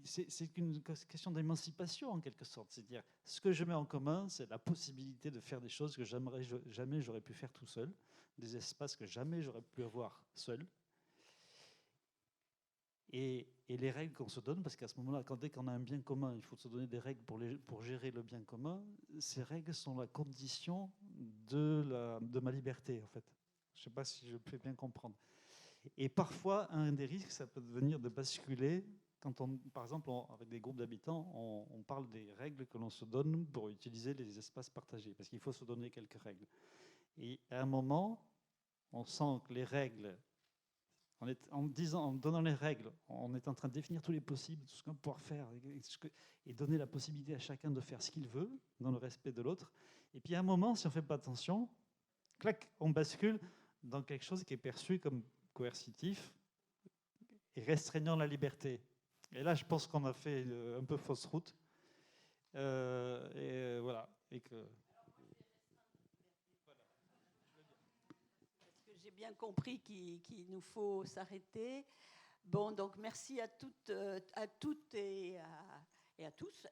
c'est une question d'émancipation en quelque sorte. C'est-à-dire, ce que je mets en commun, c'est la possibilité de faire des choses que jamais j'aurais pu faire tout seul, des espaces que jamais j'aurais pu avoir seul. Et les règles qu'on se donne, parce qu'à ce moment-là, dès qu'on a un bien commun, il faut se donner des règles pour gérer le bien commun. Ces règles sont la condition de ma liberté, en fait. Je ne sais pas si je peux bien comprendre. Et parfois, un des risques, ça peut devenir de basculer. Quand par exemple, avec des groupes d'habitants, on parle des règles que l'on se donne pour utiliser les espaces partagés, parce qu'il faut se donner quelques règles. Et à un moment, on sent que les règles, en donnant les règles, on est en train de définir tous les possibles, tout ce qu'on va pouvoir faire, et donner la possibilité à chacun de faire ce qu'il veut, dans le respect de l'autre. Et puis à un moment, si on ne fait pas attention, clac, on bascule dans quelque chose qui est perçu comme coercitif et restreignant la liberté. Et là, je pense qu'on a fait un peu fausse route. Voilà. Et que... Est-ce que j'ai bien compris qu'il nous faut s'arrêter? Bon, donc merci à toutes et à tous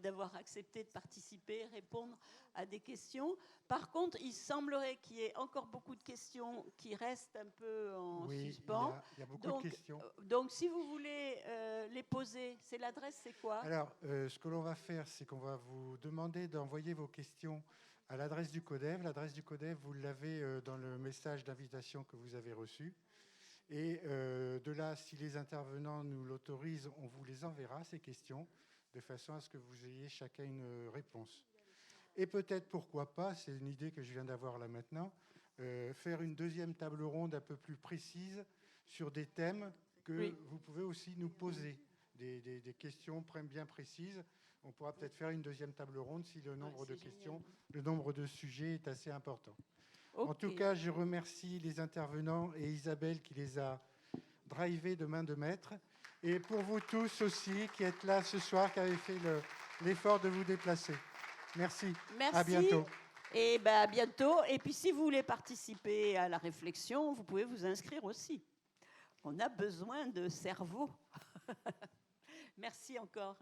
d'avoir accepté de participer, répondre à des questions. Par contre, il semblerait qu'il y ait encore beaucoup de questions qui restent un peu en suspens. Il y a beaucoup de questions. Donc, si vous voulez les poser, l'adresse, c'est quoi? Alors, ce que l'on va faire, c'est qu'on va vous demander d'envoyer vos questions à l'adresse du CODEV. L'adresse du CODEV, vous l'avez dans le message d'invitation que vous avez reçu. Et de là, si les intervenants nous l'autorisent, on vous les enverra, ces questions, de façon à ce que vous ayez chacun une réponse. Et peut-être, pourquoi pas, c'est une idée que je viens d'avoir là maintenant, faire une deuxième table ronde un peu plus précise sur des thèmes que vous pouvez aussi nous poser, des questions bien précises. On pourra peut-être faire une deuxième table ronde si le nombre de questions, le nombre de sujets est assez important. Okay. En tout cas, je remercie les intervenants et Isabelle qui les a drivés de main de maître. Et pour vous tous aussi qui êtes là ce soir, qui avez fait l'effort de vous déplacer. Merci. Merci. À bientôt. Et à bientôt. Et puis, si vous voulez participer à la réflexion, vous pouvez vous inscrire aussi. On a besoin de cerveau. Merci encore.